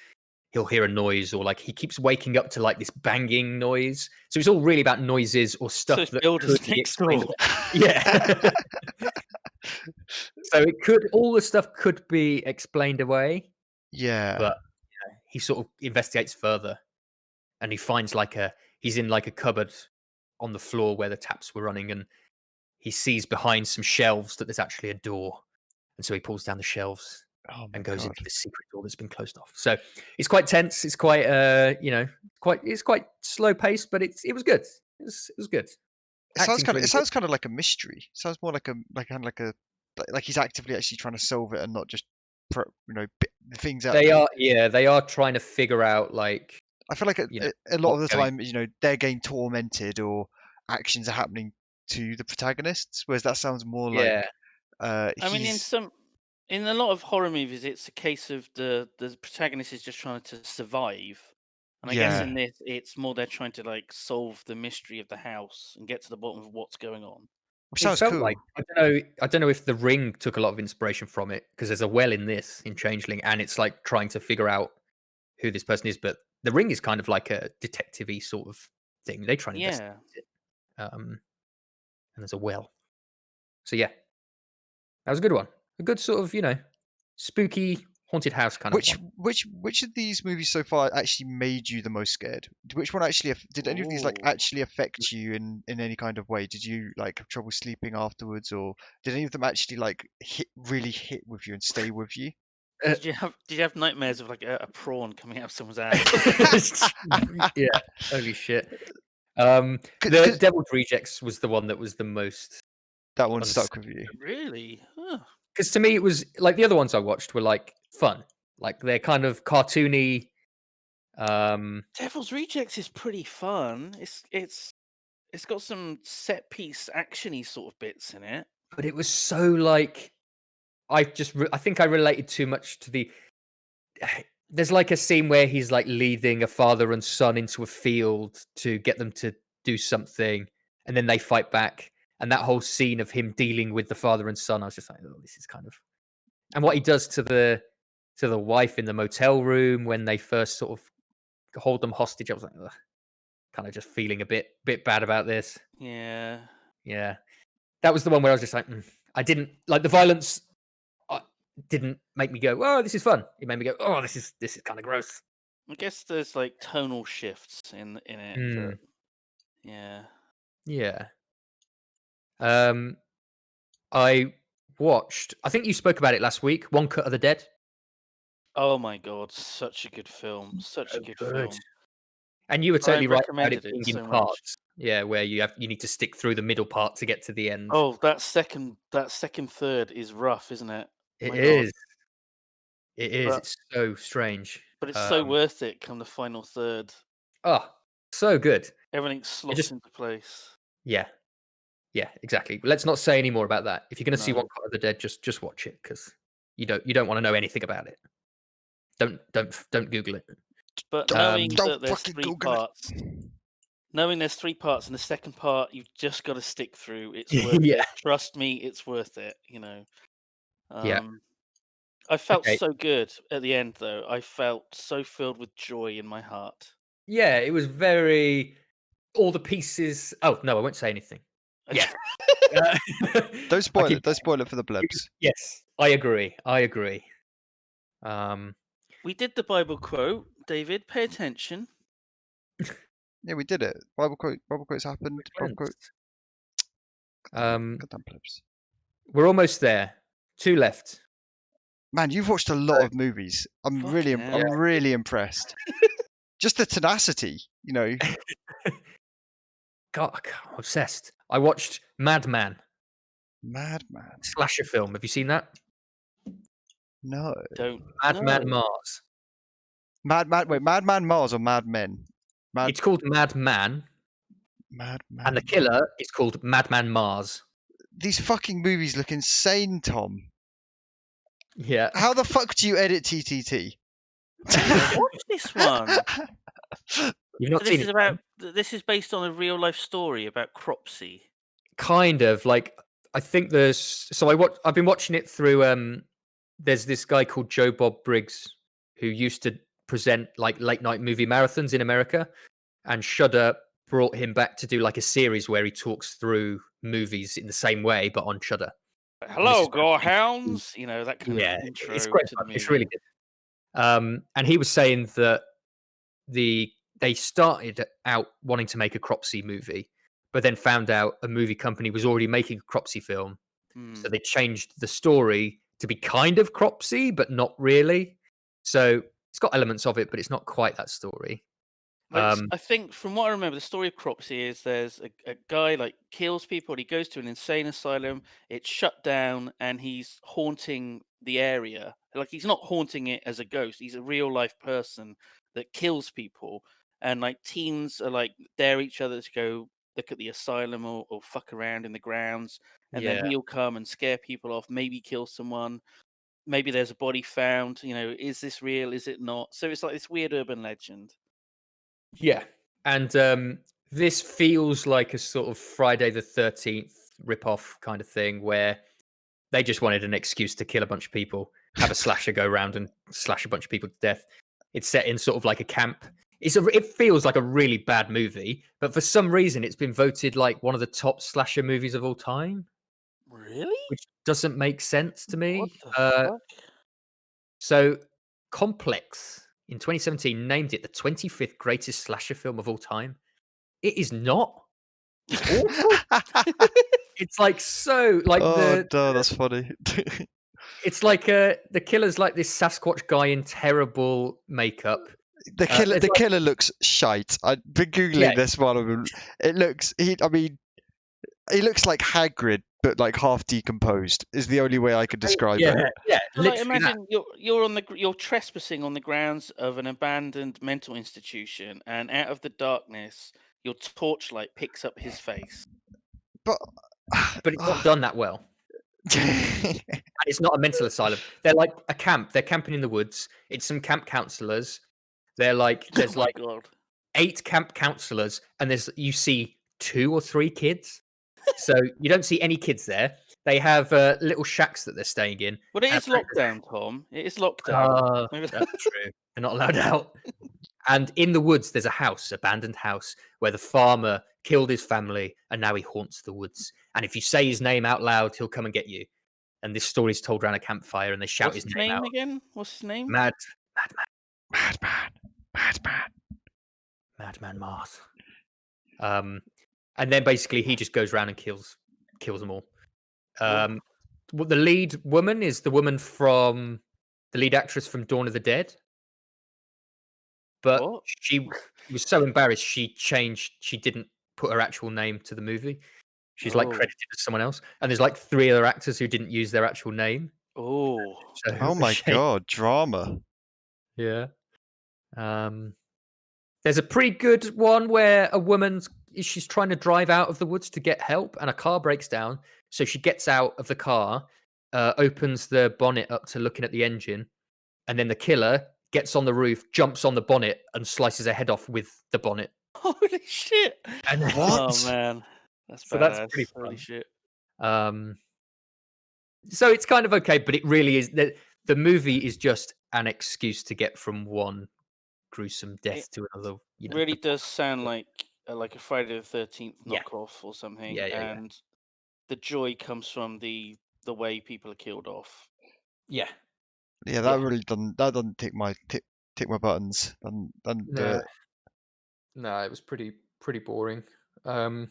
he'll hear a noise, or like he keeps waking up to like this banging noise. So it's all really about noises or stuff that could be explained away. Yeah. So all the stuff could be explained away. Yeah. But he sort of investigates further, and he finds he's in like a cupboard on the floor where the taps were running, and he sees behind some shelves that there's actually a door. And so he pulls down the shelves and goes into the secret door that's been closed off. So it's quite tense. It's quite, it's quite slow paced, but it was good. It was good. It sounds kind of like a mystery. It sounds more like like he's actively actually trying to solve it and not just, things out. They are trying to figure out like. I feel like a lot of the time, they're getting tormented or actions are happening to the protagonists, whereas that sounds more like I mean, in a lot of horror movies, it's a case of the protagonist is just trying to survive, And I guess Yeah. in this, it's more they're trying to like solve the mystery of the house and get to the bottom of what's going on. It It sounds felt cool. like I don't know if The Ring took a lot of inspiration from it because there's a well in this in Changeling, and it's like trying to figure out who this person is. But The Ring is kind of like a detective-y sort of thing. They try and investigate Yeah. it, and there's a well. So yeah, that was a good one. A good sort of spooky haunted house kind of Which one. which of these movies so far actually made you the most scared? Which one actually did any of these like Ooh. actually affect you in any kind of way? Did you like have trouble sleeping afterwards, or did any of them actually like really hit with you and stay with you? Did you have nightmares of like a prawn coming out of someone's ass? Yeah, holy shit. The Because Devil's Rejects was the one that was the most that one unsettling. stuck with you. Really? Huh. Because to me, it was like the other ones I watched were like fun, like they're kind of cartoony. Devil's Rejects is pretty fun. It's got some set piece actiony sort of bits in it. But it was so like I think I related too much to the. There's like a scene where he's like leading a father and son into a field to get them to do something, and then they fight back. And that whole scene of him dealing with the father and son, I was just like, oh, this is kind of. And what he does to the wife in the motel room when they first sort of hold them hostage, I was like, ugh, kind of just feeling a bit bad about this. Yeah. Yeah, that was the one where I was just like, I didn't like the violence. Didn't make me go, oh, this is fun. It made me go, oh, this is kind of gross. I guess there's like tonal shifts in it. Mm, That, yeah. yeah. I watched. I think you spoke about it last week. One Cut of the Dead. Oh my god, such a good film. Such a So good good. film. And you were I totally right about it recommended it being in so much. parts. Yeah, where you need to stick through the middle part to get to the end. Oh, that second third is rough, isn't it? It My god. is. It is. But It's so strange. it's so worth it come the final third. Oh, so good. Everything slots into place. Yeah, yeah, exactly. Let's not say any more about that. If you're going to see No. One Cut of the Dead, just watch it because you don't want to know anything about it. Don't Google it. But Don't knowing that there's fucking three Google it. parts, knowing there's three parts, and the second part you've just got to stick through. It's worth Yeah, it. Trust me, it's worth it. yeah. I felt Okay. so good at the end, though. I felt so filled with joy in my heart. Yeah, it was very all the pieces. Oh no, I won't say anything. Yeah. Don't I spoil keep it. Don't spoil it for the it was- plebs. Yes, I agree. I agree. Um, We did the Bible quote, David. Pay attention. Yeah, we did it. Bible quotes happened. Bible quote. um, Goddamn plebs. we're almost there. 2 left. Man, you've watched a lot of movies. I'm Fucking hell. really impressed. Just the tenacity, you know. God, I'm obsessed. I watched Madman, Madman. slasher film. Have you seen that? No. Don't. Madman No. Mars. Wait, Madman Mars or Mad Men? It's called Madman, Madman. and the killer is called Madman Mars. These fucking movies look insane, Tom. Yeah. How the fuck do you edit TTT? Watch this one. You've not seen it? This is based on a real life story about Cropsey. Kind of like I think I've been watching it through there's this guy called Joe Bob Briggs who used to present like late night movie marathons in America, and Shudder brought him back to do like a series where he talks through movies in the same way but on Shudder. Hello, Gorehounds. That kind Yeah, of intro it's great. to the movie. It's really good. And he was saying that they started out wanting to make a Cropsey movie, but then found out a movie company was already making a Cropsey film. So they changed the story to be kind of Cropsey, but not really. So it's got elements of it, but it's not quite that story. I think from what I remember, the story of Cropsey is there's a guy like kills people. And he goes to an insane asylum. It's shut down, and he's haunting the area. Like he's not haunting it as a ghost. He's a real life person that kills people. And like teens are like dare each other to go look at the asylum or fuck around in the grounds. And then he'll come and scare people off. Maybe kill someone. Maybe there's a body found. Is this real? Is it not? So it's like this weird urban legend. Yeah, and this feels like a sort of Friday the 13th rip-off kind of thing where they just wanted an excuse to kill a bunch of people, have a slasher go around and slash a bunch of people to death. It's set in sort of like a camp. It feels like a really bad movie, but for some reason it's been voted like one of the top slasher movies of all time, Really? which doesn't make sense to What me. the fuck? So Complex in 2017 named it the 25th greatest slasher film of all time. It is not. It's awful. It's like so like Oh no, that's funny. it's like the killer's like this Sasquatch guy in terrible makeup. The killer looks shite. I've been googling this one of him. It looks he looks like Hagrid, but like half decomposed. Is the only way I could describe it. Yeah. So, like, imagine you're trespassing on the grounds of an abandoned mental institution, and out of the darkness, your torchlight picks up his face. But it's not done that well. And it's not a mental asylum. They're like a camp. They're camping in the woods. It's some camp counselors. They're like there's like God. 8 camp counselors, and you see 2 or 3 kids. So you don't see any kids there. They have little shacks that they're staying in. But it is lockdown, Tom. It is lockdown. That's true. They're not allowed out. And in the woods, there's a house, abandoned house, where the farmer killed his family, and now he haunts the woods. And if you say his name out loud, he'll come and get you. And this story is told around a campfire, and they shout What's his name out. Again? What's his name? Madman Mars. And then basically he just goes around and kills them all. Well, the lead woman is the woman from the lead actress from Dawn of the Dead. But she was so embarrassed she didn't put her actual name to the movie. She's like credited as someone else. And there's like 3 other actors who didn't use their actual name. Oh. So, oh my god, drama. Yeah. There's a pretty good one where a woman's she's trying to drive out of the woods to get help, and a car breaks down. So she gets out of the car, opens the bonnet up to looking at the engine, and then the killer gets on the roof, jumps on the bonnet, and slices her head off with the bonnet. Holy shit! And what? Oh man, that's that's pretty fun. Holy shit. So it's kind of okay, but it really is the movie is just an excuse to get from one gruesome death to another. You know, really does sound like a Friday the 13th knockoff or something. And the joy comes from the way people are killed off. Yeah. Yeah, that really doesn't tick my buttons. Doesn't do it. No, it was pretty boring. And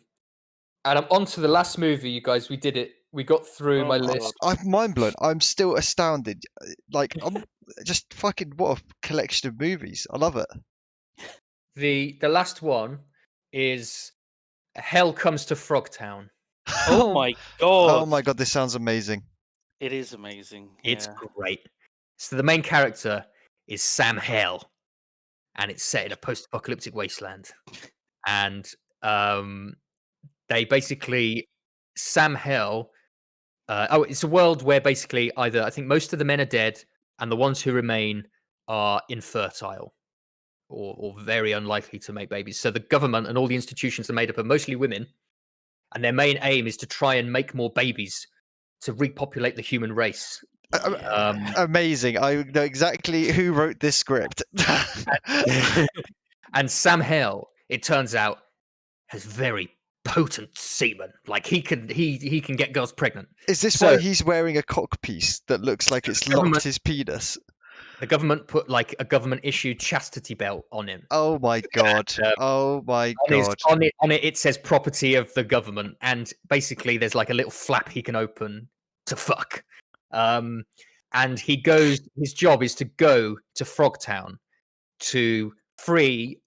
I'm on to the last movie, you guys. We did it. We got through my list. I'm mind blown. I'm still astounded. Like, I'm just fucking what a collection of movies. I love it. The last one is Hell Comes to Frogtown. Oh my god! Oh my god, this sounds amazing. It is amazing. It's great. So the main character is Sam Hell, and it's set in a post-apocalyptic wasteland. And they basically Sam Hell. It's a world where basically either I think most of the men are dead, and the ones who remain are infertile or very unlikely to make babies. So the government and all the institutions are made up of mostly women, and their main aim is to try and make more babies to repopulate the human race. Amazing. I know exactly who wrote this script. And Sam Hell, it turns out, has very potent semen. Like he can get girls pregnant. Is this why he's wearing a cock piece that looks like it's locked his penis? The government put like a government issued chastity belt on him. Oh my god. Oh my god. On it it says property of the government, and basically there's like a little flap he can open to fuck. And his job is to go to Frogtown to free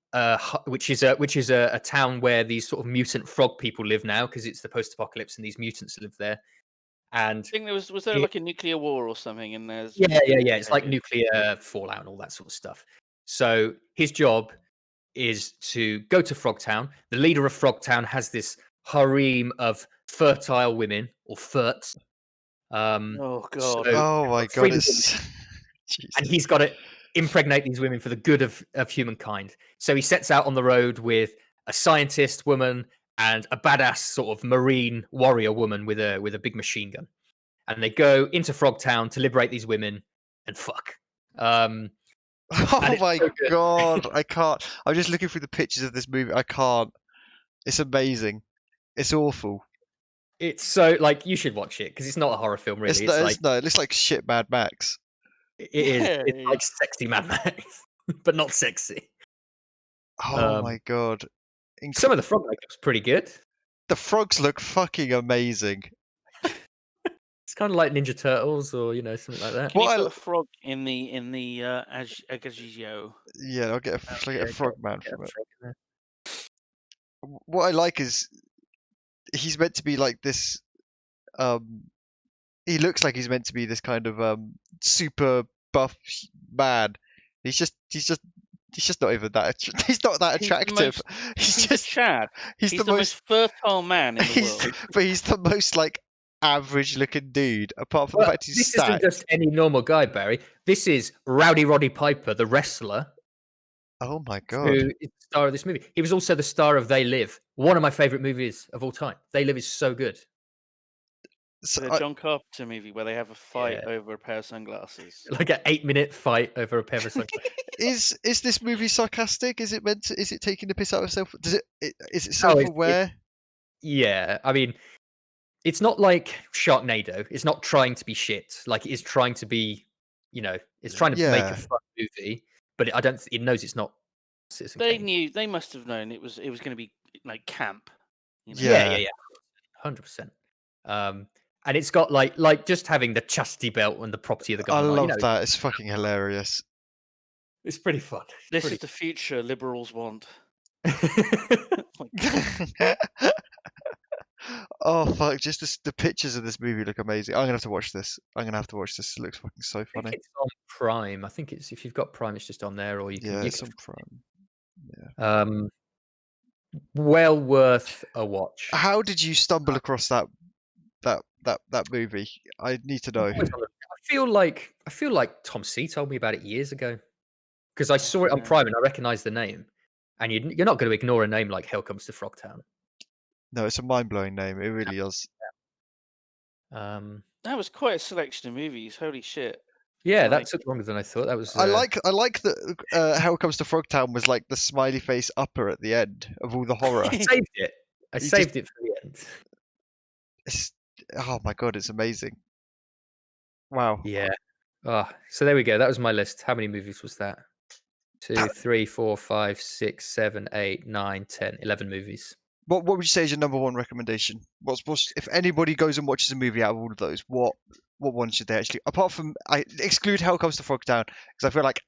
which is a town where these sort of mutant frog people live now, because it's the post-apocalypse and these mutants live there. And I think there was there like a nuclear war or something, and there's yeah, it's like nuclear fallout and all that sort of stuff. So his job is to go to Frogtown. The leader of Frogtown has this harem of fertile women, or ferts. Oh god! Oh my god! And he's got to impregnate these women for the good of humankind. So he sets out on the road with a scientist woman and a badass sort of marine warrior woman with a big machine gun, and they go into Frogtown to liberate these women and fuck. And Oh it's my so good. god, I can't. I'm just looking through the pictures of this movie. I can't. It's amazing. It's awful. It's so like you should watch it because it's not a horror film really. It's like No, it looks like shit Mad Max. it is. Yeah, It's like sexy Mad Max, but not sexy. Oh my god. Some of the frog makeup's pretty good. The frogs look fucking amazing. It's kind of like Ninja Turtles or something like that. Can you put a frog in the Agagio? Yeah, I'll get a frog man Get a from it. frog in there. What I like is he's meant to be like this. He looks like he's meant to be this kind of super buff man. He's just not even that. He's not that attractive. He's just Chad. He's the most fertile man in the world. But he's the most like average-looking dude. Apart from the fact he's stacked. This isn't just any normal guy, Barry. This is Rowdy Roddy Piper, the wrestler. Oh my god! Who is the star of this movie? He was also the star of They Live, one of my favorite movies of all time. They Live is so good. So The John Carpenter movie where they have a fight over a pair of sunglasses. Like an 8-minute fight over a pair of sunglasses. Is this movie sarcastic? Is it meant to? Is it taking the piss out of itself? Is it self-aware? Yeah, I mean, it's not like Sharknado. It's not trying to be shit. Like it is trying to be, it's trying to make a fun movie. But it knows it's not. They must have known it was going to be like camp. Yeah, 100%. And it's got like just having the chastity belt and the property of the gun. I love that. It's fucking hilarious. It's pretty fun. This is the future liberals want. Oh fuck! Just the pictures of this movie look amazing. I'm gonna have to watch this. It looks fucking so funny. I think it's on Prime. I think it's if you've got Prime, it's just on there, or you can. Yeah, it's on Prime. Yeah. Well worth a watch. How did you stumble across that movie? I need to know. I feel like Tom C told me about it years ago because I saw it on Prime and I recognised the name. And you're not going to ignore a name like Hell Comes to Frogtown. No, it's a mind-blowing name. It really is. That was quite a selection of movies. Holy shit! Yeah, that took longer than I thought. That was. I like that. Hell Comes to Frogtown was like the smiley face upper at the end of all the horror. I saved it. I saved it for the end. Oh my god, it's amazing. Wow. Yeah. Oh, so there we go. That was my list. How many movies was that? 2, 3, 4, 5, 6, 7, 8, 9, 10, 11 movies. What would you say is your number one recommendation? What's if anybody goes and watches a movie out of all of those, what one should they actually? Apart from I exclude Hell Comes to Frogtown because I feel like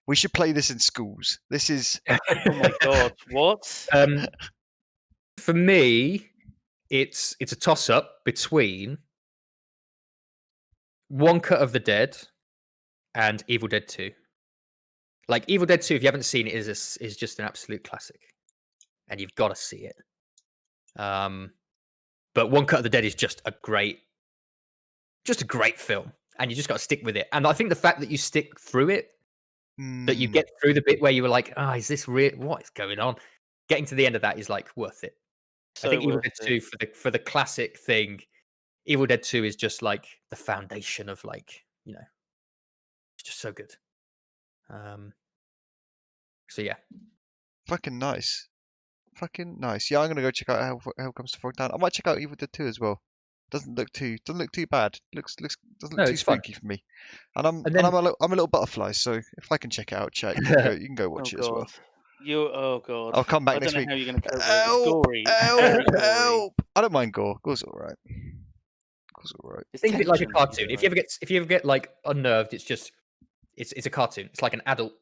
we should play this in schools. This is oh my god, what? For me, it's a toss up between One Cut of the Dead and Evil Dead 2. Like Evil Dead 2, if you haven't seen it, is just an absolute classic, and you've got to see it. But One Cut of the Dead is just a great film, and you just got to stick with it. And I think the fact that you stick through it, that you get through the bit where you were like, is this real? What is going on? Getting to the end of that is like worth it. So I think Evil Dead 2 for the classic thing, Evil Dead 2 is just like the foundation of like, it's just so good. So yeah. Fucking nice. Yeah, I'm gonna go check out Hell Comes to Frogtown. I might check out Evil Dead 2 as well. Doesn't look too bad. Doesn't look too spooky for me. And I'm a little butterfly, so if I can check it out, you can go watch it as well. Oh god. I'll come back next week. I don't know how you're gonna cope with it. It's gory. Help! I don't mind gore. Gore's alright. Think of it like a cartoon. If you ever get like unnerved, it's a cartoon. It's like an adult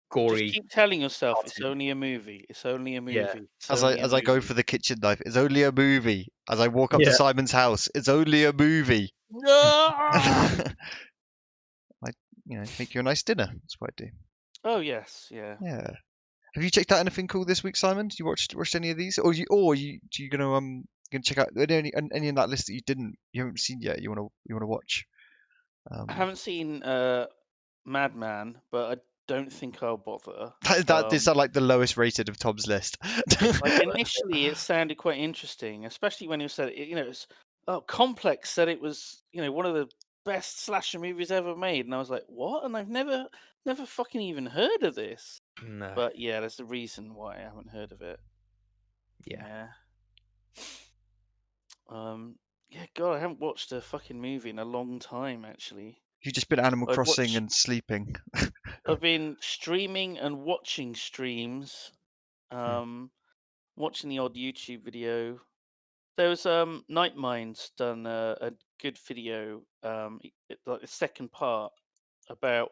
gory. Just keep telling yourself it's only a movie. It's only a movie. Yeah. As I go for the kitchen knife, it's only a movie. As I walk up to Simon's house, it's only a movie. Make you a nice dinner. That's what I do. Oh yes, yeah. Yeah. Have you checked out anything cool this week, Simon? Did you watched any of these, or you gonna check out any in that list that you haven't seen yet? You wanna watch? I haven't seen Madman, but I don't think I'll bother. That is like the lowest rated of Tom's list. Like initially, it sounded quite interesting, especially when you said it's Complex said it was one of the best slasher movies ever made, and I was like, what? And I've never fucking even heard of this. No. But yeah, there's a reason why I haven't heard of it. Yeah. Yeah, God, I haven't watched a fucking movie in a long time, actually. You've just been Animal I'd Crossing watch- and sleeping. I've been streaming and watching streams, watching the odd YouTube video. There was Nightmind's done a good video, like the second part about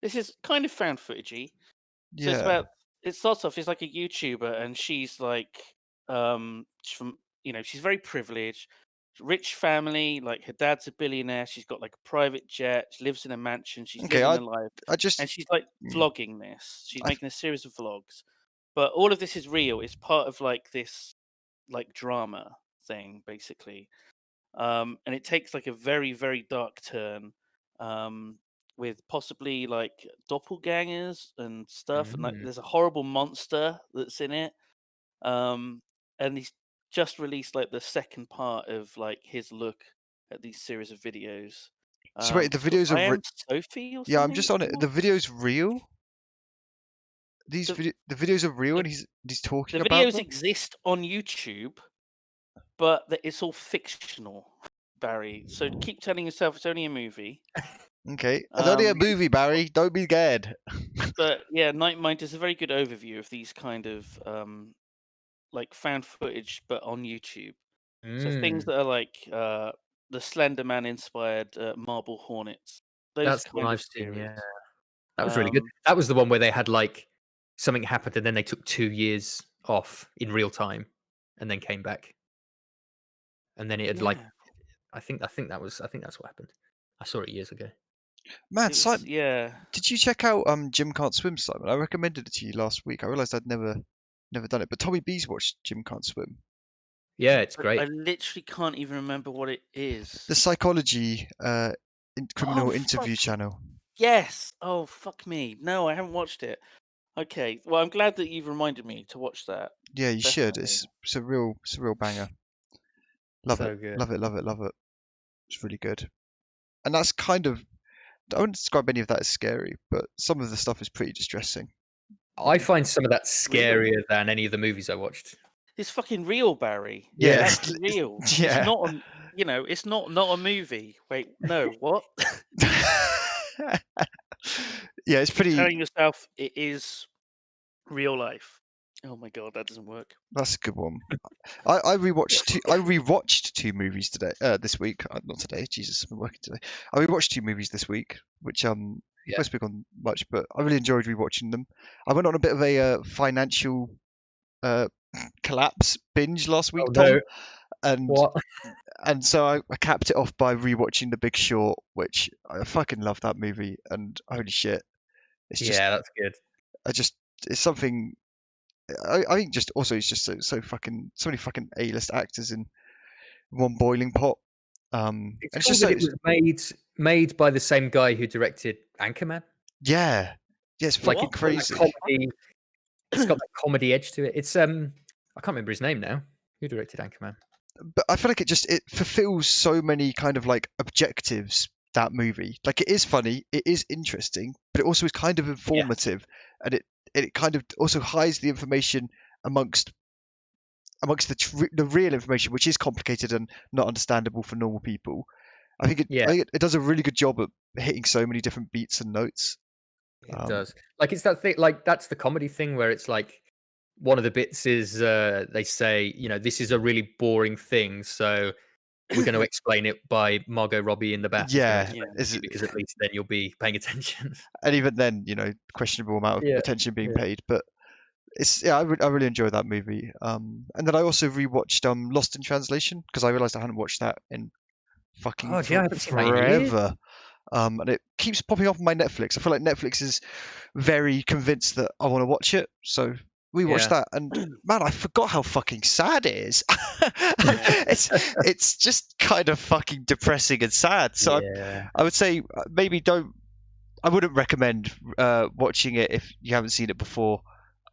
this is kind of found footagey. So it's Yeah. about it starts off, it's like a YouTuber, and she's like she's from she's very privileged, rich family, like her dad's a billionaire, she's got like a private jet, she lives in a mansion, she's Okay, living a life, I just and she's like vlogging this. She's making a series of vlogs. But all of this is real. It's part of like this like drama thing, basically. And it takes like a very, very dark turn. With possibly like doppelgangers and stuff, and like there's a horrible monster that's in it. And he's just released like the second part of like his look at these series of videos. So wait, the it's called videos I are Am Sophie or something. yeah, I'm just it's on it. called. The video's real. The videos are real, the- and he's talking The about videos them. exist on YouTube, but it's all fictional, Barry. So keep telling yourself it's only a movie. Okay, it's only a Um, movie, Barry. Don't be scared. But yeah, Nightmind is a very good overview of these kind of like found footage, but on YouTube. So things that are like the Slender Man inspired Marble Hornets. Those That's the kind one of I've seen. series. Yeah, that was really good. That was the one where they had like something happened and then they took 2 years off in real time, and then came back, and then it had like Yeah. I think that's what happened. I saw it years ago. Man, Simon, Yeah. did you check out Jim Can't Swim, Simon? I recommended it to you last week. I realised I'd never done it, but Tommy B's watched Jim Can't Swim. Yeah, it's great. I literally can't even remember what it is. The psychology criminal Oh, interview fuck. channel. Yes. Oh, fuck me. No, I haven't watched it. Okay. Well, I'm glad that you've reminded me to watch that. Yeah, you should. Definitely. It's a real banger. Love So it. good. Love it. It's really good. And that's kind of, I wouldn't describe any of that as scary, but some of the stuff is pretty distressing. I find some of that scarier than any of the movies I watched. It's fucking real, Barry. Yeah, It's actually real. yeah. It's not it's not a movie. Wait, no, what? Yeah, it's pretty. Telling yourself it is real life. Oh my god, that doesn't work. That's a good one. I rewatched two movies today. This week, not today. Jesus, I've been working today. I rewatched two movies this week, which won't speak on much, but I really enjoyed rewatching them. I went on a bit of a financial collapse binge last week, Tom, and so I capped it off by rewatching The Big Short, which I fucking love that movie, and holy shit, it's just that's good. it's something. I think just also it's just so many fucking A-list actors in one boiling pot. It's and cool that it was made by the same guy who directed Anchorman. Yeah, it's fucking crazy. It's got that comedy edge to it. It's I can't remember his name now. Who directed Anchorman? But I feel like it fulfills so many kind of like objectives. That movie, like, it is funny, it is interesting, but it also is kind of informative, and it kind of also hides the information amongst the real information, which is complicated and not understandable for normal people. I think it does a really good job at hitting so many different beats and notes. It does. Like, it's that thing, like, that's the comedy thing where it's like one of the bits is they say, this is a really boring thing, so we're going to explain it by Margot Robbie in the bath. Because at least then you'll be paying attention. And even then, questionable amount of attention being paid. But I really enjoy that movie. And then I also rewatched Lost in Translation, because I realized I hadn't watched that in fucking forever. And it keeps popping up on my Netflix. I feel like Netflix is very convinced that I want to watch it, so we watched that, and man, I forgot how fucking sad it is. It's just kind of fucking depressing and sad. So I would say maybe don't. I wouldn't recommend watching it if you haven't seen it before,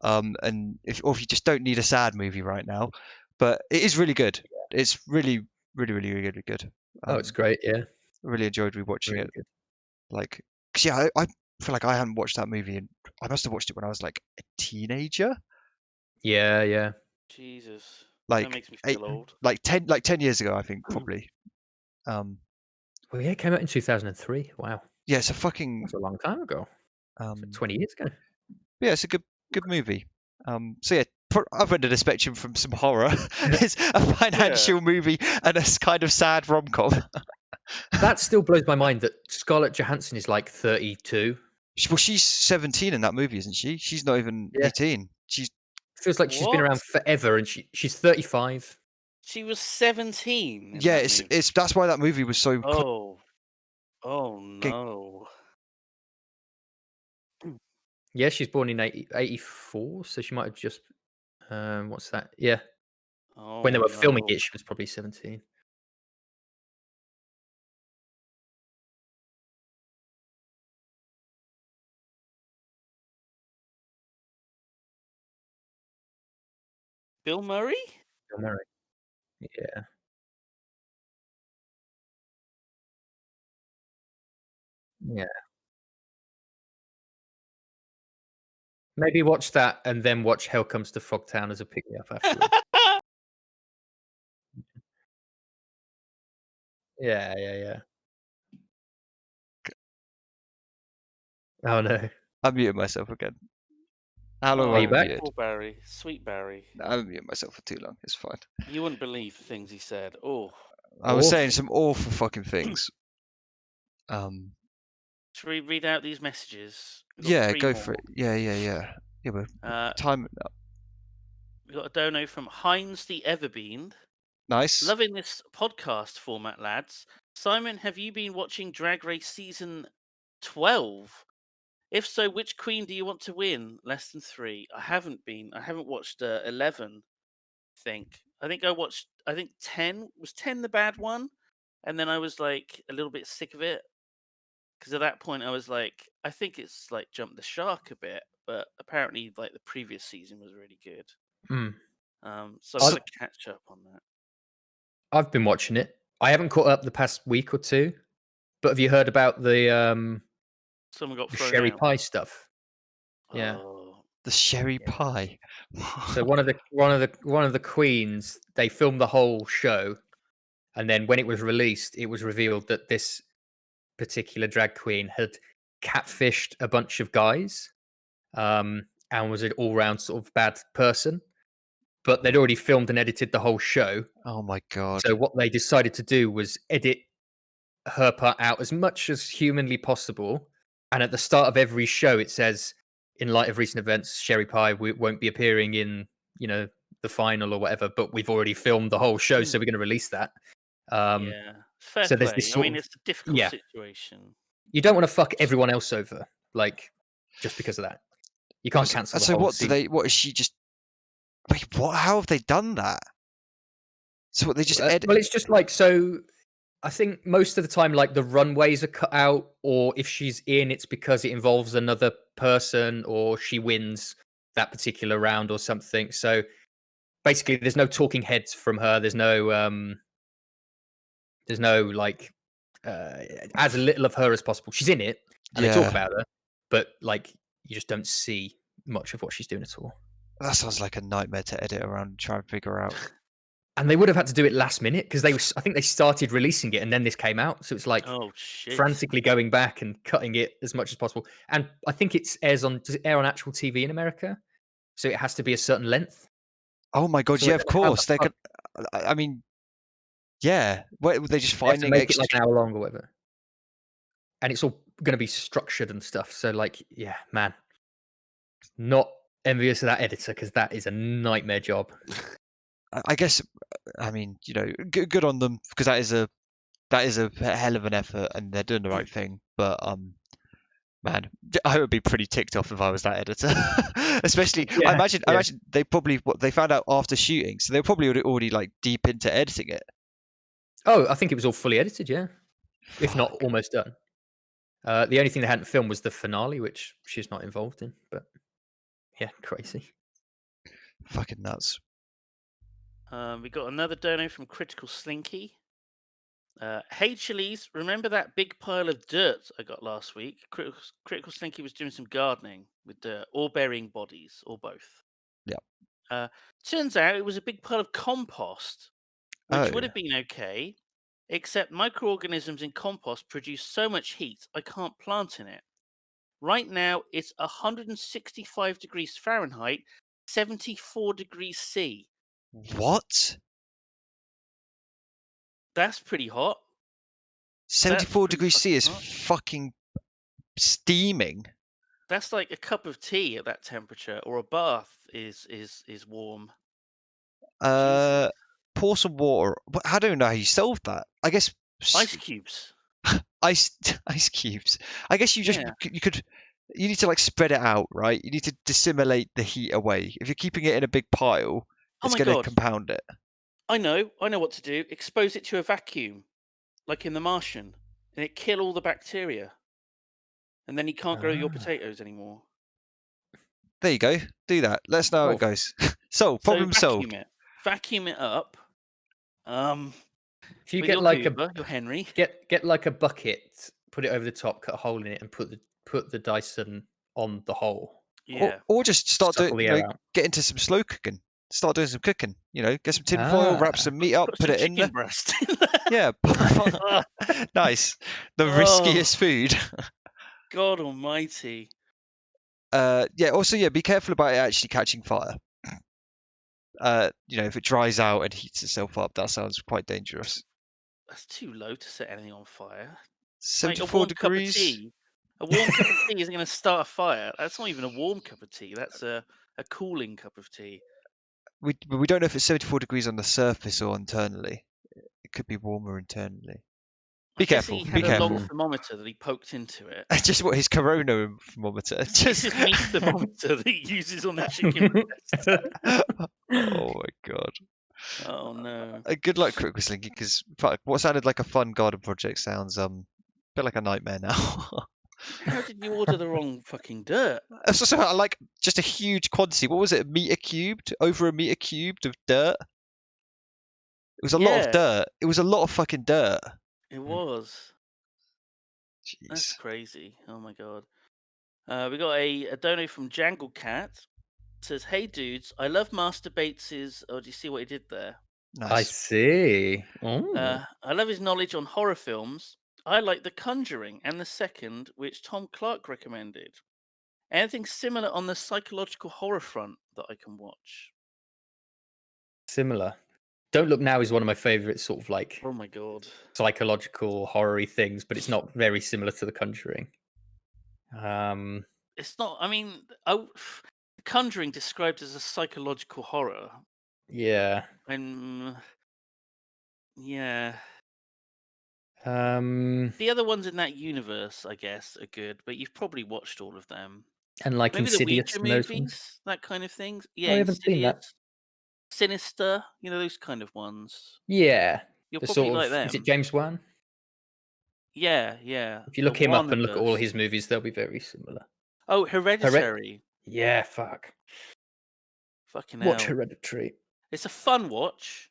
and if you just don't need a sad movie right now. But it is really good. It's really, really, really, really good. Oh, it's great. Yeah, really enjoyed rewatching really it. good. Like, 'cause yeah, I feel like I hadn't watched that movie, and I must have watched it when I was like a teenager, Yeah, yeah. Jesus, that like makes me feel old. like 10 years ago, I think probably. Well, yeah, it came out in 2003. Wow, Yeah, it's a fucking that's a long time ago. It's like 20 years ago. yeah, it's a good movie. So yeah, I've ended a spectrum from some horror. It's a financial movie and a kind of sad rom-com. That still blows my mind that Scarlett Johansson is like 32. Well, she's 17 in that movie, isn't she? She's not even 18. She's Feels like she's been around forever, and she's 35. She was 17. Yeah, it's that's why that movie was so. Oh no. Yeah, she's born in 84, so she might have just what's that? Yeah. When they were filming it, she was probably 17. Bill Murray? Bill Murray. Yeah. Yeah. Maybe watch that and then watch Hell Comes to Frogtown as a pick-me-up afterwards. Yeah, yeah, yeah. Oh, no. I muted myself again. How long Are have you I back? muted? Poor Barry. Sweet Barry. I haven't muted myself for too long. It's fine. You wouldn't believe the things he said. Oh. I was saying some awful fucking things. Should we read out these messages? Yeah, go for it. Yeah. Yeah, we're time it up. We got a dono from Heinz the Everbean. Nice. Loving this podcast format, lads. Simon, have you been watching Drag Race season 12? If so, which queen do you want to win? Less than 3. I haven't been. I haven't watched 11. I think I watched. I think 10 was 10 the bad one, and then I was like a little bit sick of it because at that point I was like, I think it's like jumped the shark a bit. But apparently, like the previous season was really good. So I've got to catch up on that. I've been watching it. I haven't caught up the past week or two, but have you heard about the someone got the thrown sherry out. pie stuff? Yeah. Oh. The sherry pie. So one of the queens, they filmed the whole show, and then when it was released, it was revealed that this particular drag queen had catfished a bunch of guys, and was an all-round sort of bad person. But they'd already filmed and edited the whole show. Oh my god. So what they decided to do was edit her part out as much as humanly possible. And at the start of every show, it says, in light of recent events, Sherry Pie won't be appearing in, the final or whatever, but we've already filmed the whole show, so we're going to release that. Yeah, fair so play. There's this I mean, it's a difficult situation. You don't want to fuck everyone else over, like, just because of that. You can't cancel the so whole what season. what is she just wait, what, how have they done that? So what, they just edit? Well, it's just like, so I think most of the time, like, the runways are cut out, or if she's in, it's because it involves another person, or she wins that particular round or something. So basically, there's no talking heads from her. There's no like as little of her as possible. She's in it, and they talk about her, but like you just don't see much of what she's doing at all. That sounds like a nightmare to edit around and try and figure out. And they would have had to do it last minute because I think they started releasing it and then this came out. So it's like frantically going back and cutting it as much as possible. And I think does it air on actual TV in America? So it has to be a certain length. Oh my god, yeah, of course. They could, I mean, yeah. What, they just find finding make it like an hour long or whatever. And it's all going to be structured and stuff. So like, yeah, man, not envious of that editor because that is a nightmare job. I guess, I mean, good on them because that is a hell of an effort and they're doing the right thing. But man, I would be pretty ticked off if I was that editor. Especially, I imagine they probably they found out after shooting, so they were probably already like deep into editing it. Oh, I think it was all fully edited, yeah. Fuck. If not almost done. The only thing they hadn't filmed was the finale, which she's not involved in. But yeah, crazy. Fucking nuts. We got another dono from Critical Slinky. Hey Chilies, remember that big pile of dirt I got last week? Critical Slinky was doing some gardening with dirt, or burying bodies, or both. Yeah. Turns out it was a big pile of compost, which would Oh. have been okay, except microorganisms in compost produce so much heat I can't plant in it. Right now it's 165 degrees Fahrenheit, 74 degrees C. What? That's pretty hot. 74 pretty degrees C is fucking hot. fucking steaming. That's like a cup of tea at that temperature, or a bath is warm. Jesus. Pour some water. I don't know how you solved that. I guess Ice cubes. ice cubes. I guess you just Yeah. you need to like spread it out, right? You need to dissimulate the heat away. If you're keeping it in a big pile, Oh it's my going to God. compound it. I know what to do. Expose it to a vacuum, like in The Martian, and it kill all the bacteria. And then you can't grow your potatoes anymore. There you go. Do that. Let us know how it goes. So problem solved. Vacuum it up. If you with get your like Hoover, your Henry. get like a bucket, put it over the top, cut a hole in it, and put the Dyson on the hole. Yeah. Or just start Suck all doing, the air out. get into some slow cooking. Start doing some cooking. Get some tin foil, wrap some meat up, put it in there. Breast. Yeah. Nice. The riskiest food. God almighty. Yeah. Also, yeah. Be careful about it actually catching fire. If it dries out and heats itself up, that sounds quite dangerous. That's too low to set anything on fire. 74 like a warm degrees. Cup of tea. A warm cup of tea isn't going to start a fire. That's not even a warm cup of tea. That's a cooling cup of tea. We don't know if it's 74 degrees on the surface or internally. It could be warmer internally. Be careful. He had a long thermometer that he poked into it. Just what his corona thermometer. This is meat thermometer that he uses on the chicken breast. Oh my God. Oh no. Good luck, Critical Slinky, because what sounded like a fun garden project sounds a bit like a nightmare now. How did you order the wrong fucking dirt? So I like just a huge quantity. What was it? Over a meter cubed of dirt. It was a lot of dirt. It was a lot of fucking dirt. It was. Jeez. That's crazy. Oh my God. We got a dono from Jangle Cat. It says, "Hey dudes, I love Master Bates's." Oh, do you see what he did there? Nice. I see. I love his knowledge on horror films. I like The Conjuring and the second, which Tom Clark recommended. Anything similar on the psychological horror front that I can watch? Similar. Don't Look Now is one of my favorite sort of like Oh my God. psychological horror-y things, but it's not very similar to The Conjuring. It's not. I mean, The Conjuring described as a psychological horror. Yeah. And yeah. The other ones in that universe, I guess, are good, but you've probably watched all of them. And like Maybe Insidious the and Ouija those movies, ones. that kind of things. Oh, Yeah, I haven't seen that. Insidious, Sinister, those kind of ones. Yeah. You'll The probably sort like of them. is it James Wan? Yeah. If you look him up and look at all his movies, they'll be very similar. Oh, Hereditary. Yeah, fuck. Fucking Watch hell. Hereditary. It's a fun watch.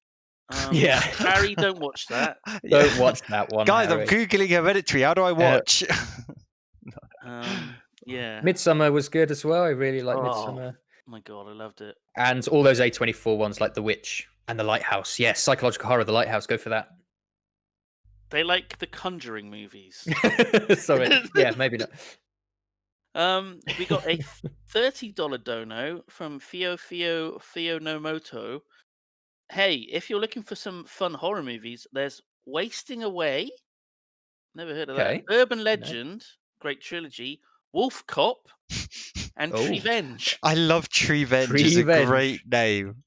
Yeah. Harry, don't watch that. Don't watch that one, Guys, Harry. I'm googling Hereditary. How do I watch? Yeah. Midsummer was good as well. I really like Midsummer. Oh my God, I loved it. And all those A24 ones like The Witch and The Lighthouse. Yes, psychological horror, The Lighthouse. Go for that. They like the Conjuring movies. Sorry. Yeah, maybe not. We got a $30 dono from Fio Nomoto. Hey, if you're looking for some fun horror movies, there's Wasting Away. Never heard of that. Urban Legend, great trilogy. Wolf Cop and Treevenge. I love Treevenge. It's a great name.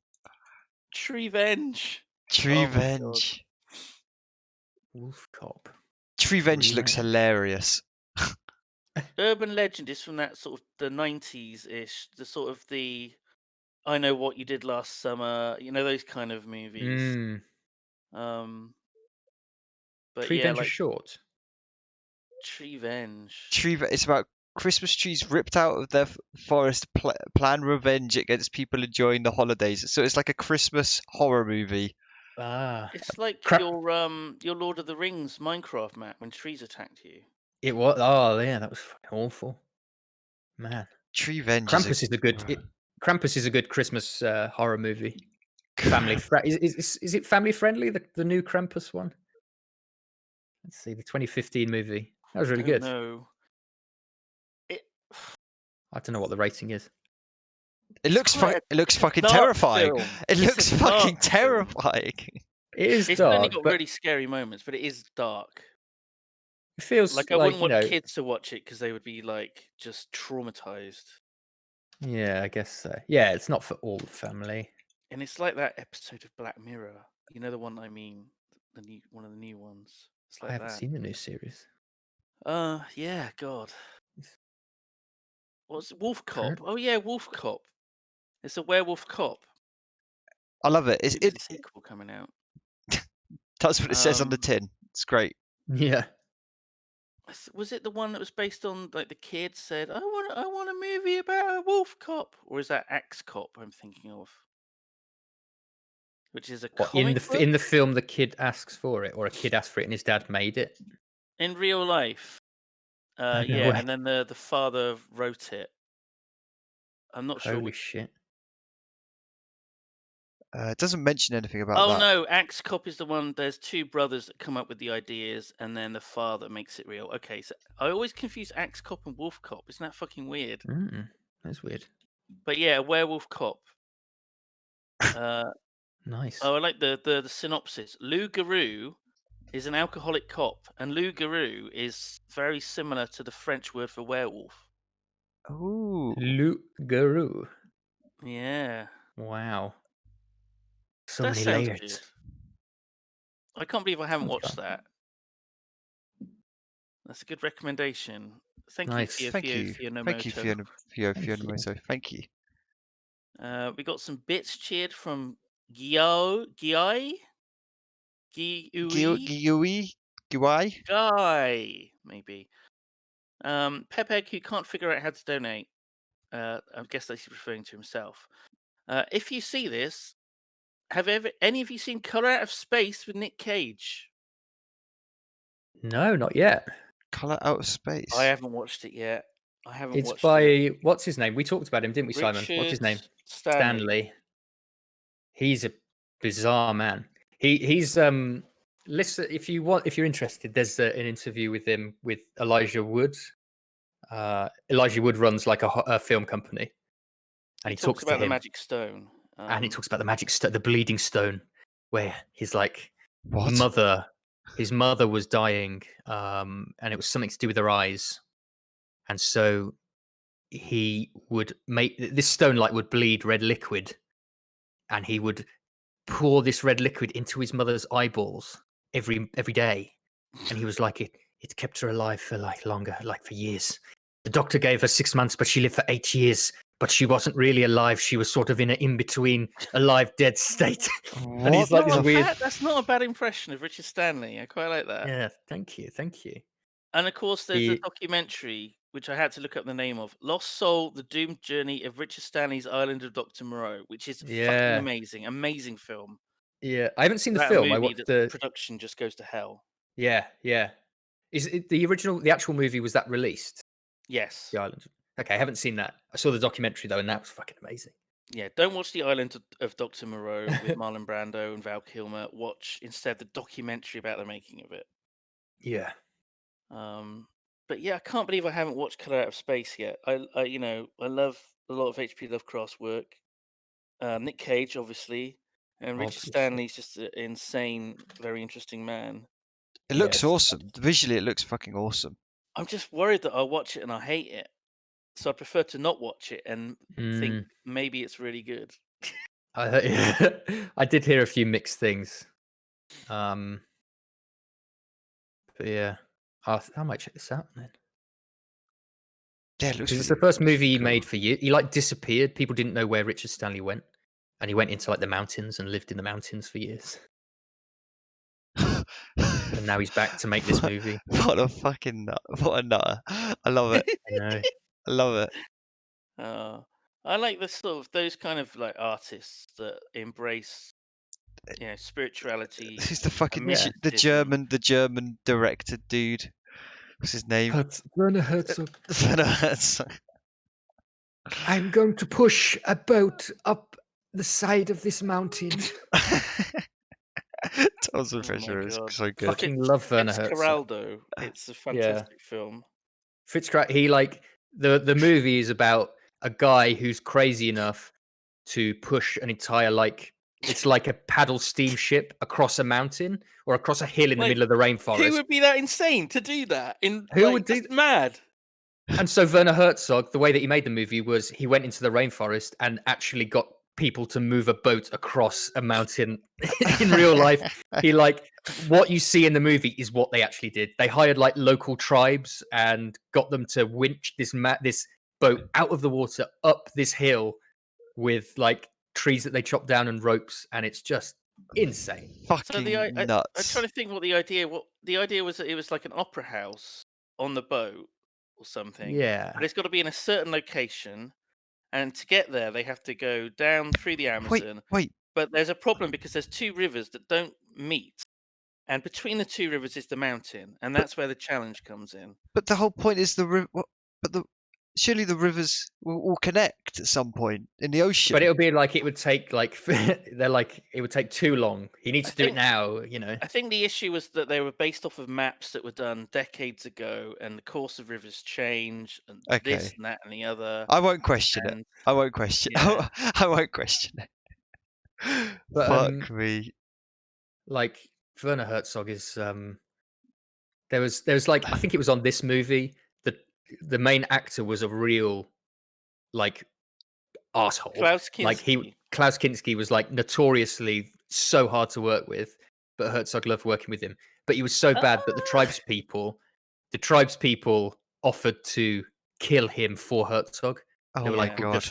Treevenge. Treevenge. Wolf Cop. Treevenge looks hilarious. Urban Legend is from that sort of the 90s-ish, the sort of the I Know What You Did Last Summer, those kind of movies. But Treevenge yeah, is short. It's about Christmas trees ripped out of their forest, plan revenge against people enjoying the holidays. So it's like a Christmas horror movie. It's like your Lord of the Rings Minecraft map when trees attacked you. It was. Oh yeah, that was fucking awful. Man, Treevenge. Krampus is a good Christmas horror movie. Family is it family friendly? The new Krampus one. Let's see, the 2015 movie. That was really good. No. I don't know what the rating is. It looks fucking terrifying. Film. It looks fucking terrifying. It is it's dark. It's only got really scary moments, but it is dark. It feels like I wouldn't want kids to watch it because they would be like just traumatized. Yeah, I guess so. Yeah, it's not for all the family. And it's like that episode of Black Mirror. You know the one I mean, one of the new ones. It's like I haven't seen the new series. Yeah, God. What's Wolf Cop? Oh yeah, Wolf Cop. It's a werewolf cop. I love it. It's a sequel coming out. That's what it says on the tin. It's great. Yeah. Was it the one that was based on like the kid said, I want a movie about a wolf cop, or is that Axe Cop I'm thinking of? Which is a comic book? In the film, the kid asks for it, or a kid asked for it, and his dad made it. In real life, yeah, and then the father wrote it. I'm not sure. Holy shit! It doesn't mention anything about that. Oh no, Axe Cop is the one. There's two brothers that come up with the ideas, and then the father makes it real. Okay, so I always confuse Axe Cop and Wolf Cop. Isn't that fucking weird? That's weird. But yeah, werewolf cop. Nice. Oh, I like the synopsis. Lou Garou is an alcoholic cop, and Lou Garou is very similar to the French word for werewolf. Oh, Lou Garou. Yeah. Wow. So that many sounds layers. Good. I can't believe I haven't watched that. That's a good recommendation. Thank you for your Nomoto. Thank you. We got some bits cheered from Guy, maybe. Pepeg, who can't figure out how to donate. I guess that he's referring to himself. If you see this, have any of you seen Color Out of Space with Nick Cage? No, not yet. Color Out of Space. I haven't watched it yet. It's by what's his name? We talked about him, didn't we, Simon? What's his name? Stanley. He's a bizarre man. He's listen, if you're interested, there's an interview with him with Elijah Wood. Elijah Wood runs like a film company, and he talks about the Magic Stone. And he talks about the Magic Stone, the Bleeding Stone, where he's like, what? His mother was dying, and it was something to do with her eyes, and so he would make this stone would bleed red liquid, and he would pour this red liquid into his mother's eyeballs every day, and he was like, it kept her alive for longer, for years. The doctor gave her 6 months, but she lived for 8 years. But she wasn't really alive. She was sort of in an in-between alive-dead state. And he's like this weird. That's not a bad impression of Richard Stanley. I quite like that. Yeah, thank you. And of course, there's a documentary which I had to look up the name of, Lost Soul: The Doomed Journey of Richard Stanley's Island of Dr. Moreau, which is fucking amazing film. Yeah, I haven't seen the film. I watched the production just goes to hell. Yeah. Is it the actual movie? Was that released? Yes. The Island. Okay, I haven't seen that. I saw the documentary though, and that was fucking amazing. Yeah, don't watch The Island of Dr. Moreau with Marlon Brando and Val Kilmer. Watch instead the documentary about the making of it. Yeah. But yeah, I can't believe I haven't watched Color Out of Space yet. I love a lot of H.P. Lovecraft's work. Nick Cage, obviously, and Richard Stanley's just an insane, very interesting man. It looks awesome. Visually, it looks fucking awesome. I'm just worried that I'll watch it and I'll hate it. So I prefer to not watch it and think maybe it's really good. I did hear a few mixed things. But yeah, I might check this out then. Yeah, it looks. It's the first movie he made for you. He disappeared. People didn't know where Richard Stanley went, and he went into the mountains and lived in the mountains for years. And and now he's back to make this movie. What a fucking nut! What a nutter! I love it. I know. I love it. I like the sort of those kind of like artists that embrace, spirituality. Who's the fucking mysticism. the German director dude? What's his name? Werner Herzog. Werner Herzog. I'm going to push a boat up the side of this mountain. Tom's impression is so good. Fucking love Werner Herzog. Fitzcarraldo. It's a fantastic film. Fitzcarraldo. He the movie is about a guy who's crazy enough to push an entire it's like a paddle steamship across a mountain or across a hill in the middle of the rainforest. Who would be that insane to do that? Who would do mad? And so Werner Herzog, the way that he made the movie was he went into the rainforest and actually got people to move a boat across a mountain in real life. He what you see in the movie is what they actually did. They hired local tribes and got them to winch this boat out of the water up this hill with trees that they chopped down and ropes, and it's just insane. Fucking nuts. I'm trying to think what the idea was that it was like an opera house on the boat or something. Yeah. But it's got to be in a certain location, and to get there they have to go down through the Amazon. Wait. But there's a problem because there's two rivers that don't meet. And between the two rivers is the mountain, and that's where the challenge comes in. But the whole point is surely the rivers will connect at some point in the ocean. But it would be it would take it would take too long. He needs to do it now, I think the issue was that they were based off of maps that were done decades ago, and the course of rivers change, and this and that and the other. I won't question it. I won't question. Yeah. I won't question it. But, Fuck me. Werner Herzog is there was I think it was on this movie that the main actor was a real asshole. Klaus Kinski. Klaus Kinski was notoriously so hard to work with, but Herzog loved working with him. But he was so bad that the tribespeople offered to kill him for Herzog. Oh they were my god.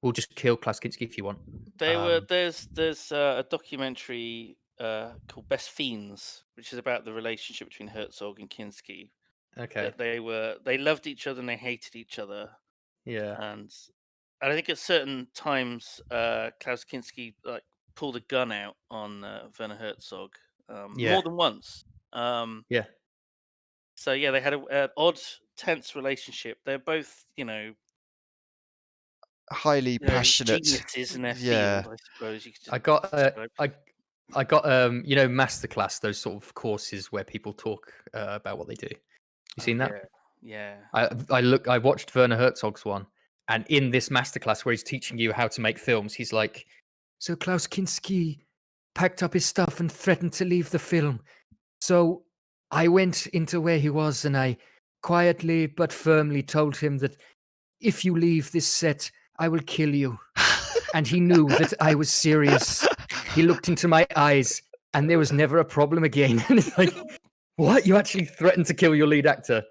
We'll just kill Klaus Kinski if you want. There's a documentary called Best Fiends, which is about the relationship between Herzog and Kinski. Okay. That they loved each other and they hated each other. Yeah. And I think at certain times Klaus Kinski pulled a gun out on Werner Herzog more than once. Yeah. So yeah, they had an odd, tense relationship. They're both, highly passionate geniuses in their field, I suppose. You could I got masterclass, those sort of courses where people talk about what they do. You seen that? Yeah. I watched Werner Herzog's one, and in this masterclass where he's teaching you how to make films, he's like, so Klaus Kinski packed up his stuff and threatened to leave the film. So I went into where he was and I quietly but firmly told him that if you leave this set, I will kill you. And he knew that I was serious. He looked into my eyes and there was never a problem again. And it's like, what? You actually threatened to kill your lead actor?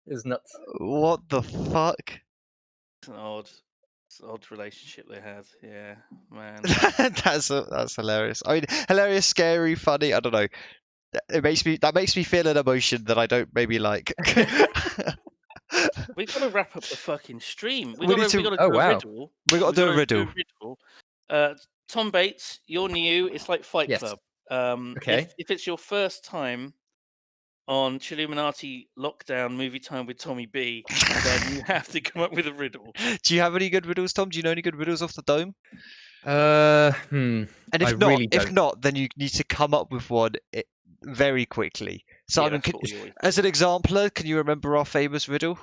It was nuts. What the fuck? It's an odd relationship they had. Yeah, man. That's hilarious. I mean, hilarious, scary, funny. I don't know. That makes me feel an emotion that I don't maybe like. We've got to wrap up the fucking stream. We We got need to to- do Oh, a wow. riddle. We got to do a riddle. Tom Bates, you're new. It's like Fight Yes. Club. Okay. If it's your first time on Chillumintati lockdown movie time with Tommy B, then you have to come up with a riddle. Do you have any good riddles, Tom? Do you know any good riddles off the dome? And And if not, then you need to come up with one very quickly. Simon, that's what we always as an exemplar, can you remember our famous riddle?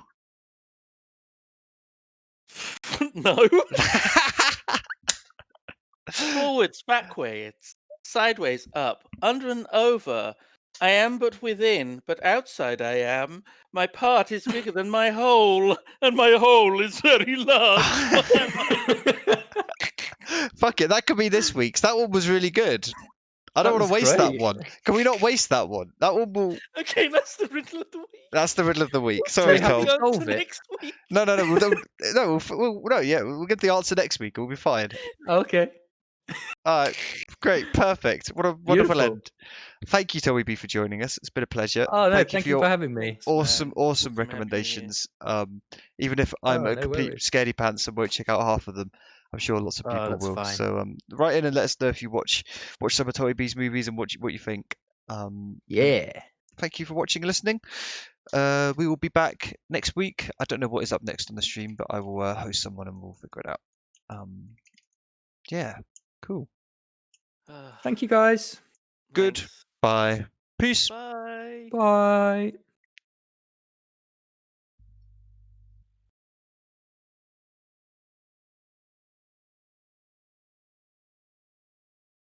No. Forwards, backwards, sideways, up, under and over. I am but within, but outside I am. My part is bigger than my whole, and my whole is very large. Fuck it, that could be this week's. That one was really good. I don't want to waste that one. Can we not waste that one? That one will. Okay, that's the riddle of the week. That's the riddle of the week. Sorry, have Tom. you Go on to solve it? next week. No. We'll get the answer next week. We'll be fine. Okay. Great, perfect. What a wonderful Beautiful. end. Thank you, Toby B, for joining us. It's been a pleasure. Oh no, Thank you thank for you your for having me. awesome Awesome having you here. recommendations. Even if I'm Oh, a no complete worries. scaredy pants and won't check out half of them, I'm sure lots of Oh, people that's will. fine. So write in and let us know if you watch some of Toby B's movies and what you think. Yeah. Thank you for watching and listening. We will be back next week. I don't know what is up next on the stream, but I will host someone and we'll figure it out. Yeah, cool. Thank you, guys. Good. Thanks. Bye. Peace. Bye. Bye.